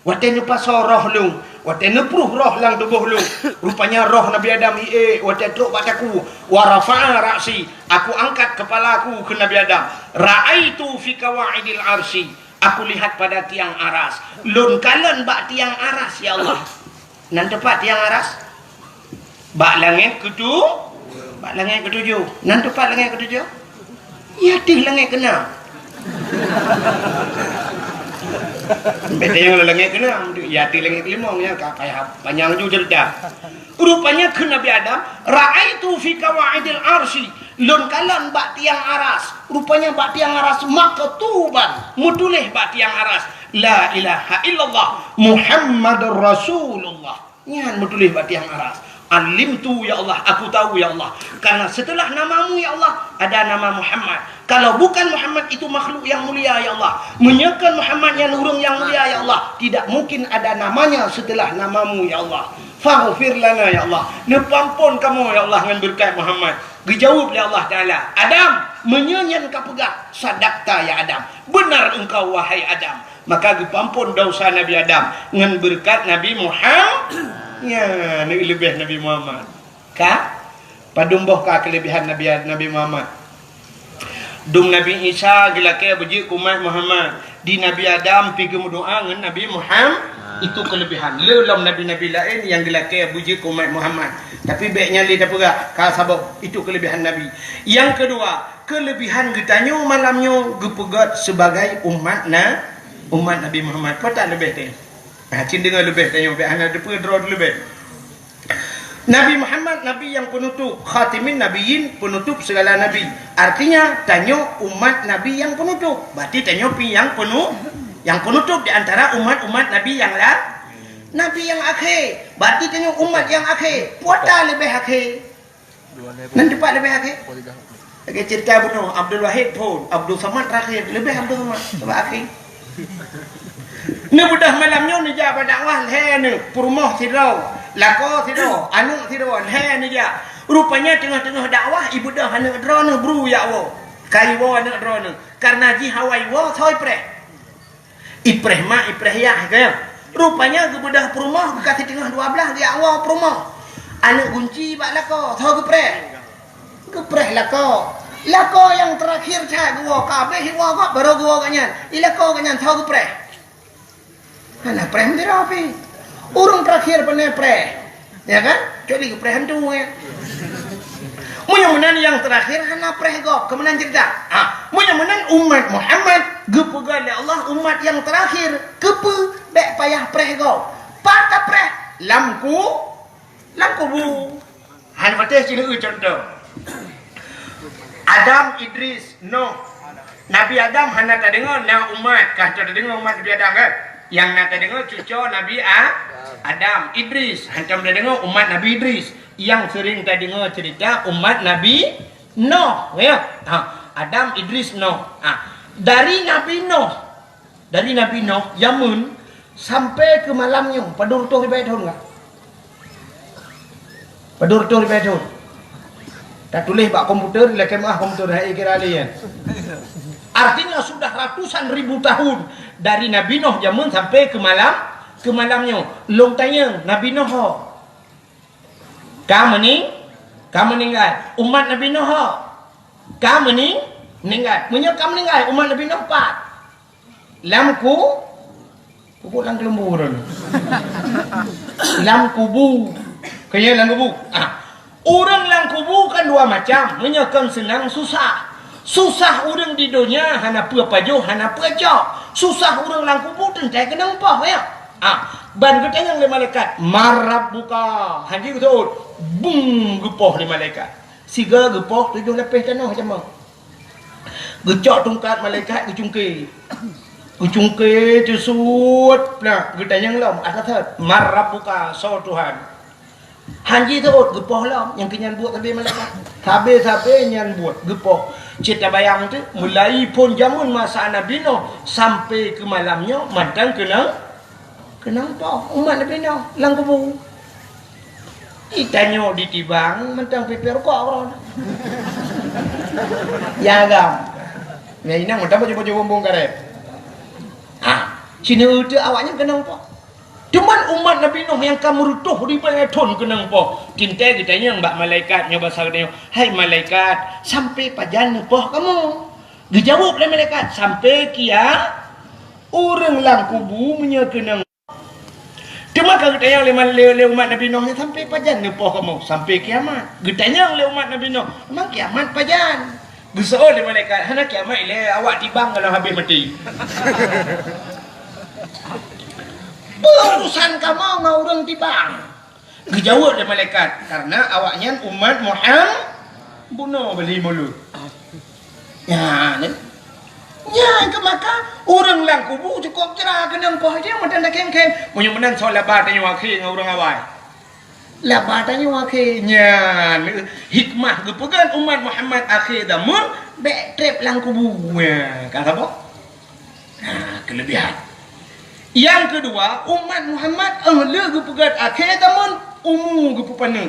Watene pasoroh lu. Watene pruh roh lang tubuh lu. Rupanya roh Nabi Adam watene truk bataku wa rafa'a ra'si. Aku angkat kepalaku ke Nabi Adam. Ra'aitu fi qawaidil arsy. Aku lihat pada tiang aras. Lun kalen bak tiang aras ya Allah. Nan tepat tiang aras. Bak langit ketujuh. Nan tepat langit ketujuh. Ya tih langit kena. Beta yang langit kena, ya ti langit kelima nya panjang juga cerita. Rupanya ke Nabi Adam, ra'aitu fi qawaidil arsy, lun kalan bak tiang aras. Rupanya bak tiang aras maktuban, mutulih bak tiang aras. La ilaha illallah Muhammadur Rasulullah. Nyan mutulih bak tiang aras. Alimtu ya Allah, aku tahu ya Allah. Karena setelah namamu ya Allah, ada nama Muhammad. Kalau bukan Muhammad itu makhluk yang mulia ya Allah. Menyekan Muhammad yang urung yang mulia ya Allah. Tidak mungkin ada namanya setelah namamu ya Allah. Faghfir lana ya Allah. Nepampun kamu ya Allah dengan berkat Muhammad. Dijawab oleh Allah Ta'ala. Adam, menyanyian kapegah. Sadaqta ya Adam. Benar engkau wahai Adam. Maka dipampun dosa Nabi Adam dengan berkat Nabi Muhammad. Ya, ni lebih Nabi Muhammad. Ka? Padumboh ka kelebihan Nabi Muhammad. Dum Nabi Isa gila ke beji umat Muhammad. Di Nabi Adam pergi berdoa dengan Nabi Muhammad. Itu kelebihan. Lelam Nabi-Nabi lain yang gila ke beji umat Muhammad. Tapi baiknya lihat apa ka sabab itu kelebihan Nabi. Yang kedua, kelebihan getanyo malamnya gepegat sebagai umat umat Nabi Muhammad kau tak lebih tanya. Cin dengar lebih tanya hanya ada draw lebih. Nabi Muhammad Nabi yang penutup, khatimin nabiyyin, penutup segala nabi. Artinya tanya umat Nabi yang penutup. Berarti tanya yang penutup di antara umat-umat Nabi yang Nabi yang akhir. Berarti tanya umat yang akhir. Puata lebih akhir. Nanti pak lebih akhir. Lagi cerita bunuh Abdul Wahid pun Abdul Samad terakhir lebih Abdul Samad sebab akhir. Ni budak malamnya ni ja dakwah he ni purmoh sidau lako sidau anu sidau he ni ja rupanya tengah-tengah dakwah ibu dah anak drone bru ya Allah kai wo anak drone karena ji hawai wo thoi pre ipreh ma ipreh ya ke rupanya ke budak purmoh ke tengah 12 dia Allah purmoh anak kunci bak lako thoi ke pre lako yang terakhir cah gua kabeh gua kok baru gua kanyan ilako kanyan thoi ke pre anak preh mesti rapi. Urung terakhir pernah preh. Ya kan? Coba ke preh hantu ya. Munya-munya yang terakhir anak preh gop. Kemudian cerita. Munya-munya umat Muhammad gepegal ya Allah umat yang terakhir. Kepe bek payah preh gop. Patah preh lamku bu. Han patah sila contoh. Adam, Idris, Nuh. Nabi Adam hana tak dengar na umat kah tak dengar umat Nabi Adam kan? Yang nak dengar cucu Nabi Adam, Idris. Hantam dah dengar umat Nabi Idris. Yang sering tak dengar cerita umat Nabi Nuh. Ya? Adam, Idris, Nuh. Dari Nabi Nuh, Yamun sampai ke malamnya. Padur tu ribai tahun tak? Padur tu ribai tahun. Tak tulis bak komputer, lah kemah komputer hai kira alian. Artinya sudah ratusan ribu tahun dari Nabi Nuh zaman sampai ke malamnya. Long tanya Nabi Nuh, kamu meninggal. Umat Nabi Nuh, kamu meninggal. Kamu meninggal. Umat Nabi Nuh 4. Lamku, pupuk lang kelembur. Lam kubu, kaya lam kubu. Orang lang kubu kan dua macam. Menyekan senang susah. Susah orang di dunia hana apa pajo hana apa jok. Susah orang lang kubur tentai kena upah ya. Ban ketanya le malaikat marab buka. Haji betul. Bung gepoh le malaikat. Siga gepoh 7 lepih tanah macam mana. Gecok tungkat malaikat gecungke. Gecungke tusut. Nah, ketanya lam atas marab buka so Tuhan. Haji tu gepoh lam yang kenyan buat sampai malaikat. Habis nyan buat gepoh. Cerita bayang tu mulai pun jamun masa Nabi Nuh sampai ke malamnya madang kenang apa umat Nabi Nuh lang kubu. Itanya ditibang mentang peper kok orang. Ya gam. Ya inang mentang baju bombong karet. Cina itu awaknya kenang apa? Cuman umat Nabi Nuh yang kamu rutuh di pengeton kenang po. Cinta ditanya mbak malaikat nyoba saranya. Hai malaikat, sampai pajan poh kamu. Dijawab oleh malaikat, sampai kia orang lang kubu punya kenang. Cuma kalau ditanya oleh umat Nabi Nuh sampai pajan poh kamu, sampai kiamat. Ditanya oleh umat Nabi Nuh, memang kiamat pajan. Gesol oleh malaikat, hana kiamat ile awak tibang kalau habis mati. Urusan kamu ngau orang tibang. Dijawab oleh malaikat karena awaknya umat Muhammad bunuh beli mulut. Ya, ke maka orang lang kubu cukup cerah kenang poh dia macam dah keng-keng. Punya menang soal labat tanya wakil ngau orang awai. Labat tanya wakilnya hikmah gepegan umat Muhammad akhir damun bek trip lang kubu. Ya, kan apa? Kelebihan. Yang kedua, umat Muhammad ahli gepegat akhir tamun umur gepepana.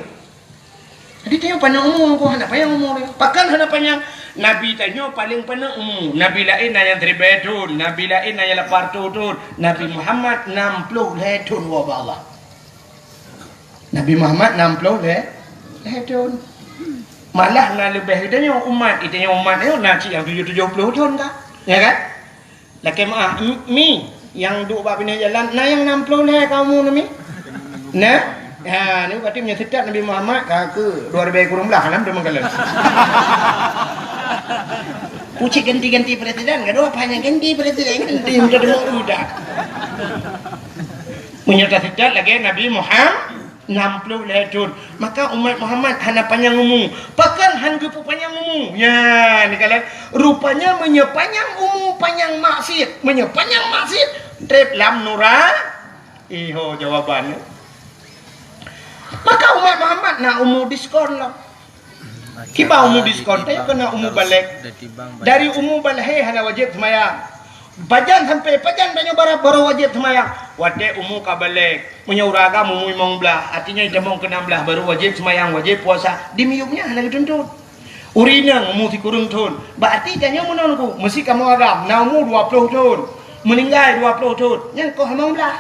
Jadi tanya panjang umur ko hana panjang umur. Pakan hana panjang Nabi tanya paling panjang umur. Nabi lain yang 3 tahun, Nabi lain yang 8 tahun, Nabi Muhammad 60 tahun wa Allah. Nabi Muhammad 60 tahun. Malah nak lebih tanya umat, itanya umat ni nak yang 70 tahun kah? Ya kan? Laki mi yang duk bab pindah jalan nah yang 60 leh kamu nami nah ni berarti punya setat Nabi Muhammad ke 2000 kurang belah dalam dia mengkalan Ucik ganti-ganti presiden, kedua hanya ganti presiden, ganti mudah udah. Menyata tidak lagi Nabi Muhammad 60 lehun. Maka umat Muhammad hana panjang umum. Pakan han gepu panjang umum. Ya, ni kalian rupanya menyepanjang umum panjang maksiat, menyepanjang maksiat trip lam nura. Iho jawabannya. Maka umat Muhammad nak umum diskon lah. Kiba umum diskon, tapi kena umum balik. Dari umum balik hana wajib semayang. Bajan sampai pajan banyak baru wajib semayang. Wate umum kabalik. Menyauraga umum imong belah. Artinya jamong ke-16 baru wajib semayang, wajib puasa. Di miyumnya hana dituntut. Urina umum si kurung tahun. Berarti jangan menonku. Mesti kamu agam. Na umur 20 tahun. Meninggal 20 tahun. Yang kau imong belah.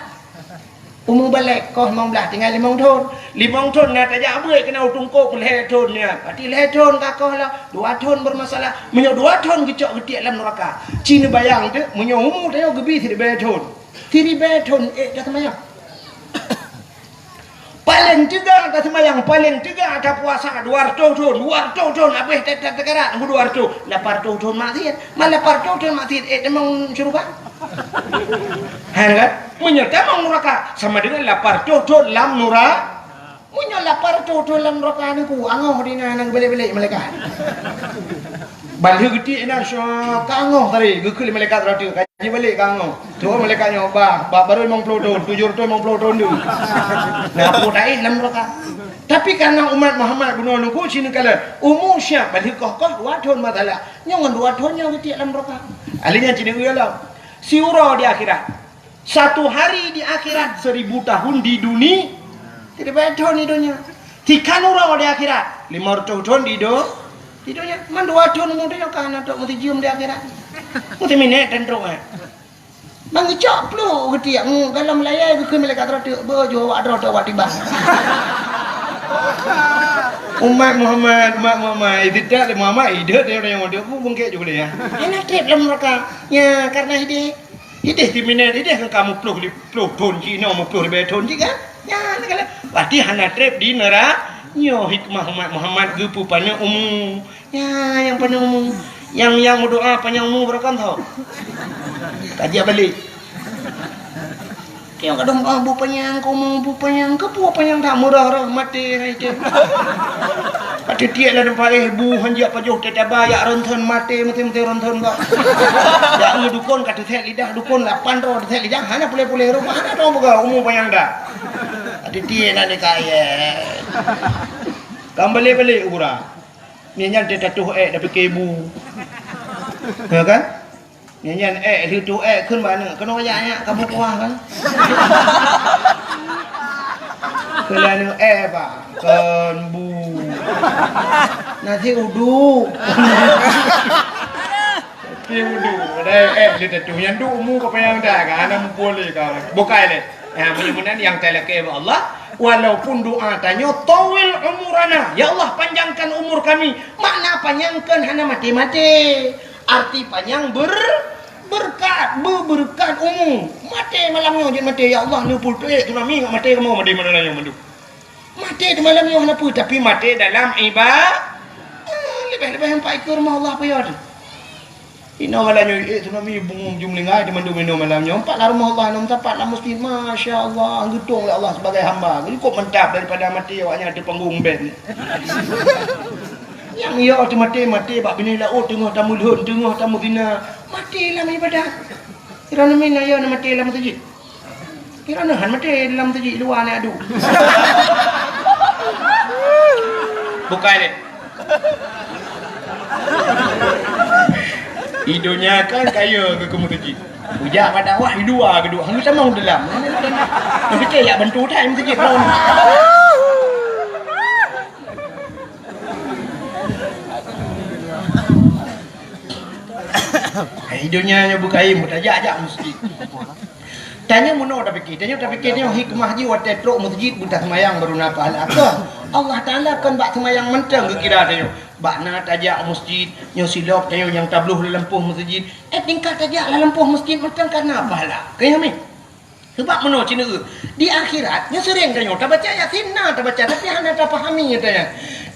Umur balik kau imong belah tinggal 5 tahun. 5 tahun nak tajak abai kena utungkuk leher tahun ni. Berarti leher tahun kakau lah 2 tahun bermasalah. Menyo 2 tahun gecok getik dalam neraka. Cina bayang tu menyo umur dia gebi 3 tahun. 3 tahun dah semayang. Paling juga dah semayang, paling juga ada puasa 200 tahun. 200 tahun habis tak tekarat 200. 800 tahun maksiat. Malah 800 tahun maksiat demang syurga. Kan? Menyerta mang neraka sama dengan 800 tahun lam neraka. Munyo 800 tahun lam neraka ni ku angoh dina nang balik-balik malaikat. Balik gede nak syok kangoh tadi gekul malaikat ratu kaji balik kangoh. Tu malaikat nyoba baru 50 tahun 750 tahun tu. Nah aku dai lam neraka. Tapi karena umat Muhammad guna nunggu sini kala umur syah balik koh 2 tahun masalah. Nyon 2 tahun yang gede lam neraka. Alinya cini uyalah. Siura di akhirat. 1 hari di akhirat 1000 tahun di dunia. Tidak betul ni dunia. 3 orang di akhirat. 500 tahun di dunia. Man 2 tahun muda kan nak mesti cium di akhirat. Mesti minat dan teruk. Bang cok plu ketiak kalau melayai ke malaikat ratu bojo ada wak tiba. Umat Muhammad tidak Muhammad hidup dia yang dia aku bungkit juga dia. Enak trip dalam neraka. Ya karena hidup di minat hidup kamu plu tahun Cina mau plu tahun juga. Ya kalau berarti hana trip di neraka. Nyo hikmah umat Muhammad gepu panjang umum. Ya yang panjang umum. Yang berdoa panjang umum berapa tahu? Kaji balik. Yang kadang bu panjang ke bu panjang tak murah mati hai dia. Pada dia lah nampak bu hanjak pajuh tetaba ya ronton mati mati ronton kau. Ya dukun kata set lidah dukun 8 ro set lidah hanya boleh rumah ada dong buka umum panjang dah. Ada dia nak kaya. Kembali urang. Nyanyian dia tatuh dah fikir ibu. Ya kan? Nyanyian itu kun mana? Kena wayaknya kamu kuah kan? Kelana pak. Kan bu. Nasi uduk. Nasi uduk. Ada dia tatuh yang du umur kau yang dah kan? Anak boleh kau. Bukai le. Mudah-mudahan yang teleke Allah. Walaupun doa tanya tawil umurana, ya Allah panjangkan umur kami. Makna panjangkan hana mati-mati. Arti panjang berkat umum. Mati malamnya jangan mati ya Allah ni pulpe tu nami enggak mati kamu mati mana yang mandu. Mati di malamnya hana pu tapi mati dalam ibadah. Lebih-lebih sampai ke rumah Allah apa ya tu. Ina malamnya tu nami bungum jumlingai di mandu minum malamnya. Empat rumah Allah enam tempat lah mesti masya-Allah anggetung oleh Allah sebagai hamba. Jadi kok mentap daripada mati awaknya ada panggung band. Yang ia tu mati bab bini laut tengah tamu luhur tengah tamu zina. Mati dalam ibadah. Kirana mina ya mati dalam masjid. Kirana han mati dalam masjid luar ni adu. Bukan ni. Hidupnya kan kaya ke masjid. Ujak pada awak dua kedua. Hang sama dalam. Tapi ke ya bantu tai masjid tahun. Hidupnya bukai mutajak masjid. Tanya muno dah fikir. Tanya hikmah ji wat tetrok masjid buta semayang baru nak pahala. Allah Taala kan bak semayang mentang ke kira tanya. Bakna tajak masjid, nyo silap tanya yang tabluh lempuh masjid. Tingkat tajak lempuh masjid mentang karena pahala. Kaya mi. Sebab muno cina di akhirat nya sering tanya tak baca Yasin tak baca tapi hana tak fahami tanya.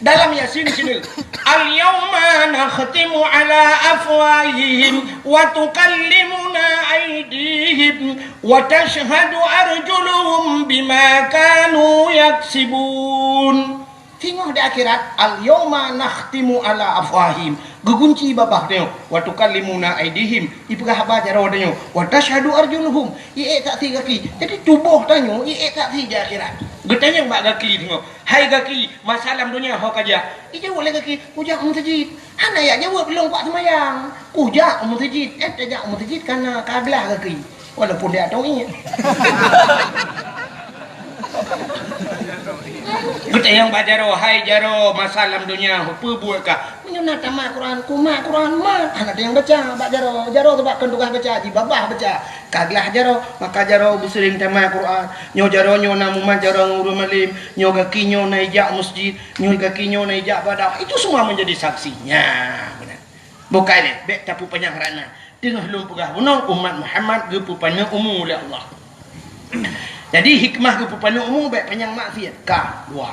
dalam Yasin sini al-yawma nakhtimu ala afwahihim wa tukallimuna aydihim wa tashhadu arjuluhum bima kanu yaksibun. Tengok di akhirat al-yawma nakhtimu ala afwahihim, gegunci babah tengok, wa tukallimuna aydihim, ipegah habar jaro tengok, wa tashhadu arjuluhum, ie tak ti kaki. Jadi tubuh tengok ie tak ti di akhirat. Getanya bak kaki tengok. Hai kaki, masalah dunia hok aja. Ije boleh kaki, kujak masjid. Hana ya jawab belum kuat semayang. Kujak masjid, tajak masjid karena kaglah kaki. Walaupun dia tahu ingat. Kita yang bajaro, hai jaro, masalah dunia, apa buat kah? Menyunat tamat Quran, kumat Quran, mat. Anak yang baca, bajaro, jaro sebab kendukah baca, di babah baca. Kaglah jaro, maka jaro bersering tamat Quran. Nyo jaro nyo namuman jaro nguru malim, nyo kaki nyo naijak masjid, nyo kaki nyo naijak badak. Itu semua menjadi saksinya. Benar. Bukan ni, bek tapu panjang rana. Tengah lum pegah bunong umat Muhammad gepu panjang umum oleh Allah. Jadi hikmah kepupanan umum baik panjang maksiat kah dua.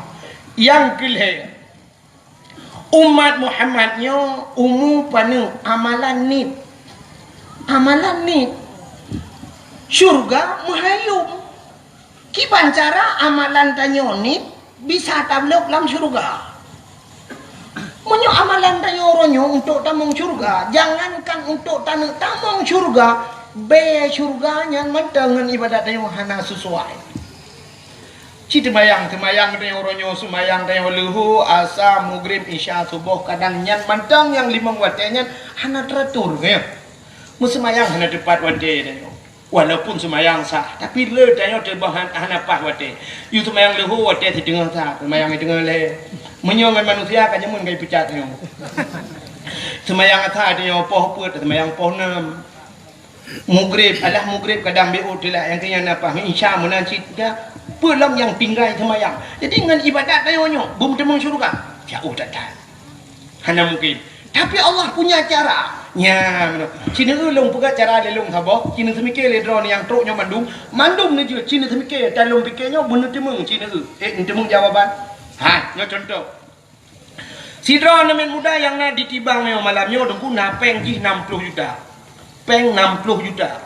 Yang kelih umat Muhammadnya umum panu amalan ni. Amalan ni syurga muhayyum. Kiban cara amalan tanyo ni bisa tablok dalam syurga. Munyo amalan tanyo ronyo untuk tamung syurga, jangankan untuk tamung syurga. Be syurganya dengan ibadat yang hana sesuai. Cita temayang dengan orangnya semayang dengan lehu asa maghrib isya subuh kadang nyan mantang yang 5 watenya hana teratur ya. Musemayang hana tepat wate dia. Walaupun semayang sah tapi le dia terbahan hana pas wate. You semayang lehu wate di tengah sah, semayang di tengah le. Menyo manusia kan mun gai pecat yo. Semayang atha dia poh put semayang poh 6. Maghrib alah maghrib kadang beut lah yang kena apa insya menanci dia pelam yang tinggal semayang. Jadi dengan ibadat tayonyo bum temung syurga jauh tak ada hana mungkin. Tapi Allah punya cara nya cina ulung puga cara lelung sabo cina semikir le drone yang troknya mandum ni je cina semikir dalam pikirnya benar temung cina temung jawaban ha nyo contoh si drone men muda yang na ditibang malamnya dengku napeng ji 60 juta. Peng 60 juta.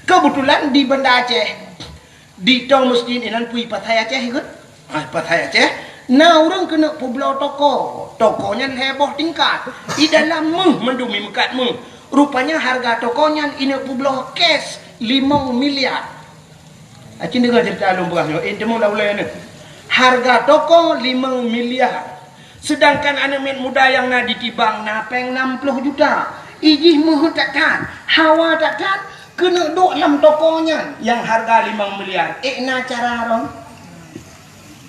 Kebetulan di Banda Aceh di tong masjid inan pui Pathai Aceh ikut. Pathai Aceh. Nah orang kena pulau toko. Tokonya heboh tingkat. Di dalam mendumi mekat rupanya harga tokonya ini pulau cash 5 miliar. Acin dengar cerita alung berasnya. Temu laulai ni. Harga toko 5 miliar. Sedangkan anak muda yang na ditibang na peng 60 juta. Ijih muhut takkan, hawa takkan, kena duk dalam tokonya yang harga 5 miliar. Na cara rong.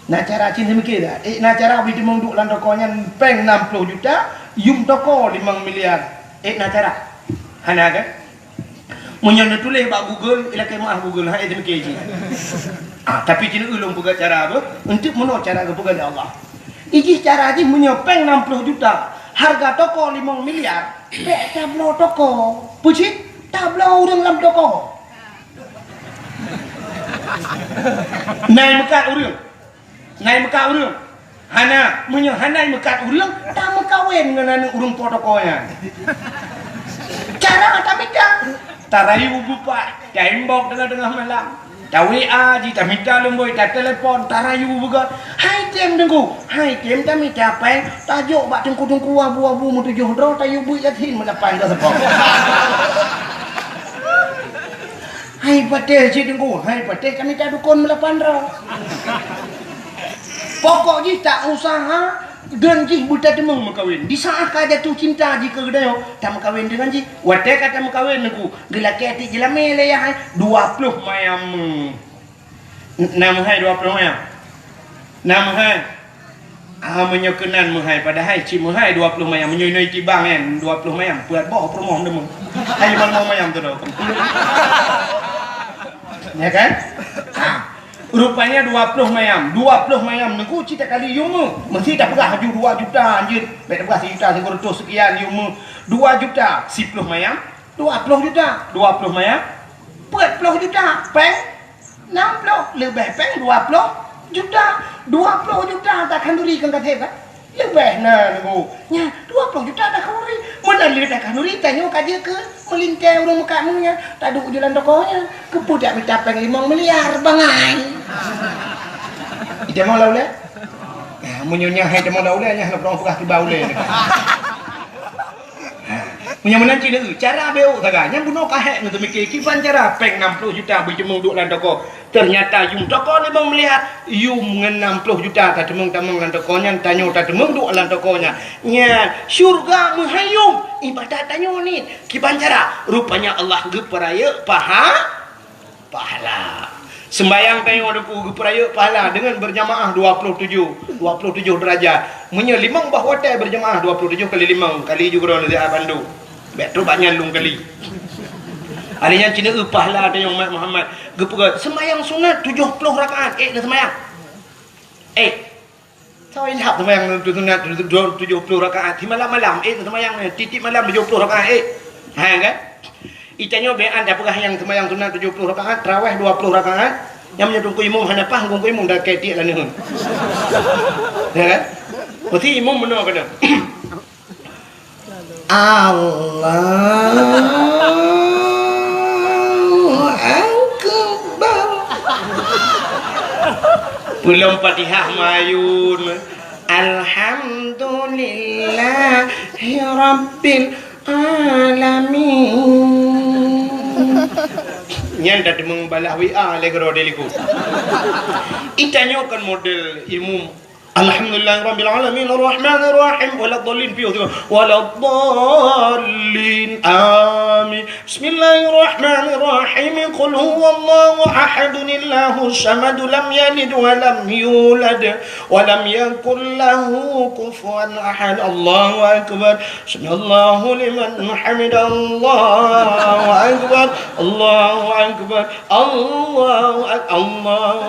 Na cara cinta mikir dah. Na cara beli mung duk dalam tokonya peng 60 juta, yum toko 5 miliar. Na cara. Hana kan? Munyo na tulis bak Google, ilakai maaf Google, ha itu mikir je. Tapi cinta ulung puga cara apa? Untuk menurut cara ke puga Allah. Ijih cara je munyo peng 60 juta. Harga toko 5 miliar. Bek tablo toko. Pucit tablo orang dalam toko. Nai mekat orang. Nai mekat orang. Hana menyo hana mekat orang tak mekawin dengan urang protokolnya. Cara tak mikir. Tarai bupa, tembok tengah-tengah malam. Ta WA ji ta minta lemboi ta telefon tarayu buga. Hai tem dengku. Hai tem ta minta apa? Tajuk bak tengku-tengku abu-abu mu 7 dro tayu bui yatin melapan ka sepok. Hai pateh ji dengku. Hai pateh kami ta dukun melapan dro. Pokok ji tak usaha dan ji buta temung makawin. Di saat ka jatuh cinta ji ke gedayo tak makawin dengan ji. Wate kata makawin aku. Gelaki hati jelame le ya 20 mayam. Nama hai 20 mayam. Nama hai. Menyokenan mahai padahal ci mahai 20 mayam menyoi tibang kan 20 mayam buat bawa promoh demung. Hai mau mayam tu dah. Ya kan? Rupanya 20 mayam nengku cita kali yumu mesti dah pegah haju 2 juta anjir baik dah pegah 1 juta segera sekian yumu 2 juta 10 mayam 20 juta 20 mayam 40 juta peng 60 lebih peng 20 juta 20 juta takkan duri kan kata Lebih nah nunggu. Nya 20 juta dah kanuri. Mana dia dah kanuri tanya kaje ke melintai urang muka nya. Tak duk jalan tokonya. Kepudak minta peng 5 miliar bangai. Ida mau laule? Munyonya hai demo laule nya nak perang pegah tiba ule. Munyamunan Cina cara beu taganya bunuh kahek nu mikir kipan cara peng 60 juta berjemung duk lan toko. Ternyata yung toko ni bang melihat yung 60 juta tak demeng-demeng lan tokonya tanyo tak demeng duk lan tokonya. Nya syurga menghayung ibadat tanyo ni. Kipan cara rupanya Allah geperaya pahala. Sembayang tanyo deku geperaya pahala dengan berjamaah 27 derajat. Munya 5 bah hotel berjamaah 27 kali 5 kali juga orang dari Bandung. Betul banyak lung kali. Alinya Cina pahala tanyo Muhammad gepegat sembayang sunat 70 rakaat. Dah sembayang. Tahu ilham sembayang sunat 70 rakaat. Di malam-malam sembayang titik malam 70 rakaat. Ha kan? Itanya bean dah pegah yang sembayang sunat 70 rakaat, tarawih 20 rakaat. Yang menyedung ku imam hanapah ku imam dah ketik lah ni. Ya kan? Berarti imam benar kena. Allahu Akbar. Belum Fatihah mayun. Alhamdulillahi Rabbil Alamin. Nyan dah demeng balah WA legro deliku. Itanya kan model ilmu. Alhamdulillah Rabbil Alamin Ar-Rahmanir Rahim waladdallin fi waladdallin amin. Bismillahirrahmanirrahim. Qul huwallahu ahadun Allahus samad lam yalid wa lam yulad wa lam yakul lahu kufuwan ahad. Allahu akbar. Subhanallahu liman hamidah. Allahu akbar. Allahu akbar. Allahu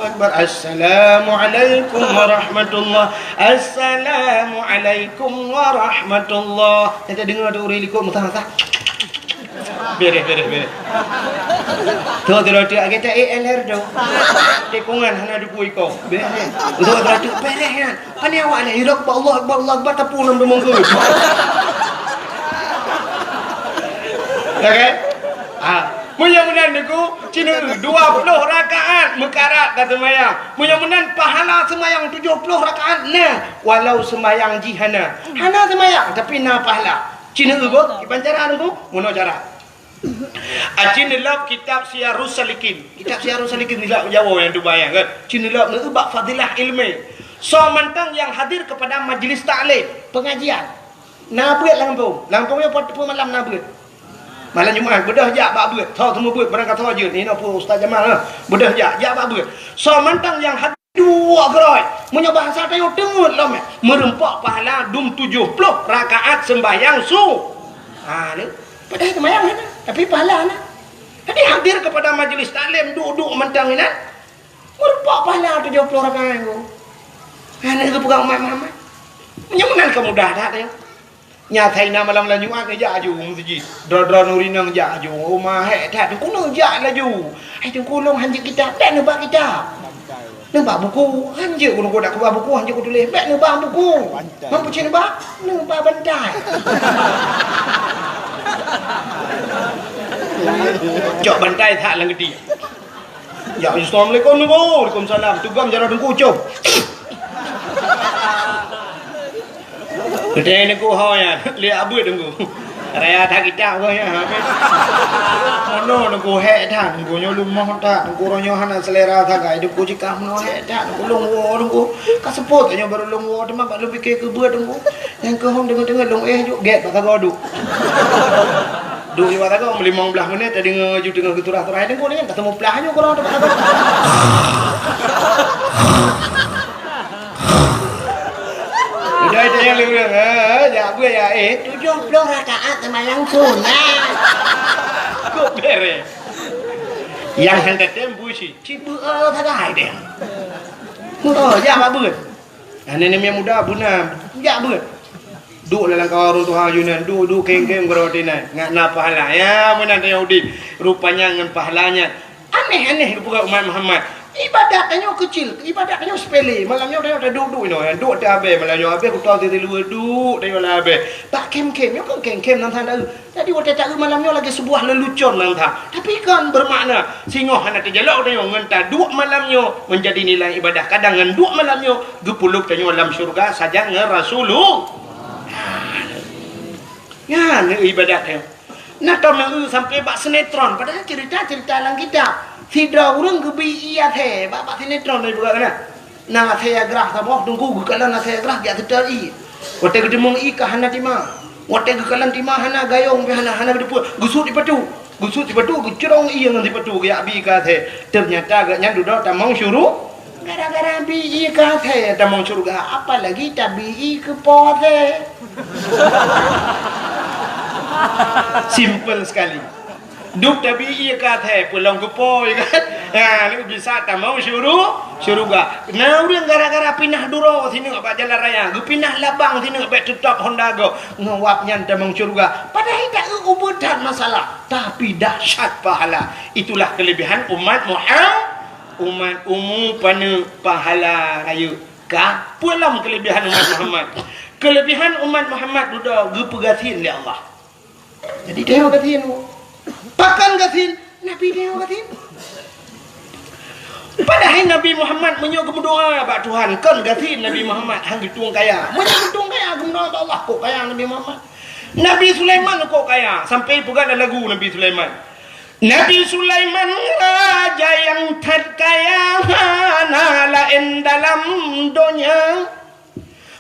akbar. Assalamu alaikum warahmatullahi. Assalamualaikum warahmatullah. Kita dengar ada orang ikut mutah-mutah. Beres. Tu dia kita ALR do. Tekungan hana duku iko. Beres. Udah berarti beres kan. Pani awak ni hidup Allah Akbar tapu nam demong ke. Okey? Mudah-mudahan niku Cina 20 rakaat mekarat dah sembahyang. Mudah-mudahan pahala sembahyang 70 rakaat nah walau sembahyang jihana. Hana sembahyang tapi na pahala. Cina ugo kipan cara niku mono cara. Cina lab kitab Syiarus Salikin. Kitab Syiarus Salikin ni lah Jawa yang dibayang kan. Cina lab ni bab fadilah ilmu. So mentang yang hadir kepada majlis taklim, pengajian. Nabuat Lampungnya pada malam nabuat. Malam Jumaat bedah jak bab beut. Tahu semua beut barang kata je ni apa Ustaz Jamal lah. Bedah jak bab beut. So mentang yang hadir dua gerai. Punya bahasa tayo dengut lah merempak pahala 70 rakaat sembahyang su. Ni. Padahal sembahyang ni tapi pahala ni. Jadi hadir kepada majlis taklim duduk mentang ni merempak pahala 70 rakaat tu. Ni ke pegang Muhammad. Punya menan kemudah dah tayo. Nyatai nama malam Jumaat ni jak ju masjid. Dra nurinang jak ju. Rumah tak tu kuno jak laju. Ai tu kulong hanjik kita, tak nebak kita. Nebak buku, hanjik kuno dak kubah buku, hanjik ku tulis, bak nebak buku. Mampu cin nebak? Nebak bantai. Jok bantai tak lang gede. Ya Assalamualaikum niku. Waalaikumsalam. Tugam jara dengku cop. Kedai ni ku ya, lihat abu tunggu. Raya tak kita apa ya. Ono nunggu hek dah, nunggu nyolumah dah, nunggu ronyohan selera tak gay, nunggu jika mau hek dah, nunggu lunggu nunggu. Kaseput aja baru lunggu, teman tak lebih ke buat nunggu. Yang ke hong dengar lunggu juk get patah godu. Duk di mata kau 15 minit tadi ngaju dengan keturah-turah ni kau ni ketemu pelahnya kau orang tak. Dia yang lurus ya gue ya 70 rakaat sembahyang sunat. Kok beres. Yang hendak tembu si cibu tak ada dia. Ya apa beut. Nenek yang muda bunam. Ya beut. Duk dalam kawarun Tuhan Yunan, duk keng-keng berotinan. Ngak pahala ya menan Yahudi. Rupanya dengan pahalanya aneh-aneh bukan umat Muhammad. Ibadatnya kecil, ibadatnya sepele. Malamnya dia duduk no, duduk dah habis. Malamnya habis aku tahu dia luar duduk dia lah habis. Tak kem-kem, kan kem-kem nang tanda. Jadi waktu tak malamnya lagi sebuah lelucon nang tanda. Tapi kan bermakna singoh anak terjelak dia ngenta duduk malamnya menjadi nilai ibadah. Kadang ngan duduk malamnya gepulup tanya dalam syurga saja ngan Rasulullah. Ya, ni ibadatnya. Nah, tahu sampai bak sinetron padahal cerita-cerita dalam kitab. Tidak orang kebi iya teh, bapak sinetron ni bukan kan? Nah, saya gerah tabok tunggu kalau nak saya gerah dia terteri. Waktu kita mung i kahana tima, waktu kekalan tima hana gayung hana berdepu, gusut di patu, gecurong iya ngan di patu ya bi kate. Ternyata agaknya duduk tamang syuruh. Gara-gara bi i kate tamang syurga, apalagi tabi i ke pote. Simple sekali. Duk tapi ia kata pulang ke poi kan. Ha, ni bisa tak mau syuruga. Nah, orang gara-gara pindah duro sini ngak jalan raya. Gu pindah labang sini ngak tutup Honda go. Ngawapnya tamang syuruga. Padahal tak ubutan masalah, tapi dahsyat pahala. Itulah kelebihan umat Muhammad. Umat pana pahala raya. Ka pulang kelebihan umat Muhammad. Kelebihan umat Muhammad sudah gu pegatin oleh Allah. Jadi dia pegatin. Pakan gatin Nabi dia gatin. Padahal Nabi Muhammad menyuruh berdoa bak Tuhan kan gatin Nabi Muhammad hang getung kaya. Menyuruh getung kaya guna Allah kok kaya Nabi Muhammad. Nabi Sulaiman kok kaya sampai pun ada lagu Nabi Sulaiman. Nabi Sulaiman raja yang terkaya nalain dalam dunia.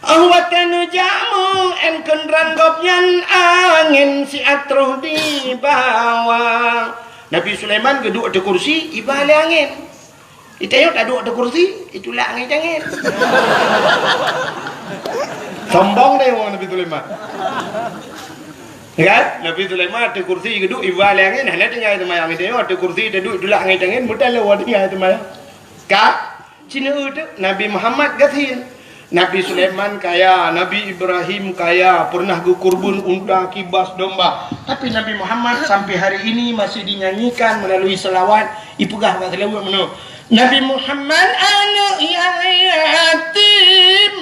Awatan jamu en kendran gopnyan angin si atruh di bawah. Nabi Sulaiman duduk ada kursi iba le angin. Itayo tak duduk ada kursi itulah angin. Sombong deh orang Nabi Sulaiman. Kan? Nabi Sulaiman ada kursi duduk iba le angin hanya tinggal itu mayang itayo ada kursi duduk itulah angin mudah le wading itu mayang. Ka? Cina itu Nabi Muhammad gatin. Nabi Sulaiman kaya, Nabi Ibrahim kaya, pernah gukurbun unta, kibas, domba. Tapi Nabi Muhammad sampai hari ini masih dinyanyikan melalui selawat. Ipugah kata selawat mana? Nabi Muhammad anak yatim,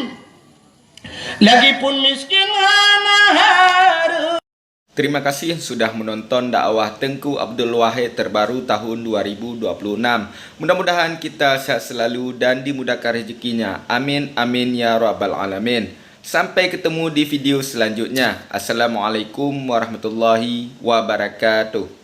lagipun miskin anak. Terima kasih sudah menonton dakwah Tengku Abdul Wahid terbaru tahun 2026. Mudah-mudahan kita sehat selalu dan dimudahkan rezekinya. Amin amin ya rabbal alamin. Sampai ketemu di video selanjutnya. Assalamualaikum warahmatullahi wabarakatuh.